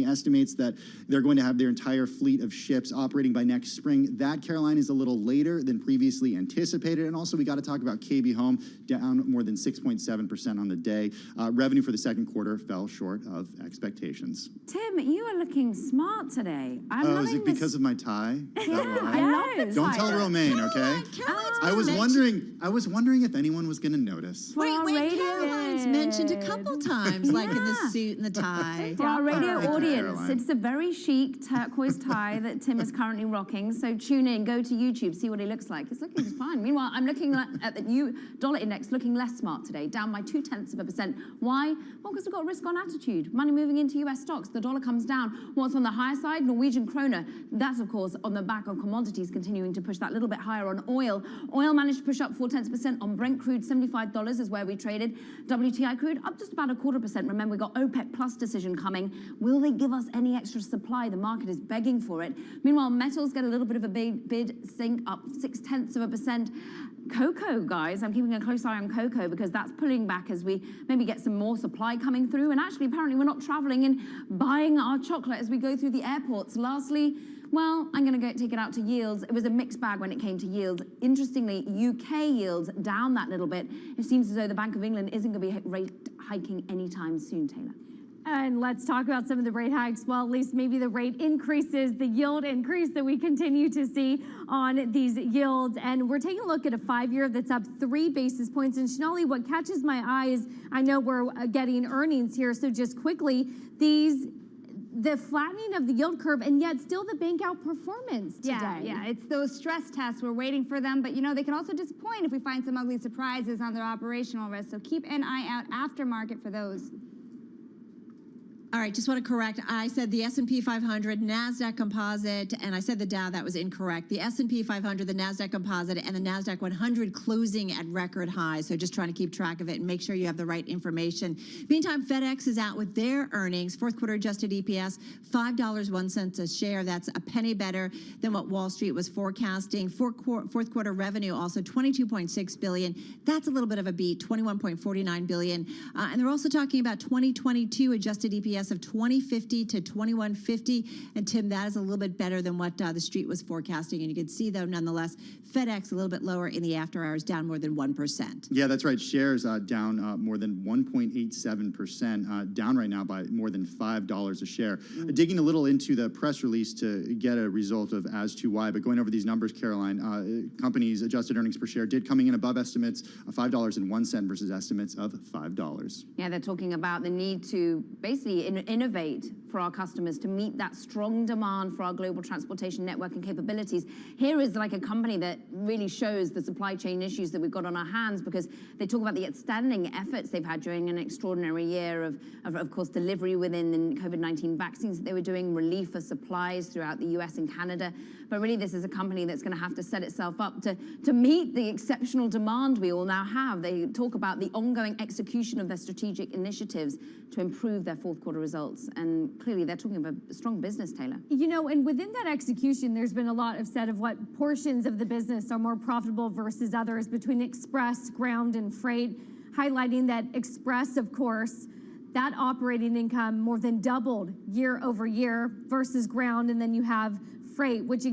estimates that they're going to have their entire fleet of ships operating by next spring. That, Caroline, is a little later than previously anticipated. And also, we got to talk about KB Home, down more than 6.7% on the day. Revenue for the second quarter fell short of expectations. Tim, you are looking smart today. Is it because of my tie? Yeah, Don't tell Romaine, okay? I was wondering if anyone was going to notice. Wait, Caroline's mentioned a couple times, like in the suit and the tie. For our radio Thank you, audience, Caroline. it's a very chic turquoise tie that Tim is currently rocking. So tune in, go to YouTube, see what he looks like. It's looking fine. Meanwhile, I'm looking at the new dollar index, looking less smart today, down by 0.2%. Why? Well, because we've got a risk-on attitude. Money moving into US stocks. The dollar comes down. What's on the higher side? Norwegian kroner. That's, of course, on the back of commodities continuing to push that little bit higher on oil. Oil managed to push up 0.4% on Brent crude. $75 is where we traded. WTI crude up just about 0.25%. Remember, we got OPEC Plus decision coming. Will they give us any extra supply? The market is begging for it. Meanwhile, metals get a little bit of a bid sink, up 0.6%. Cocoa, guys, I'm keeping a close eye on cocoa because that's pulling back as we maybe get some more supply coming through. And actually, apparently, we're not traveling and buying our chocolate as we go through the airports. Lastly, well, I'm going to take it out to yields. It was a mixed bag when it came to yields. Interestingly, UK yields down that little bit. It seems as though the Bank of England isn't going to be rate hiking anytime soon, Taylor. And let's talk about some of the rate hikes. Well, at least maybe the rate increases, the yield increase that we continue to see on these yields. And we're taking a look at a 5-year that's up 3 basis points. And Shanali, what catches my eye is, I know we're getting earnings here, so just quickly, the flattening of the yield curve, and yet still the bank outperformance today. Yeah, it's those stress tests. We're waiting for them, but they can also disappoint if we find some ugly surprises on their operational risk. So keep an eye out aftermarket for those. All right, just want to correct. I said the S&P 500, NASDAQ Composite, and I said the Dow. That was incorrect. The S&P 500, the NASDAQ Composite, and the NASDAQ 100 closing at record highs. So just trying to keep track of it and make sure you have the right information. Meantime, FedEx is out with their earnings. Fourth quarter adjusted EPS, $5.01 a share. That's a penny better than what Wall Street was forecasting. Fourth quarter revenue also $22.6 billion. That's a little bit of a beat, $21.49 billion. And they're also talking about 2022 adjusted EPS of $20.50 to $21.50. And Tim, that is a little bit better than what the street was forecasting. And you can see, though, nonetheless, FedEx a little bit lower in the after hours, down more than 1%. Yeah, that's right. Shares down more than 1.87%, down right now by more than $5 a share. Digging a little into the press release to get a result of as to why, but going over these numbers, Caroline, companies' adjusted earnings per share did coming in above estimates, $5.01 versus estimates of $5. Yeah, they're talking about the need to basically innovate for our customers to meet that strong demand for our global transportation network and capabilities. Here is like a company that really shows the supply chain issues that we've got on our hands, because they talk about the outstanding efforts they've had during an extraordinary year of course, delivery within the COVID-19 vaccines that they were doing, relief for supplies throughout the US and Canada. But really, this is a company that's going to have to set itself up to meet the exceptional demand we all now have. They talk about the ongoing execution of their strategic initiatives to improve their fourth quarter results. And clearly, they're talking about a strong business, Taylor. And within that execution, there's been a lot of said of what portions of the business are more profitable versus others between express, ground, and freight, highlighting that express, of course, that operating income more than doubled year over year versus ground. And then you have freight, which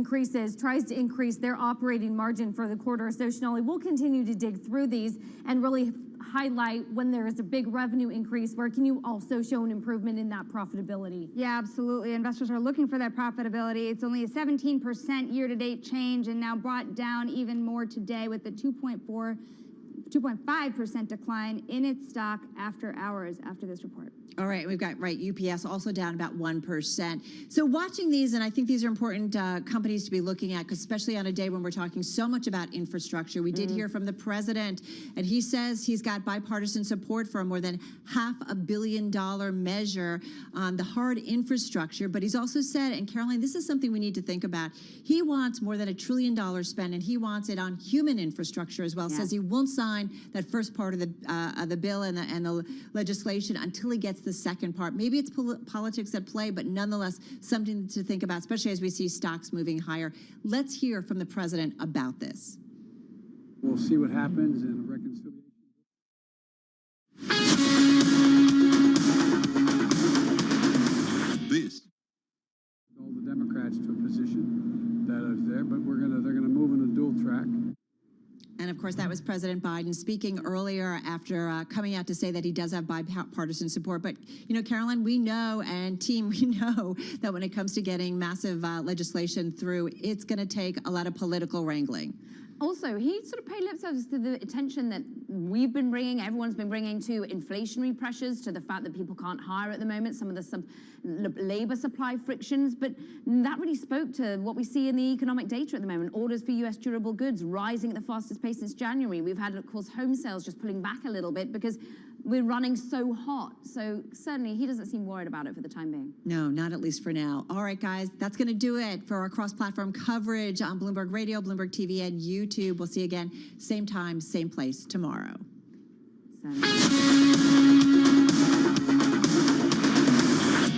tries to increase their operating margin for the quarter. So, Shanali, we'll continue to dig through these and really highlight when there is a big revenue increase, where can you also show an improvement in that profitability? Yeah, absolutely. Investors are looking for that profitability. It's only a 17% year-to-date change and now brought down even more today with the 2.5% decline in its stock after hours after this report. All right, we've got, UPS also down about 1%. So watching these, and I think these are important companies to be looking at, because especially on a day when we're talking so much about infrastructure. We did hear from the president, and he says he's got bipartisan support for a more than $500 million measure on the hard infrastructure. But he's also said, and Caroline, this is something we need to think about, he wants more than $1 trillion spent, and he wants it on human infrastructure as well. Yeah. Says he won't sign that first part of the bill and the legislation until he gets the second part. Maybe it's politics at play, but nonetheless something to think about, especially as we see stocks moving higher. Let's hear from the president about this. We'll see what happens in a reconciliation. This. All the Democrats to a position that is there, but they're gonna move in a dual track. And of course, that was President Biden speaking earlier after coming out to say that he does have bipartisan support. But, Caroline, we know, and team, we know that when it comes to getting massive legislation through, it's going to take a lot of political wrangling. Also, he sort of paid lip service to the attention that we've been bringing, everyone's been bringing to inflationary pressures, to the fact that people can't hire at the moment, some of the labor supply frictions, but that really spoke to what we see in the economic data at the moment. Orders for U.S. durable goods rising at the fastest pace since January. We've had, of course, home sales just pulling back a little bit because we're running so hot. So certainly he doesn't seem worried about it for the time being. No, not at least for now. All right, guys, that's going to do it for our cross-platform coverage on Bloomberg Radio, Bloomberg TV, and YouTube. We'll see you again, same time, same place tomorrow.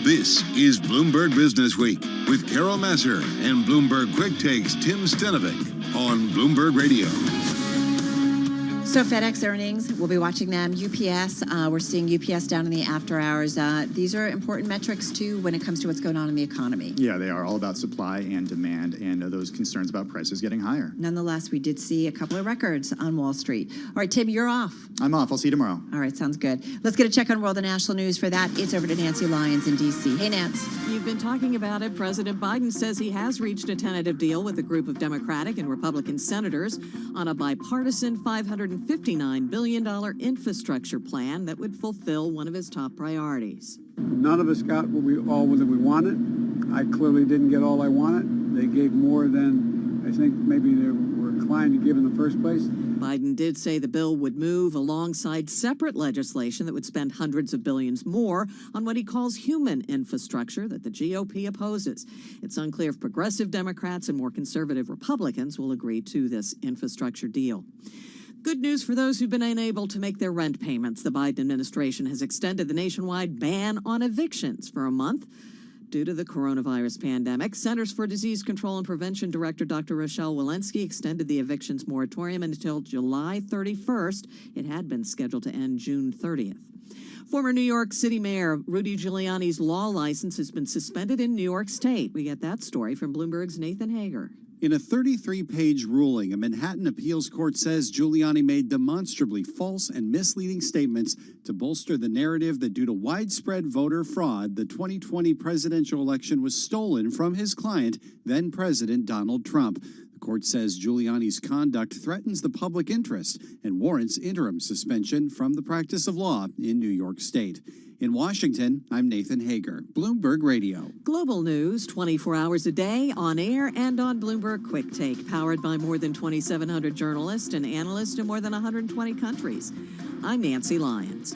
This is Bloomberg Business Week with Carol Masser and Bloomberg Quick Takes Tim Stenovic on Bloomberg Radio. So FedEx earnings, we'll be watching them. UPS, we're seeing UPS down in the after hours. These are important metrics, too, when it comes to what's going on in the economy. Yeah, they are all about supply and demand and those concerns about prices getting higher. Nonetheless, we did see a couple of records on Wall Street. All right, Tim, you're off. I'm off. I'll see you tomorrow. All right, sounds good. Let's get a check on world and national news. For that, it's over to Nancy Lyons in D.C. Hey, Nance. You've been talking about it. President Biden says he has reached a tentative deal with a group of Democratic and Republican senators on a bipartisan $559 billion infrastructure plan that would fulfill one of his top priorities. None of us got what we wanted. I clearly didn't get all I wanted. They gave more than I think maybe they were inclined to give in the first place. Biden did say the bill would move alongside separate legislation that would spend hundreds of billions more on what he calls human infrastructure that the GOP opposes. It's unclear if progressive Democrats and more conservative Republicans will agree to this infrastructure deal. Good news for those who've been unable to make their rent payments. The Biden administration has extended the nationwide ban on evictions for a month due to the coronavirus pandemic. Centers for Disease Control and Prevention Director Dr. Rochelle Walensky extended the evictions moratorium until July 31st. It had been scheduled to end June 30th. Former New York City Mayor Rudy Giuliani's law license has been suspended in New York State. We get that story from Bloomberg's Nathan Hager. In a 33-page ruling, a Manhattan appeals court says Giuliani made demonstrably false and misleading statements to bolster the narrative that due to widespread voter fraud, the 2020 presidential election was stolen from his client, then President Donald Trump. The court says Giuliani's conduct threatens the public interest and warrants interim suspension from the practice of law in New York State. In Washington, I'm Nathan Hager, Bloomberg Radio. Global news 24 hours a day, on air and on Bloomberg Quick Take, powered by more than 2,700 journalists and analysts in more than 120 countries. I'm Nancy Lyons.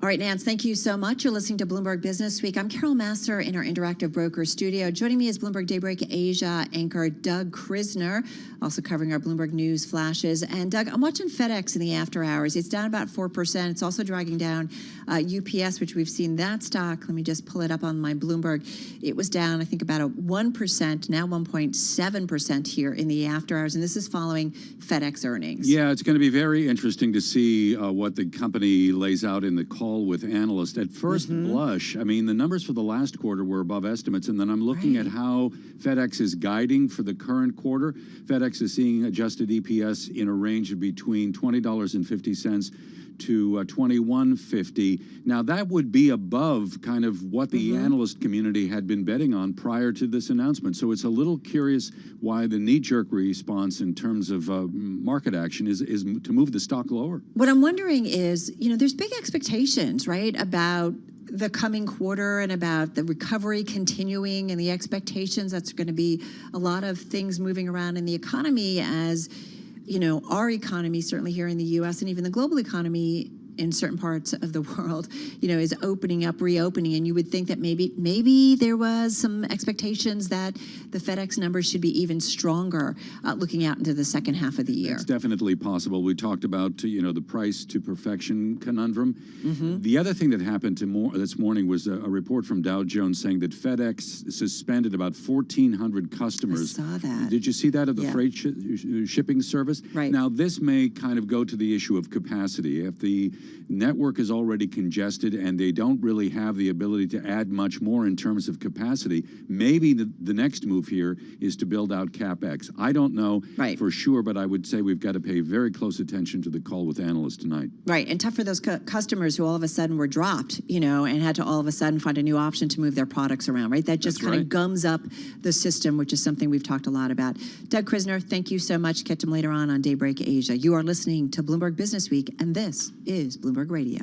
All right, Nance, thank you so much. You're listening to Bloomberg Business Week. I'm Carol Masser in our Interactive Broker studio. Joining me is Bloomberg Daybreak Asia anchor Doug Krisner, also covering our Bloomberg News flashes. And Doug, I'm watching FedEx in the after hours. It's down about 4%. It's also dragging down UPS, which we've seen that stock. Let me just pull it up on my Bloomberg. It was down, I think, about 1%, now 1.7% here in the after hours. And this is following FedEx earnings. Yeah, it's going to be very interesting to see what the company lays out in the call call with analysts. At first blush, I mean, the numbers for the last quarter were above estimates, and then I'm looking at how FedEx is guiding for the current quarter. FedEx is seeing adjusted EPS in a range of between $20.50 to $21.50. Now, that would be above kind of what the analyst community had been betting on prior to this announcement. So it's a little curious why the knee-jerk response in terms of market action is to move the stock lower. What I'm wondering is, there's big expectations, right, about the coming quarter and about the recovery continuing and the expectations that's going to be a lot of things moving around in the economy as our economy, certainly here in the U.S. and even the global economy in certain parts of the world, is opening up, reopening. And you would think that maybe there was some expectations that the FedEx numbers should be even stronger looking out into the second half of the year. It's definitely possible. We talked about, the price to perfection conundrum. The other thing that happened this morning was a report from Dow Jones saying that FedEx suspended about 1,400 customers. I saw that. Did you see that of the freight shipping service? Right. Now, this may kind of go to the issue of capacity. If the network is already congested and they don't really have the ability to add much more in terms of capacity, maybe the next move here is to build out CapEx. I don't know for sure, but I would say we've got to pay very close attention to the call with analysts tonight. Right, and tough for those customers who all of a sudden were dropped, and had to all of a sudden find a new option to move their products around, right? That just kind of gums up the system, which is something we've talked a lot about. Doug Krisner, thank you so much. Catch him later on Daybreak Asia. You are listening to Bloomberg Business Week, and this is Bloomberg Radio.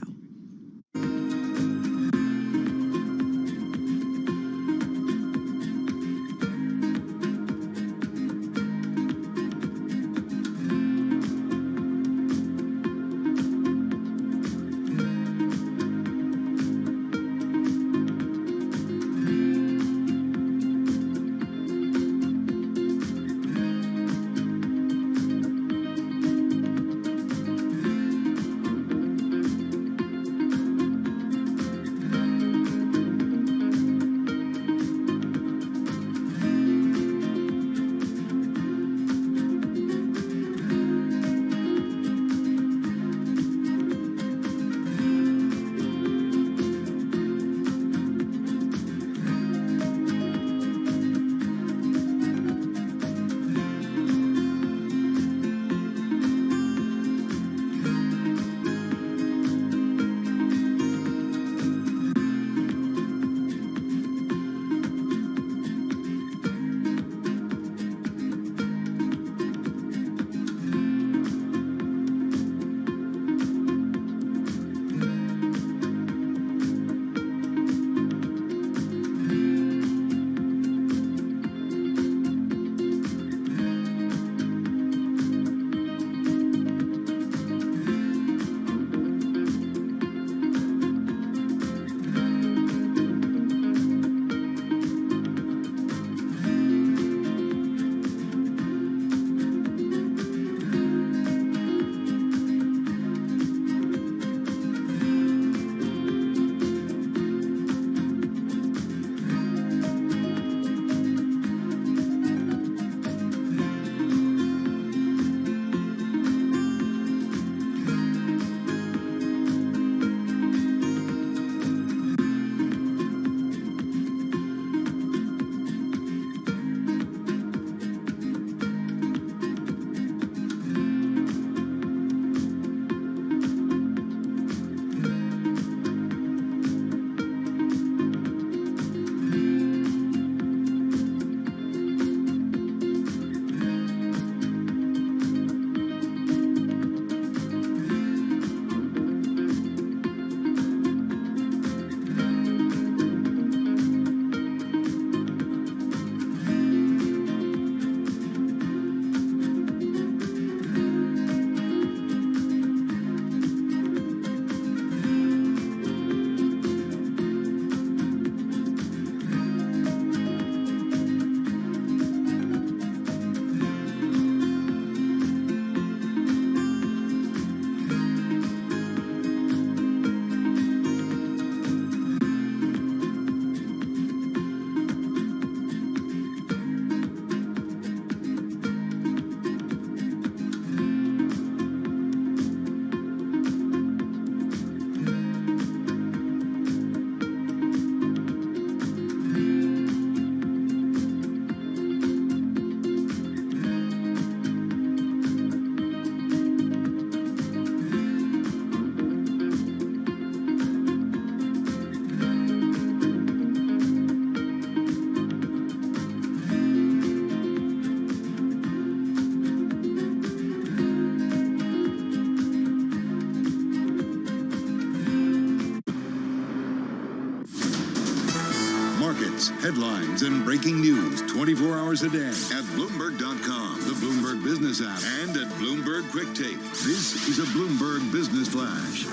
markets, headlines, and breaking news 24 hours a day at Bloomberg.com, the Bloomberg Business app, and at Bloomberg Quick Take. This is a Bloomberg Business Flash.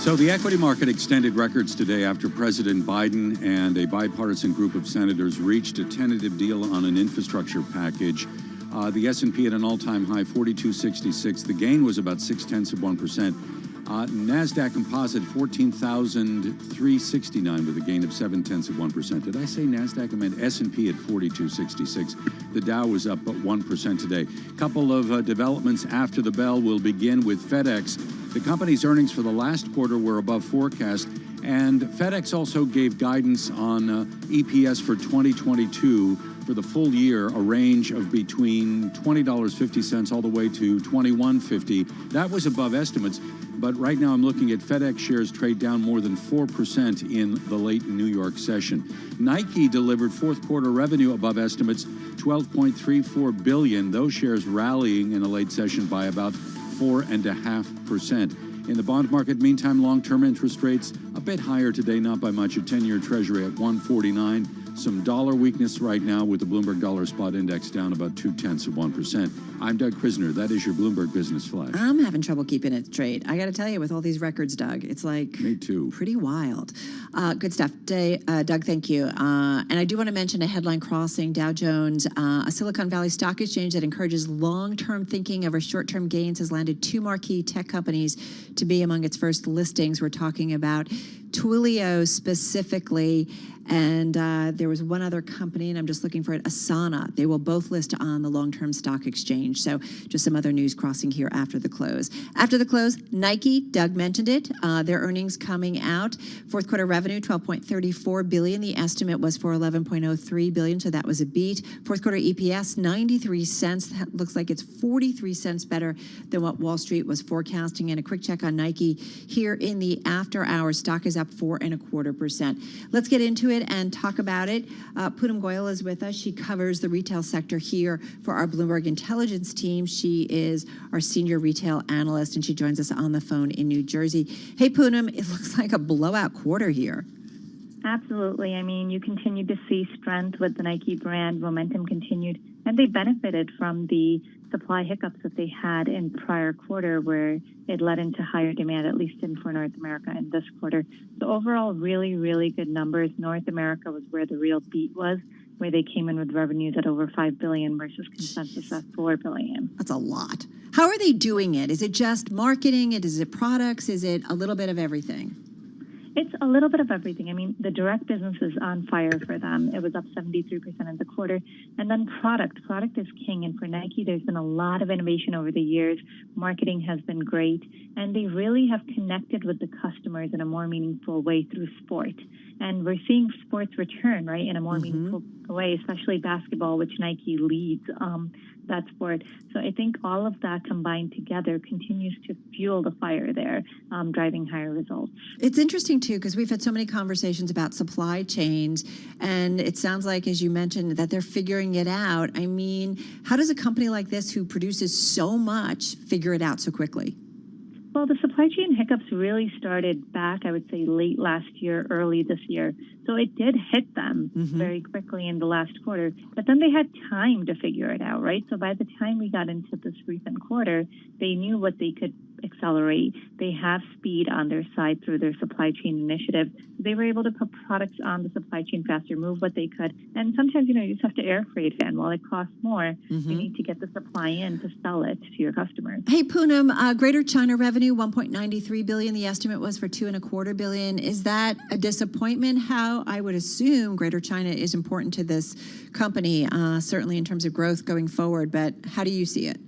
So the equity market extended records today after President Biden and a bipartisan group of senators reached a tentative deal on an infrastructure package. The S&P at an all-time high, 42.66. The gain was about 0.6%. NASDAQ Composite, 14,369 with a gain of 0.7%. Did I say NASDAQ? I meant S&P at 42.66. The Dow was up 1% today. Couple of developments after the bell. We'll begin with FedEx. The company's earnings for the last quarter were above forecast, and FedEx also gave guidance on EPS for 2022 for the full year, a range of between $20.50 all the way to $21.50. That was above estimates, but right now I'm looking at FedEx shares trade down more than 4% in the late New York session. Nike delivered fourth quarter revenue above estimates, $12.34 billion. Those shares rallying in a late session by about 4.5%. In the bond market, meantime, long-term interest rates a bit higher today, not by much. A 10-year Treasury at 149. Some dollar weakness right now with the Bloomberg Dollar Spot Index down about 0.2%. I'm Doug Krisner. That is your Bloomberg Business Flash. I'm having trouble keeping it straight. I got to tell you, with all these records, Doug, it's like me too. Pretty wild. Good stuff, Doug. Thank you. And I do want to mention a headline crossing: Dow Jones, a Silicon Valley stock exchange that encourages long-term thinking over short-term gains, has landed two marquee tech companies to be among its first listings. We're talking about Twilio specifically, and there was one other company, and I'm just looking for it, Asana. They will both list on the long-term stock exchange. So just some other news crossing here after the close. After the close, Nike, Doug mentioned it, their earnings coming out. Fourth quarter revenue, $12.34 billion. The estimate was for $11.03 billion, so that was a beat. Fourth quarter EPS, 93 cents. That looks like it's 43 cents better than what Wall Street was forecasting. And a quick check on Nike here in the after hours. Stock is up 4.25%. Let's get into it and talk about it. Poonam Goyal is with us. She covers the retail sector here for our Bloomberg Intelligence team. She is our senior retail analyst, and she joins us on the phone in New Jersey. Hey, Poonam, it looks like a blowout quarter here. Absolutely. I mean, you continue to see strength with the Nike brand. Momentum continued, and they benefited from the supply hiccups that they had in the prior quarter, where it led into higher demand, at least for North America in this quarter. So overall, really, really good numbers. North America was where the real beat was, where they came in with revenues at over $5 billion versus consensus at $4 billion. That's a lot. How are they doing it? Is it just marketing? Is it products? Is it a little bit of everything? It's a little bit of everything. I mean, the direct business is on fire for them. It was up 73% in the quarter. And then product. Product is king. And for Nike, there's been a lot of innovation over the years. Marketing has been great. And they really have connected with the customers in a more meaningful way through sport. And we're seeing sports return, right, in a more meaningful way, especially basketball, which Nike leads that sport. So I think all of that combined together continues to fuel the fire there, driving higher results. It's interesting, too, because we've had so many conversations about supply chains, and it sounds like, as you mentioned, that they're figuring it out. I mean, how does a company like this, who produces so much, figure it out so quickly? Well, the supply chain hiccups really started back, I would say, late last year, early this year. So it did hit them very quickly in the last quarter. But then they had time to figure it out, right? So by the time we got into this recent quarter, they knew what they could accelerate. They have speed on their side through their supply chain initiative. They were able to put products on the supply chain faster, move what they could. And sometimes, you just have to air freight it in. While it costs more, you need to get the supply in to sell it to your customers. Hey, Poonam, Greater China revenue, $1.93 billion. The estimate was for $2.25 billion. Is that a disappointment? How, I would assume, Greater China is important to this company, certainly in terms of growth going forward. But how do you see it?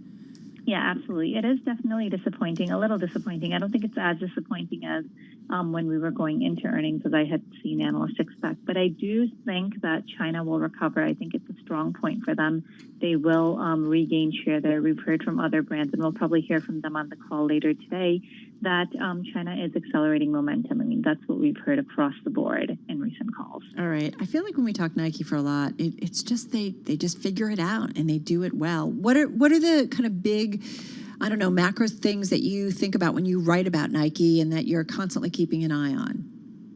Yeah, absolutely. It is definitely disappointing, a little disappointing. I don't think it's as disappointing as when we were going into earnings, as I had seen analysts expect. But I do think that China will recover. I think it's a strong point for them. They will regain share there. We've heard from other brands, and we'll probably hear from them on the call later today, that China is accelerating momentum. I mean, that's what we've heard across the board in recent calls. All right. I feel like when we talk Nike for a lot, it's just they just figure it out, and they do it well. What are the kind of big I don't know, macro things that you think about when you write about Nike and that you're constantly keeping an eye on?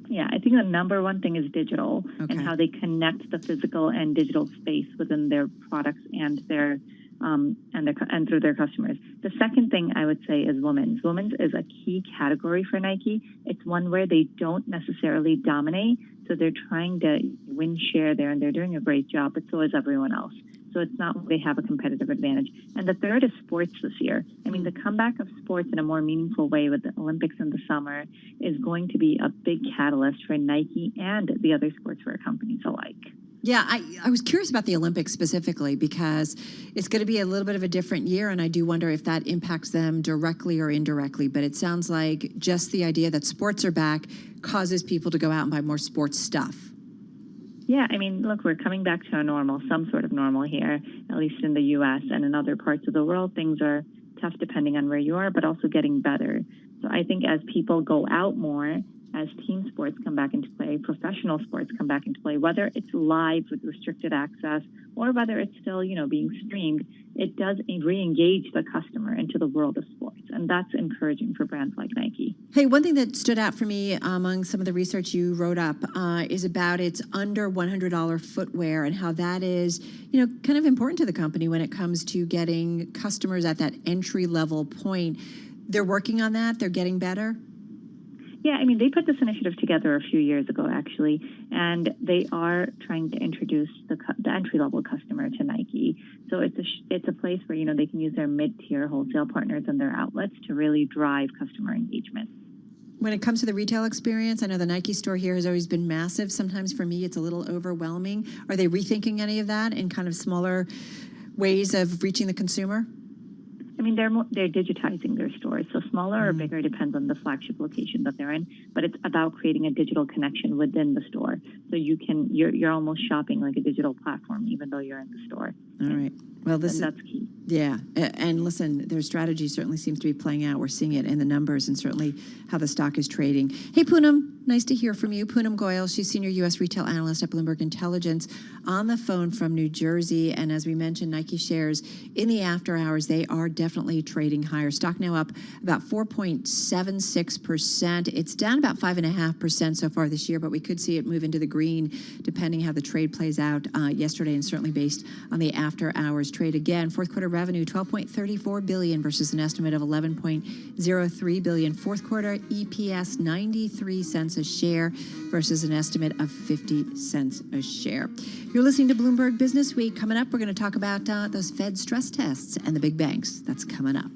Yeah, I think the number one thing is digital and how they connect the physical and digital space within their products and their and through their customers. The second thing I would say is women's. Women's is a key category for Nike. It's one where they don't necessarily dominate, so they're trying to win share there, and they're doing a great job, but so is everyone else. So it's not they have a competitive advantage. And the third is sports this year. I mean, the comeback of sports in a more meaningful way with the Olympics in the summer is going to be a big catalyst for Nike and the other sportswear companies alike. Yeah, I was curious about the Olympics specifically because it's going to be a little bit of a different year, and I do wonder if that impacts them directly or indirectly. But it sounds like just the idea that sports are back causes people to go out and buy more sports stuff. Yeah, I mean, look, we're coming back to a normal, some sort of normal here, at least in the U.S. and in other parts of the world. Things are tough depending on where you are, but also getting better. So I think as people go out more, as team sports come back into play, professional sports come back into play, whether it's live with restricted access or whether it's still, being streamed, it does re-engage the customer into the world of sports. And that's encouraging for brands like Nike. Hey, one thing that stood out for me among some of the research you wrote up is about its under $100 footwear and how that is, kind of important to the company when it comes to getting customers at that entry-level point. They're working on that. They're getting better. Yeah, I mean, they put this initiative together a few years ago, actually, and they are trying to introduce the entry-level customer to Nike. So it's a place where, they can use their mid-tier wholesale partners and their outlets to really drive customer engagement. When it comes to the retail experience, I know the Nike store here has always been massive. Sometimes for me, it's a little overwhelming. Are they rethinking any of that in kind of smaller ways of reaching the consumer? I mean, they're digitizing their stores, so smaller or bigger depends on the flagship location that they're in. But it's about creating a digital connection within the store, so you're almost shopping like a digital platform, even though you're in the store. All right. Well, that's key. Yeah, and listen, their strategy certainly seems to be playing out. We're seeing it in the numbers and certainly how the stock is trading. Hey, Poonam, nice to hear from you. Poonam Goyal, she's Senior U.S. Retail Analyst at Bloomberg Intelligence on the phone from New Jersey. And as we mentioned, Nike shares in the after hours, they are definitely trading higher. Stock now up about 4.76%. It's down about 5.5% so far this year, but we could see it move into the green depending how the trade plays out yesterday, and certainly based on the after hours trade. Again, fourth quarter revenue, $12.34 billion versus an estimate of $11.03 billion. Fourth quarter EPS, 93 cents a share versus an estimate of 50 cents a share. You're listening to Bloomberg Business Week. Coming up, we're going to talk about those Fed stress tests and the big banks. That's coming up.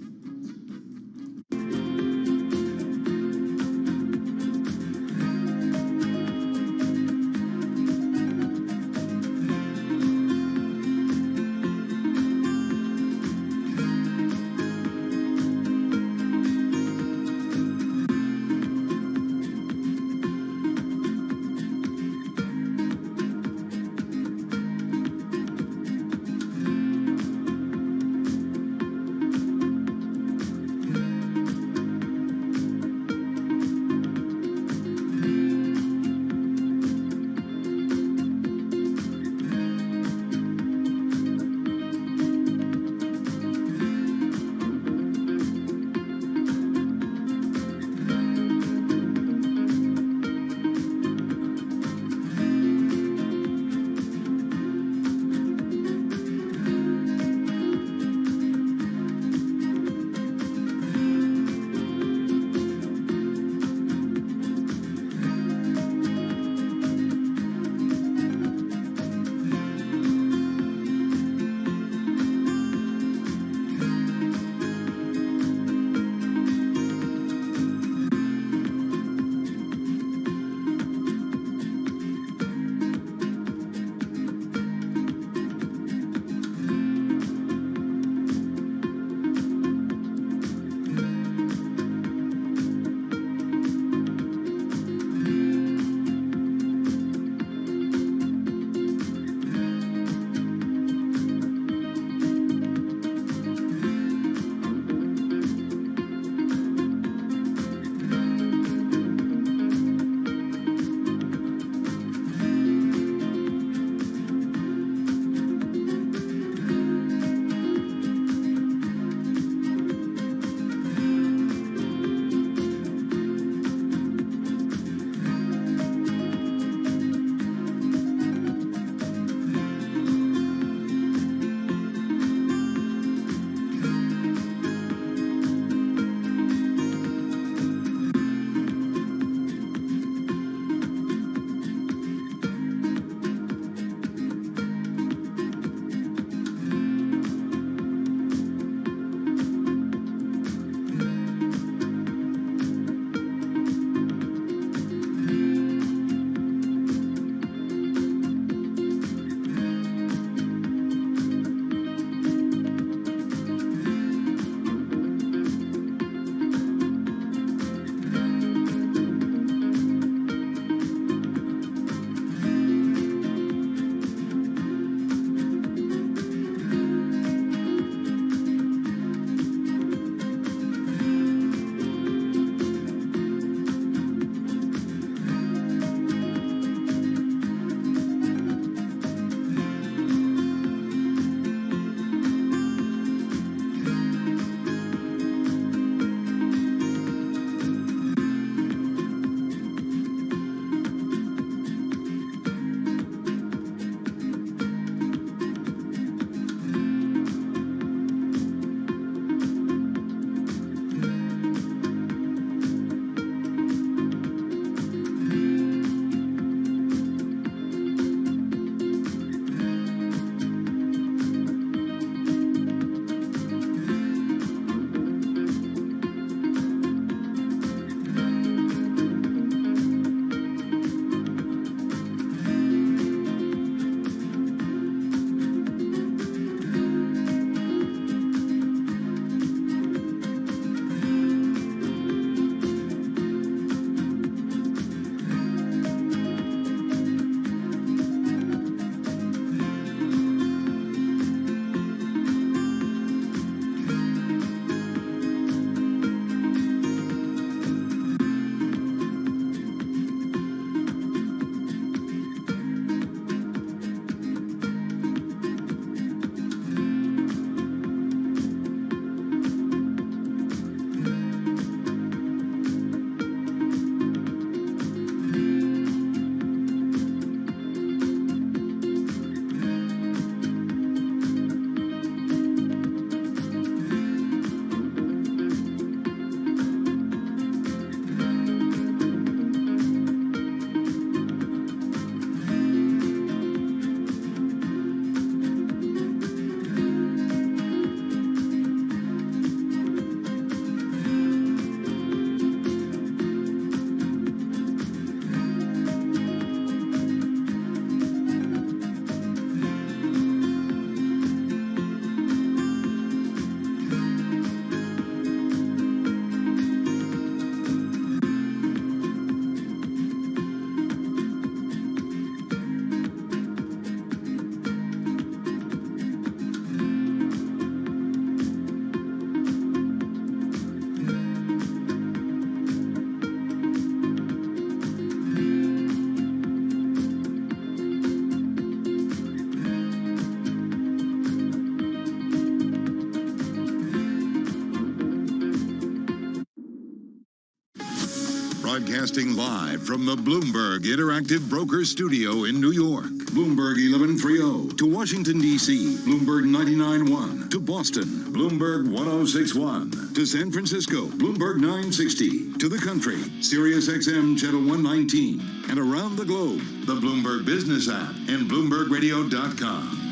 Broadcasting live from the Bloomberg Interactive Brokers Studio in New York. Bloomberg 1130 to Washington, D.C. Bloomberg 99.1 to Boston. Bloomberg 1061 to San Francisco. Bloomberg 960 to the country. Sirius XM Channel 119. And around the globe, the Bloomberg Business app and BloombergRadio.com.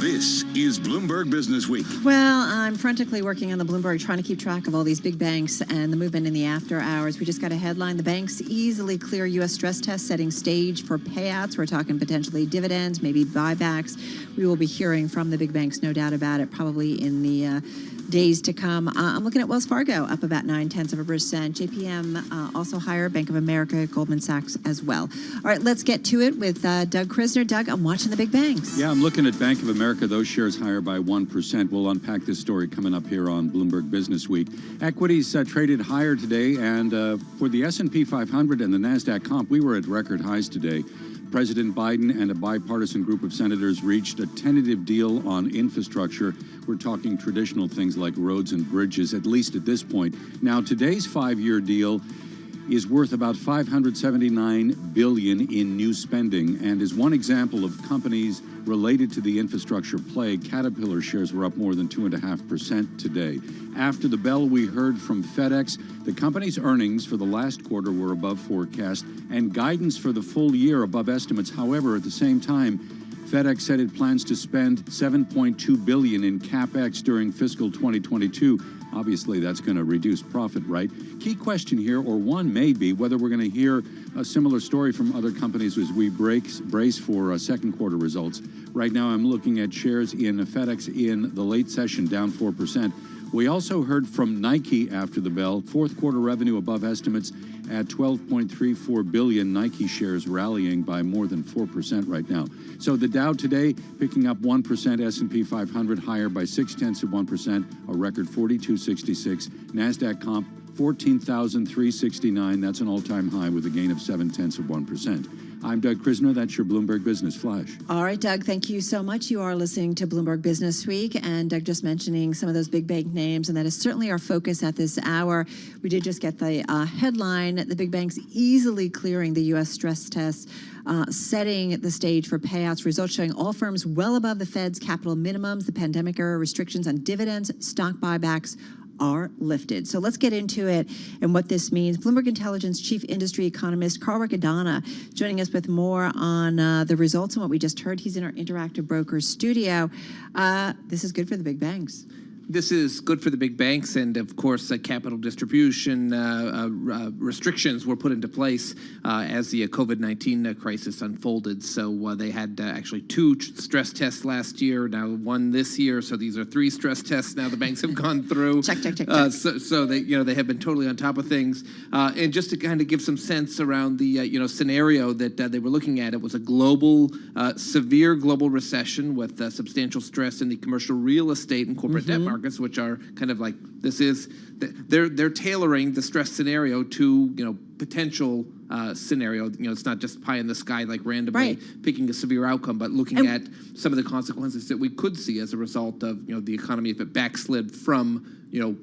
This is Bloomberg Business Week. Well, I'm frantically working on the Bloomberg, trying to keep track of all these big banks and the movement in the after hours. We just got a headline. The banks easily clear U.S. stress tests, setting stage for payouts. We're talking potentially dividends, maybe buybacks. We will be hearing from the big banks, no doubt about it, probably in the days to come. I'm looking at Wells Fargo up about 0.9%. JPM also higher, Bank of America, Goldman Sachs as well. All right, let's get to it with Doug Krisner. Doug, I'm watching the big banks. Yeah, I'm looking at Bank of America. Those shares higher by 1%. We'll unpack this story coming up here on Bloomberg Business Week. Equities traded higher today, and for the S&P 500 and the NASDAQ comp, we were at record highs today. President Biden and a bipartisan group of senators reached a tentative deal on infrastructure. We're talking traditional things like roads and bridges, at least at this point. Now, today's 5-year deal is worth about $579 billion in new spending and is one example of companies related to the infrastructure play. Caterpillar shares were up more than 2.5% today. After the bell, we heard from FedEx. The company's earnings for the last quarter were above forecast and guidance for the full year above estimates. However, at the same time, FedEx said it plans to spend $7.2 billion in CapEx during fiscal 2022. Obviously, that's going to reduce profit, right? Key question here, or one may be, whether we're going to hear a similar story from other companies as we brace for second quarter results. Right now, I'm looking at shares in FedEx in the late session, down 4%. We also heard from Nike after the bell. Fourth quarter revenue above estimates at $12.34 billion. Nike shares rallying by more than 4% right now. So the Dow today picking up 1%, S&P 500 higher by 0.6%, a record 4266. NASDAQ comp 14,369. That's an all-time high with a gain of 0.7%. I'm Doug Krisner. That's your Bloomberg Business Flash. All right, Doug, thank you so much. You are listening to Bloomberg Business Week, and Doug just mentioning some of those big bank names, and that is certainly our focus at this hour. We did just get the headline, the big banks easily clearing the U.S. stress tests, setting the stage for payouts, results showing all firms well above the Fed's capital minimums. The pandemic-era restrictions on dividends, stock buybacks are lifted. So let's get into it and what this means. Bloomberg Intelligence Chief Industry Economist Carl Riccadonna joining us with more on the results and what we just heard. He's in our Interactive Brokers studio. This is good for the big banks. This is good for the big banks, and of course, capital distribution restrictions were put into place as the COVID-19 crisis unfolded. So they had actually 2 stress tests last year, now 1 this year. So these are 3 stress tests now the banks have gone through. Check. So they have been totally on top of things. And just to kind of give some sense around the scenario that they were looking at, it was a global, severe global recession with substantial stress in the commercial real estate and corporate debt markets, which are kind of like they're tailoring the stress scenario to potential scenario. It's not just pie in the sky, like randomly picking a severe outcome, but looking at some of the consequences that we could see as a result of the economy if it backslid from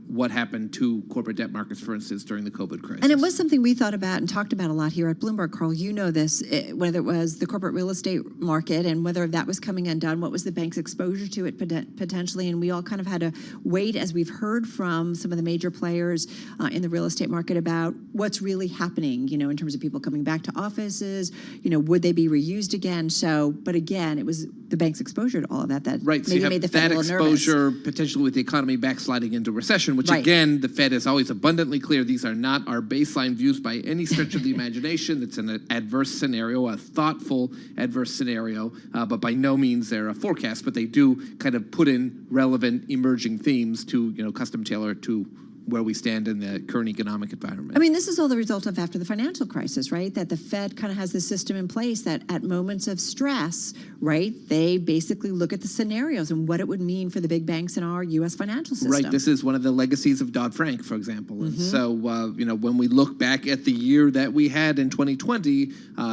what happened to corporate debt markets, for instance, during the COVID crisis. And it was something we thought about and talked about a lot here at Bloomberg. Carl, you know this, whether it was the corporate real estate market and whether that was coming undone, what was the bank's exposure to it potentially, and we all kind of had to wait as we've heard from some of the major players in the real estate market about what's really happening, in terms of people coming back to offices, would they be reused again? So, but again, it was the bank's exposure to all of that maybe made the Fed a little nervous. That exposure potentially with the economy backsliding into recession, which again, the Fed is always abundantly clear. These are not our baseline views by any stretch of the imagination. It's an adverse scenario, a thoughtful adverse scenario, but by no means they're a forecast, but they do kind of put in relevant emerging themes to, custom tailor to where we stand in the current economic environment. I mean, this is all the result of after the financial crisis, right? That the Fed kind of has this system in place that at moments of stress, right, they basically look at the scenarios and what it would mean for the big banks in our U.S. financial system. Right. This is one of the legacies of Dodd-Frank, for example. And so, when we look back at the year that we had in 2020,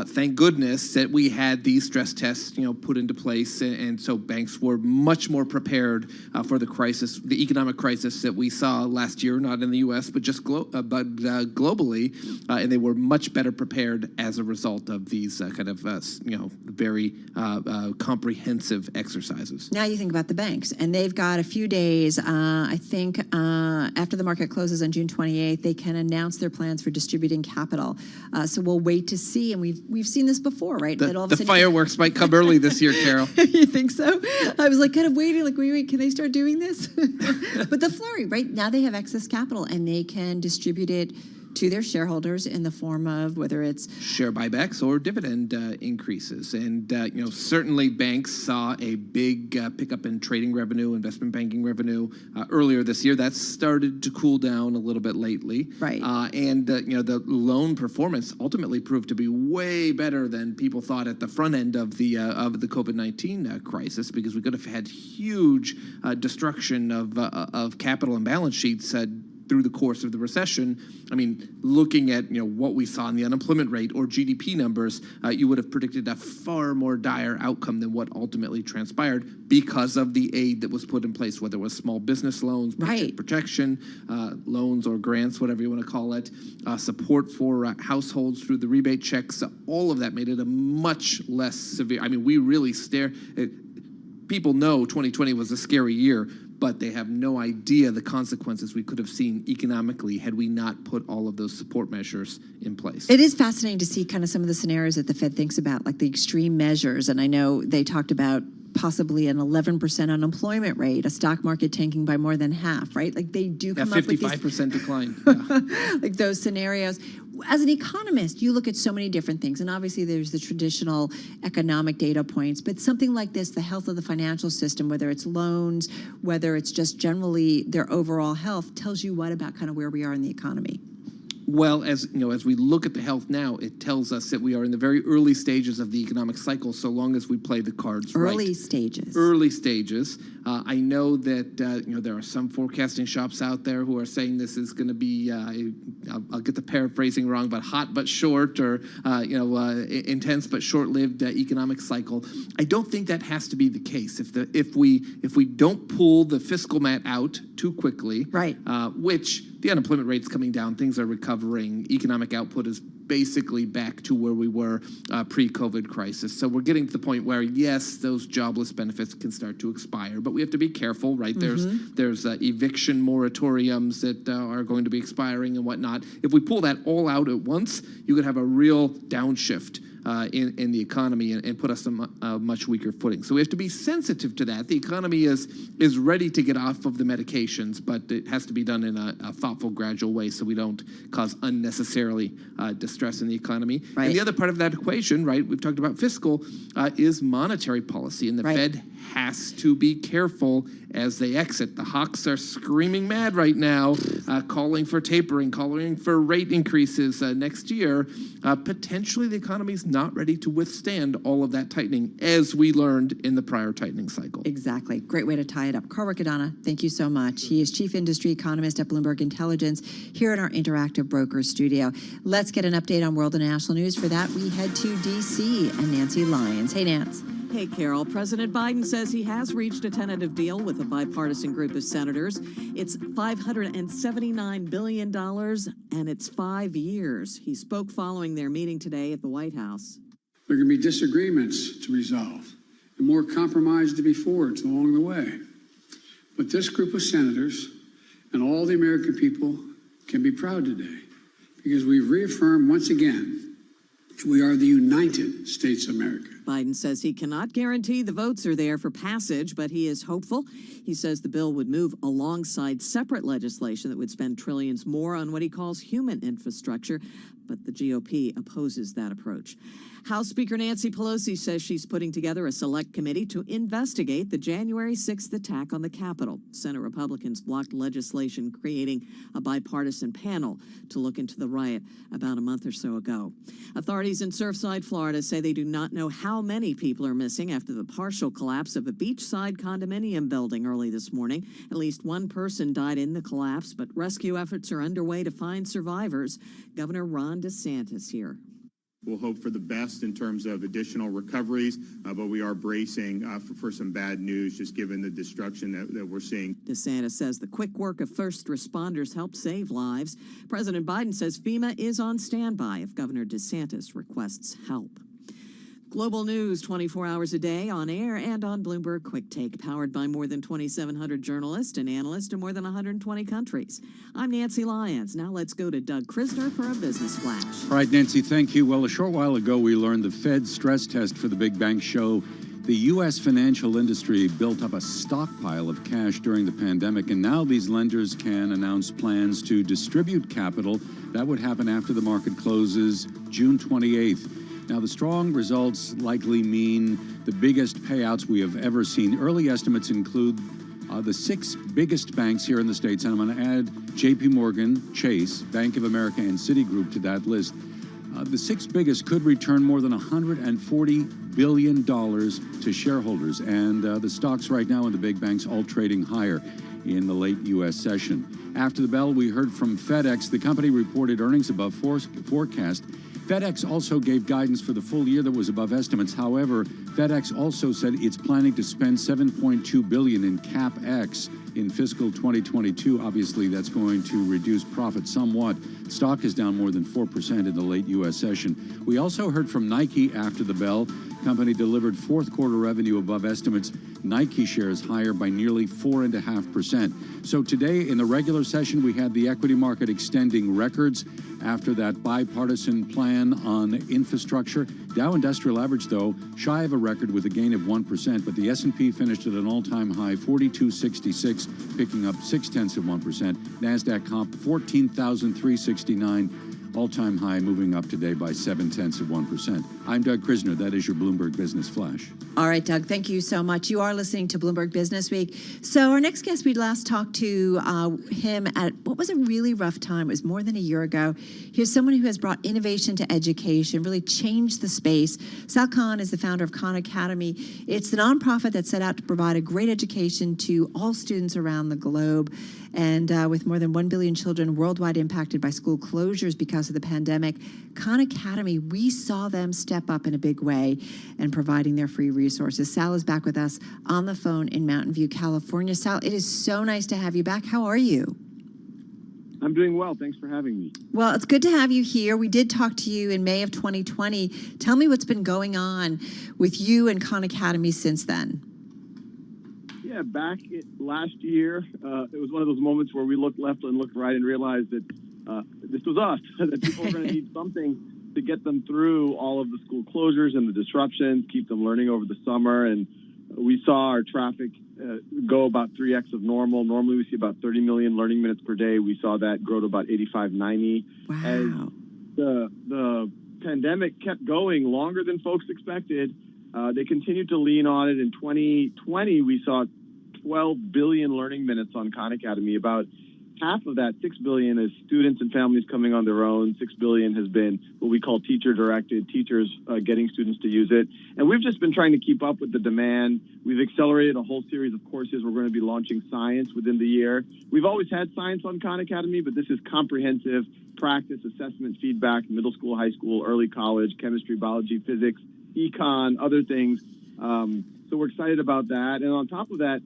thank goodness that we had these stress tests, put into place. And so banks were much more prepared for the crisis, the economic crisis that we saw last year. not in the U.S., but just globally, and they were much better prepared as a result of these very comprehensive exercises. Now you think about the banks, and they've got a few days, I think, after the market closes on June 28th, they can announce their plans for distributing capital. So we'll wait to see, and we've seen this before, right? That all of a The sudden fireworks might come early this year, Carol. You think so? I was like kind of waiting, like, wait, can they start doing this? But the flurry, right? Now they have excess capital, and they can distribute it to their shareholders in the form of whether it's share buybacks or dividend increases. And, certainly banks saw a big pickup in trading revenue, investment banking revenue earlier this year. That's started to cool down a little bit lately. Right. The loan performance ultimately proved to be way better than people thought at the front end of the COVID-19 crisis, because we could have had huge destruction of capital and balance sheets through the course of the recession. I mean, looking at what we saw in the unemployment rate or GDP numbers, you would have predicted a far more dire outcome than what ultimately transpired because of the aid that was put in place, whether it was small business loans, paycheck protection loans or grants, whatever you want to call it, support for households through the rebate checks. All of that made it a much less severe. I mean, we really people know 2020 was a scary year, but they have no idea the consequences we could have seen economically had we not put all of those support measures in place. It is fascinating to see kind of some of the scenarios that the Fed thinks about, like the extreme measures. And I know they talked about possibly an 11% unemployment rate, a stock market tanking by more than half, right? Like they do come up with these 55% decline. like those scenarios. As an economist, you look at so many different things, and obviously there's the traditional economic data points, but something like this, the health of the financial system, whether it's loans, whether it's just generally their overall health, tells you what about kind of where we are in the economy? Well, as we look at the health now, it tells us that we are in the very early stages of the economic cycle, so long as we play the cards right. Early stages. Early stages. I know that there are some forecasting shops out there who are saying this is going to be, I'll get the paraphrasing wrong, but hot but short, or intense but short-lived economic cycle. I don't think that has to be the case. If we don't pull the fiscal mat out too quickly, right? Which the unemployment rate's coming down, things are recovering, economic output is basically back to where we were pre-COVID crisis. So we're getting to the point where, yes, those jobless benefits can start to expire, but we have to be careful, right? There's eviction moratoriums that are going to be expiring and whatnot. If we pull that all out at once, you could have a real downshift in the economy and put us on a much weaker footing. So we have to be sensitive to that. The economy is ready to get off of the medications, but it has to be done in a thoughtful, gradual way so we don't cause unnecessarily distress in the economy. Right. And the other part of that equation, right, we've talked about fiscal, is monetary policy. And the Fed has to be careful as they exit. The hawks are screaming mad right now, calling for tapering, calling for rate increases next year. Potentially the economy's not ready to withstand all of that tightening, as we learned in the prior tightening cycle. Exactly. Great way to tie it up. Carl Riccadonna, thank you so much. He is Chief Industry Economist at Bloomberg Intelligence here in our Interactive Brokers studio. Let's get an update on world and national news. For that, we head to D.C. and Nancy Lyons. Hey, Nance. Hey, Carol. President Biden says he has reached a tentative deal with a bipartisan group of senators. It's $579 billion, and it's 5 years. He spoke following their meeting today at the White House. There can be disagreements to resolve and more compromise to be forged along the way. But this group of senators and all the American people can be proud today because we've reaffirmed once again we are the United States of America. Biden says he cannot guarantee the votes are there for passage, but he is hopeful. He says the bill would move alongside separate legislation that would spend trillions more on what he calls human infrastructure, but the GOP opposes that approach. House Speaker Nancy Pelosi says she's putting together a select committee to investigate the January 6th attack on the Capitol. Senate Republicans blocked legislation creating a bipartisan panel to look into the riot about a month or so ago. Authorities in Surfside, Florida say they do not know how many people are missing after the partial collapse of a beachside condominium building early this morning. At least one person died in the collapse, but rescue efforts are underway to find survivors. Governor Ron DeSantis here. We'll hope for the best in terms of additional recoveries, but we are bracing for some bad news just given the destruction that we're seeing. DeSantis says the quick work of first responders helped save lives. President Biden says FEMA is on standby if Governor DeSantis requests help. Global news 24 hours a day on air and on Bloomberg Quick Take, powered by more than 2,700 journalists and analysts in more than 120 countries. I'm Nancy Lyons. Now let's go to Doug Krisner for a business flash. All right, Nancy, thank you. Well, a short while ago, we learned the Fed's stress test for the big banks show the U.S. financial industry built up a stockpile of cash during the pandemic, and now these lenders can announce plans to distribute capital. That would happen after the market closes June 28th. Now, the strong results likely mean the biggest payouts we have ever seen. Early estimates include the 6 biggest banks here in the States, and I'm going to add J.P. Morgan, Chase, Bank of America, and Citigroup to that list. The 6 biggest could return more than $140 billion to shareholders, and the stocks right now in the big banks all trading higher in the late U.S. session. After the bell, we heard from FedEx. The company reported earnings above forecast. FedEx also gave guidance for the full year that was above estimates. However, FedEx also said it's planning to spend $7.2 billion in CapEx in fiscal 2022. Obviously, that's going to reduce profit somewhat. Stock is down more than 4% in the late U.S. session. We also heard from Nike after the bell. Company delivered fourth quarter revenue above estimates. Nike shares higher by nearly 4.5%. So today in the regular session, we had the equity market extending records after that bipartisan plan on infrastructure. Dow Industrial Average, though, shy of a record with a gain of 1%, but the S&P finished at an all-time high, 4266, picking up 0.6%. NASDAQ comp, 14,369. All-time high, moving up today by 0.7%. I'm Doug Krisner. That is your Bloomberg Business Flash. All right, Doug, thank you so much. You are listening to Bloomberg Business Week. So our next guest, we last talked to him at what was a really rough time. It was more than a year ago. Here's someone who has brought innovation to education, really changed the space. Sal Khan is the founder of Khan Academy. It's the nonprofit that set out to provide a great education to all students around the globe. And with more than 1 billion children worldwide impacted by school closures because of the pandemic, Khan Academy, we saw them step up in a big way and providing their free resources. Sal is back with us on the phone in Mountain View, California. Sal, it is so nice to have you back. How are you? I'm doing well. Thanks for having me. Well, it's good to have you here. We did talk to you in May of 2020. Tell me what's been going on with you and Khan Academy since then. Yeah, back last year, it was one of those moments where we looked left and looked right and realized that this was us, that people were going to need something to get them through all of the school closures and the disruptions, keep them learning over the summer. And we saw our traffic go about 3x of normal. Normally we see about 30 million learning minutes per day. We saw that grow to about 85, 90. Wow. As the pandemic kept going longer than folks expected, they continued to lean on it. In 2020, we saw 12 billion learning minutes on Khan Academy. About half of that, 6 billion, is students and families coming on their own. 6 billion has been what we call teacher-directed, teachers getting students to use it. And we've just been trying to keep up with the demand. We've accelerated a whole series of courses. We're going to be launching science within the year. We've always had science on Khan Academy, but this is comprehensive practice, assessment, feedback, middle school, high school, early college, chemistry, biology, physics, econ, other things. So we're excited about that. And on top of that,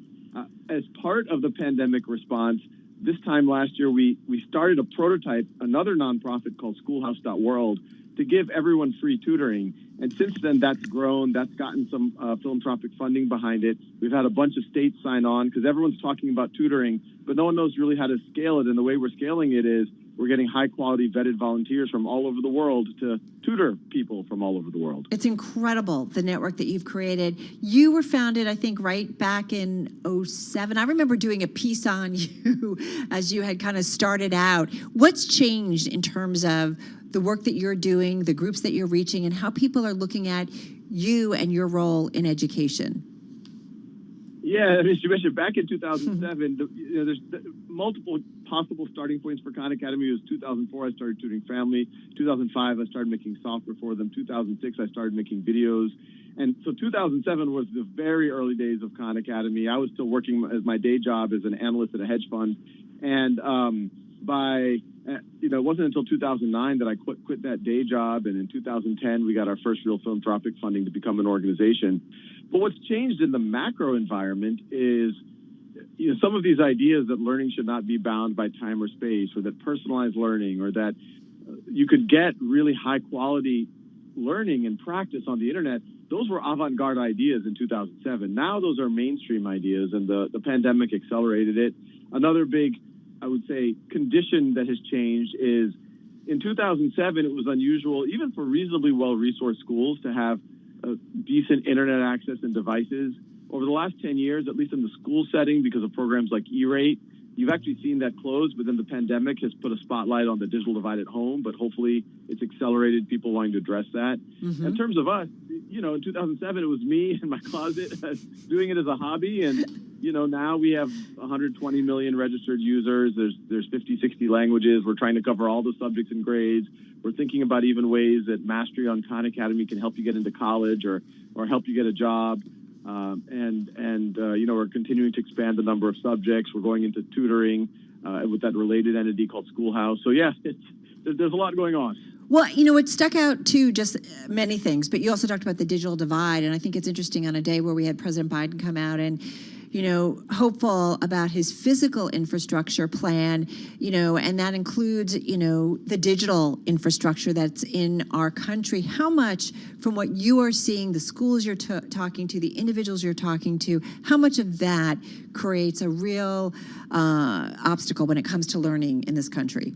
as part of the pandemic response, this time last year, we started a prototype, another nonprofit called Schoolhouse.World, to give everyone free tutoring. And since then, that's grown. That's gotten some philanthropic funding behind it. We've had a bunch of states sign on because everyone's talking about tutoring, but no one knows really how to scale it. And the way we're scaling it is we're getting high-quality vetted volunteers from all over the world to tutor people from all over the world. It's incredible, the network that you've created. You were founded, I think, right back in 2007. I remember doing a piece on you as you had kind of started out. What's changed in terms of the work that you're doing, the groups that you're reaching, and how people are looking at you and your role in education? Yeah, as you mentioned, back in 2007, there's multiple possible starting points for Khan Academy. It was 2004, I started tutoring family. 2005, I started making software for them. 2006, I started making videos. And so 2007 was the very early days of Khan Academy. I was still working as my day job as an analyst at a hedge fund. And it wasn't until 2009 that I quit that day job. And in 2010, we got our first real philanthropic funding to become an organization. But what's changed in the macro environment is some of these ideas that learning should not be bound by time or space, or that personalized learning, or that you could get really high quality learning and practice on the internet, those were avant-garde ideas in 2007. Now those are mainstream ideas, and the pandemic accelerated it. Another big, I would say, condition that has changed is in 2007, it was unusual, even for reasonably well-resourced schools, to have decent internet access and devices. Over the last 10 years, at least in the school setting, because of programs like E-Rate, you've actually seen that close, but then the pandemic has put a spotlight on the digital divide at home, but hopefully it's accelerated people wanting to address that. In terms of us, in 2007, it was me in my closet doing it as a hobby, and, now we have 120 million registered users. There's 50, 60 languages. We're trying to cover all the subjects and grades. We're thinking about even ways that Mastery on Khan Academy can help you get into college or help you get a job. We're continuing to expand the number of subjects. We're going into tutoring with that related entity called Schoolhouse. So, yeah, there's a lot going on. Well, it stuck out too, just many things, but you also talked about the digital divide. And I think it's interesting on a day where we had President Biden come out and, hopeful about his physical infrastructure plan, and that includes, the digital infrastructure that's in our country. How much, from what you are seeing, the schools you're talking to, the individuals you're talking to, how much of that creates a real obstacle when it comes to learning in this country?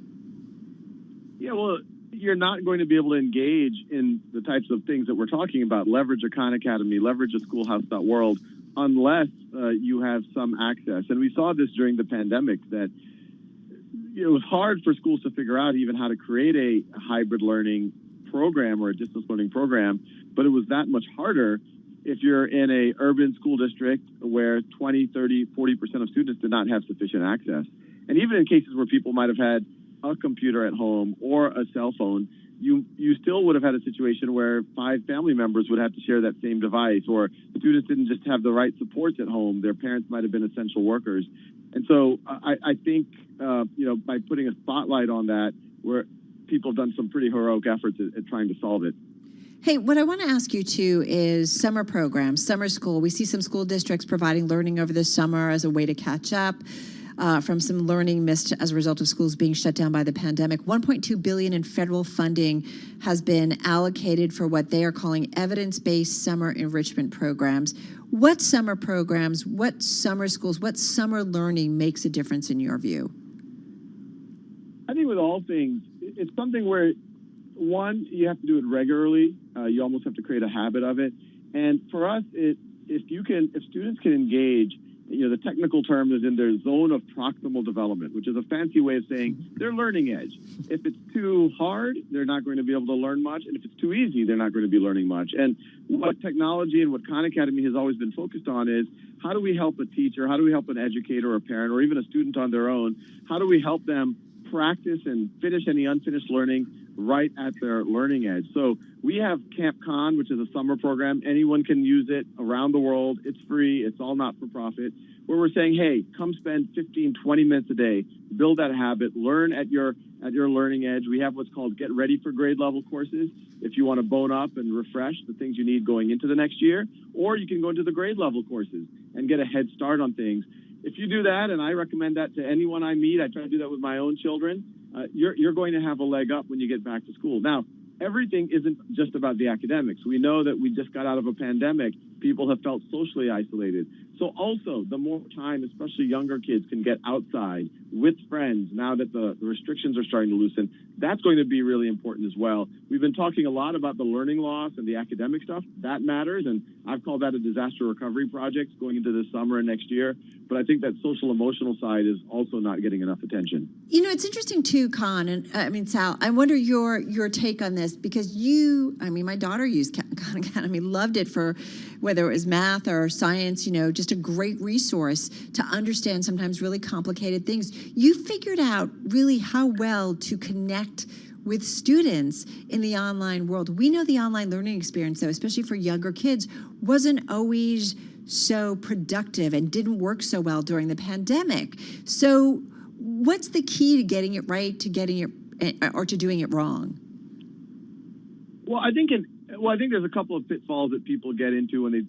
Yeah, well, you're not going to be able to engage in the types of things that we're talking about, leverage a Khan Academy, leverage a schoolhouse.world, unless you have some access. And we saw this during the pandemic, that it was hard for schools to figure out even how to create a hybrid learning program or a distance learning program, but it was that much harder if you're in a urban school district where 20, 30, 40% of students did not have sufficient access. And even in cases where people might have had a computer at home or a cell phone, you still would have had a situation where 5 family members would have to share that same device, or students didn't just have the right supports at home. Their parents might have been essential workers. And so I think, by putting a spotlight on that, where people have done some pretty heroic efforts at trying to solve it. Hey, what I want to ask you too is summer programs, summer school. We see some school districts providing learning over the summer as a way to catch up from some learning missed as a result of schools being shut down by the pandemic. $1.2 billion in federal funding has been allocated for what they are calling evidence-based summer enrichment programs. What summer programs, what summer schools, what summer learning makes a difference in your view? I think with all things, it's something where, one, you have to do it regularly. You almost have to create a habit of it. And for us, if students can engage, the technical term is in their zone of proximal development, which is a fancy way of saying their learning edge. If it's too hard, they're not going to be able to learn much. And if it's too easy, they're not going to be learning much. And what technology and what Khan Academy has always been focused on is, how do we help a teacher, how do we help an educator or a parent, or even a student on their own, how do we help them practice and finish any unfinished learning right at their learning edge? So we have Camp Khan, which is a summer program. Anyone can use it around the world. It's free. It's all not-for-profit, where we're saying, hey, come spend 15, 20 minutes a day, build that habit, learn at your learning edge. We have what's called Get Ready for Grade Level courses if you want to bone up and refresh the things you need going into the next year, or you can go into the grade level courses and get a head start on things. If you do that, and I recommend that to anyone I meet, I try to do that with my own children, you're going to have a leg up when you get back to school. Now, everything isn't just about the academics. We know that we just got out of a pandemic. People have felt socially isolated. So also, the more time, especially younger kids, can get outside with friends now that the restrictions are starting to loosen, that's going to be really important as well. We've been talking a lot about the learning loss and the academic stuff. That matters, and I've called that a disaster recovery project going into this summer and next year. But I think that social-emotional side is also not getting enough attention. It's interesting too, Khan, and Sal, I wonder your take on this, because my daughter used Khan Academy, loved it for whether it was math or science, just a great resource to understand sometimes really complicated things. You figured out really how well to connect with students in the online world. We know the online learning experience, though, especially for younger kids, wasn't always so productive and didn't work so well during the pandemic. So what's the key to getting it right, to getting it, or to doing it wrong? Well, I think there's a couple of pitfalls that people get into when they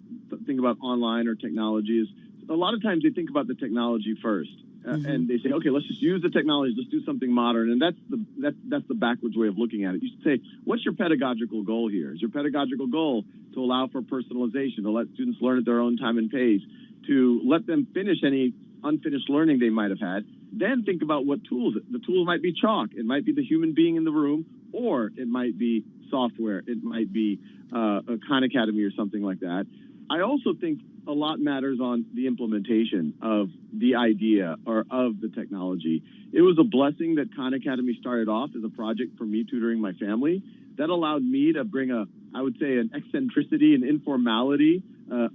think about online or technologies. a lot of times they think about the technology first. And they say, okay, let's just use the technology, let's do something modern. And that's the backwards way of looking at it. You should say, what's your pedagogical goal here? Is your pedagogical goal to allow for personalization, to let students learn at their own time and pace, to let them finish any unfinished learning they might have had? Then think about what tools. The tool might be chalk. It might be the human being in the room, or it might be software. It might be a Khan Academy or something like that. I also think a lot matters on the implementation of the idea or of the technology. It was a blessing that Khan Academy started off as a project for me tutoring my family. That allowed me to bring I would say, an eccentricity, an informality,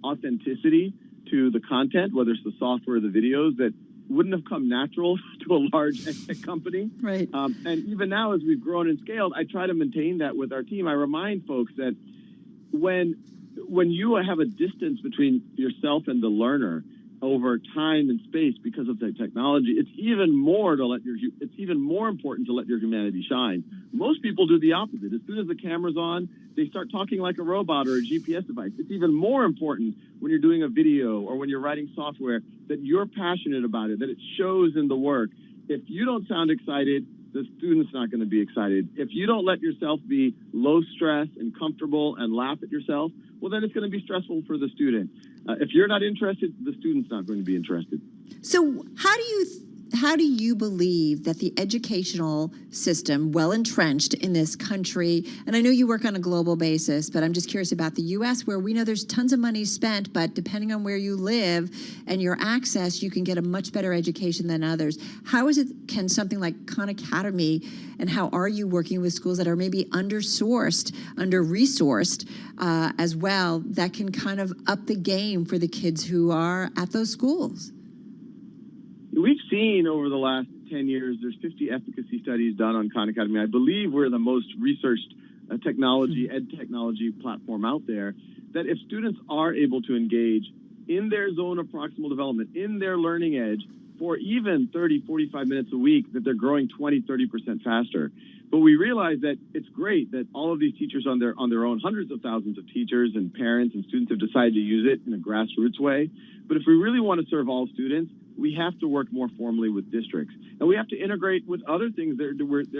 authenticity to the content, whether it's the software or the videos, that wouldn't have come natural to a large tech company. Right. And even now, as we've grown and scaled, I try to maintain that with our team. I remind folks that when you have a distance between yourself and the learner over time and space because of the technology, it's even more important to let your humanity shine. Most people do the opposite. As soon as the camera's on, they start talking like a robot or a GPS device. It's even more important when you're doing a video or when you're writing software that you're passionate about it, that it shows in the work. If you don't sound excited, the student's not going to be excited. If you don't let yourself be low stress and comfortable and laugh at yourself, well, then it's going to be stressful for the student. If you're not interested, the student's not going to be interested. So how do you believe that the educational system, well entrenched in this country, and I know you work on a global basis, but I'm just curious about the U.S., where we know there's tons of money spent, but depending on where you live and your access, you can get a much better education than others. Can something like Khan Academy, and how are you working with schools that are maybe under-resourced as well, that can kind of up the game for the kids who are at those schools? We've seen over the last 10 years, there's 50 efficacy studies done on Khan Academy. I believe we're the most researched ed technology platform out there, that if students are able to engage in their zone of proximal development, in their learning edge, for even 30, 45 minutes a week, that they're growing 20, 30% faster. But we realize that it's great that all of these teachers on their own, hundreds of thousands of teachers and parents and students have decided to use it in a grassroots way. But if we really want to serve all students, we have to work more formally with districts. And we have to integrate with other things they're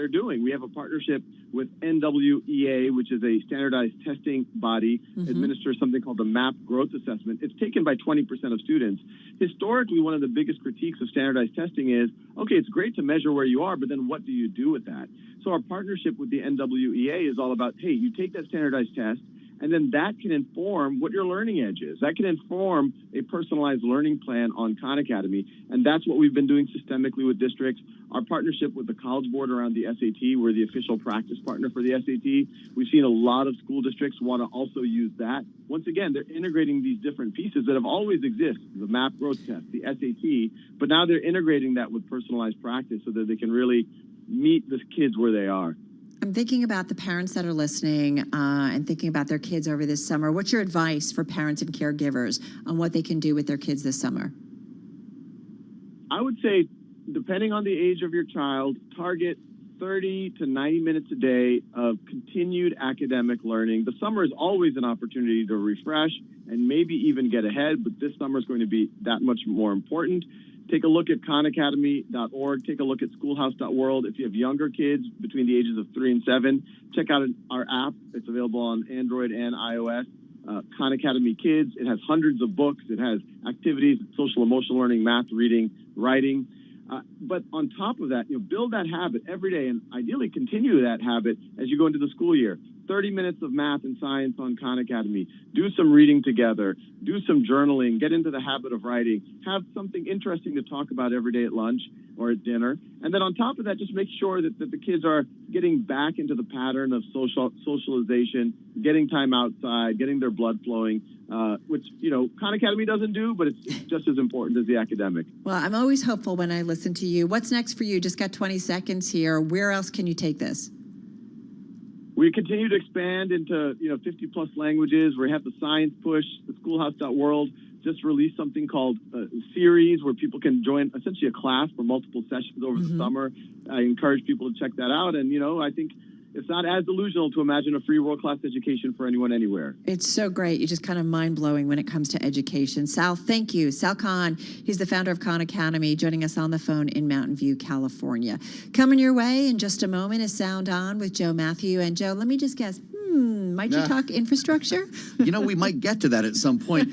doing. We have a partnership with NWEA, which is a standardized testing body, administers something called the MAP growth assessment. It's taken by 20% of students. Historically, one of the biggest critiques of standardized testing is, okay, it's great to measure where you are, but then what do you do with that? So our partnership with the NWEA is all about, hey, you take that standardized test, and then that can inform what your learning edge is. That can inform a personalized learning plan on Khan Academy, and that's what we've been doing systemically with districts. Our partnership with the College Board around the SAT, we're the official practice partner for the SAT. We've seen a lot of school districts want to also use that. Once again, they're integrating these different pieces that have always existed, the MAP growth test, the SAT, but now they're integrating that with personalized practice so that they can really meet the kids where they are. I'm thinking about the parents that are listening and thinking about their kids over this summer. What's your advice for parents and caregivers on what they can do with their kids this summer? I would say, depending on the age of your child, target 30 to 90 minutes a day of continued academic learning. The summer is always an opportunity to refresh and maybe even get ahead, but this summer is going to be that much more important. Take a look at khanacademy.org. Take a look at schoolhouse.world. If you have younger kids between the ages of 3 and 7, check out our app. It's available on Android and iOS. Khan Academy Kids. It has hundreds of books. It has activities, social emotional learning, math, reading, writing. But on top of that, build that habit every day and ideally continue that habit as you go into the school year. 30 minutes of math and science on Khan Academy. Do some reading together. Do some journaling. Get into the habit of writing. Have something interesting to talk about every day at lunch or at dinner. And then on top of that, just make sure that the kids are getting back into the pattern of socialization, getting time outside, getting their blood flowing, which, Khan Academy doesn't do, but it's just as important as the academic. Well, I'm always hopeful when I listen to you. What's next for you? Just got 20 seconds here. Where else can you take this? We continue to expand into 50-plus languages. We have the science push. The schoolhouse.world just released something called a series where people can join essentially a class for multiple sessions over the summer. I encourage people to check that out. And, I think it's not as delusional to imagine a free world-class education for anyone anywhere. It's so great. You're just kind of mind-blowing when it comes to education. Sal, thank you. Sal Khan, he's the founder of Khan Academy, joining us on the phone in Mountain View, California. Coming your way in just a moment is Sound On with Joe Matthew. And Joe, let me just guess, might you talk infrastructure? You know, we might get to that at some point.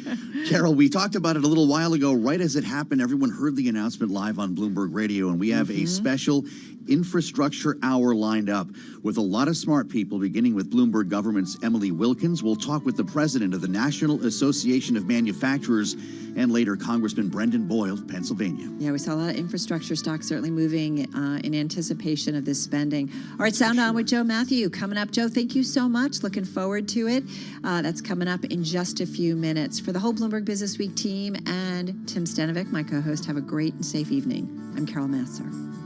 Carol, we talked about it a little while ago. Right as it happened, everyone heard the announcement live on Bloomberg Radio, and we have a special infrastructure hour lined up with a lot of smart people, beginning with Bloomberg Government's Emily Wilkins. We'll talk with the president of the National Association of Manufacturers and later Congressman Brendan Boyle of Pennsylvania. Yeah, we saw a lot of infrastructure stocks certainly moving in anticipation of this spending. All right, Sound On with Joe Matthew coming up. Joe, thank you so much. Looking forward to it. That's coming up in just a few minutes. For the whole Bloomberg Business Week team and Tim Stanovic, my co-host, have a great and safe evening. I'm Carol Massar.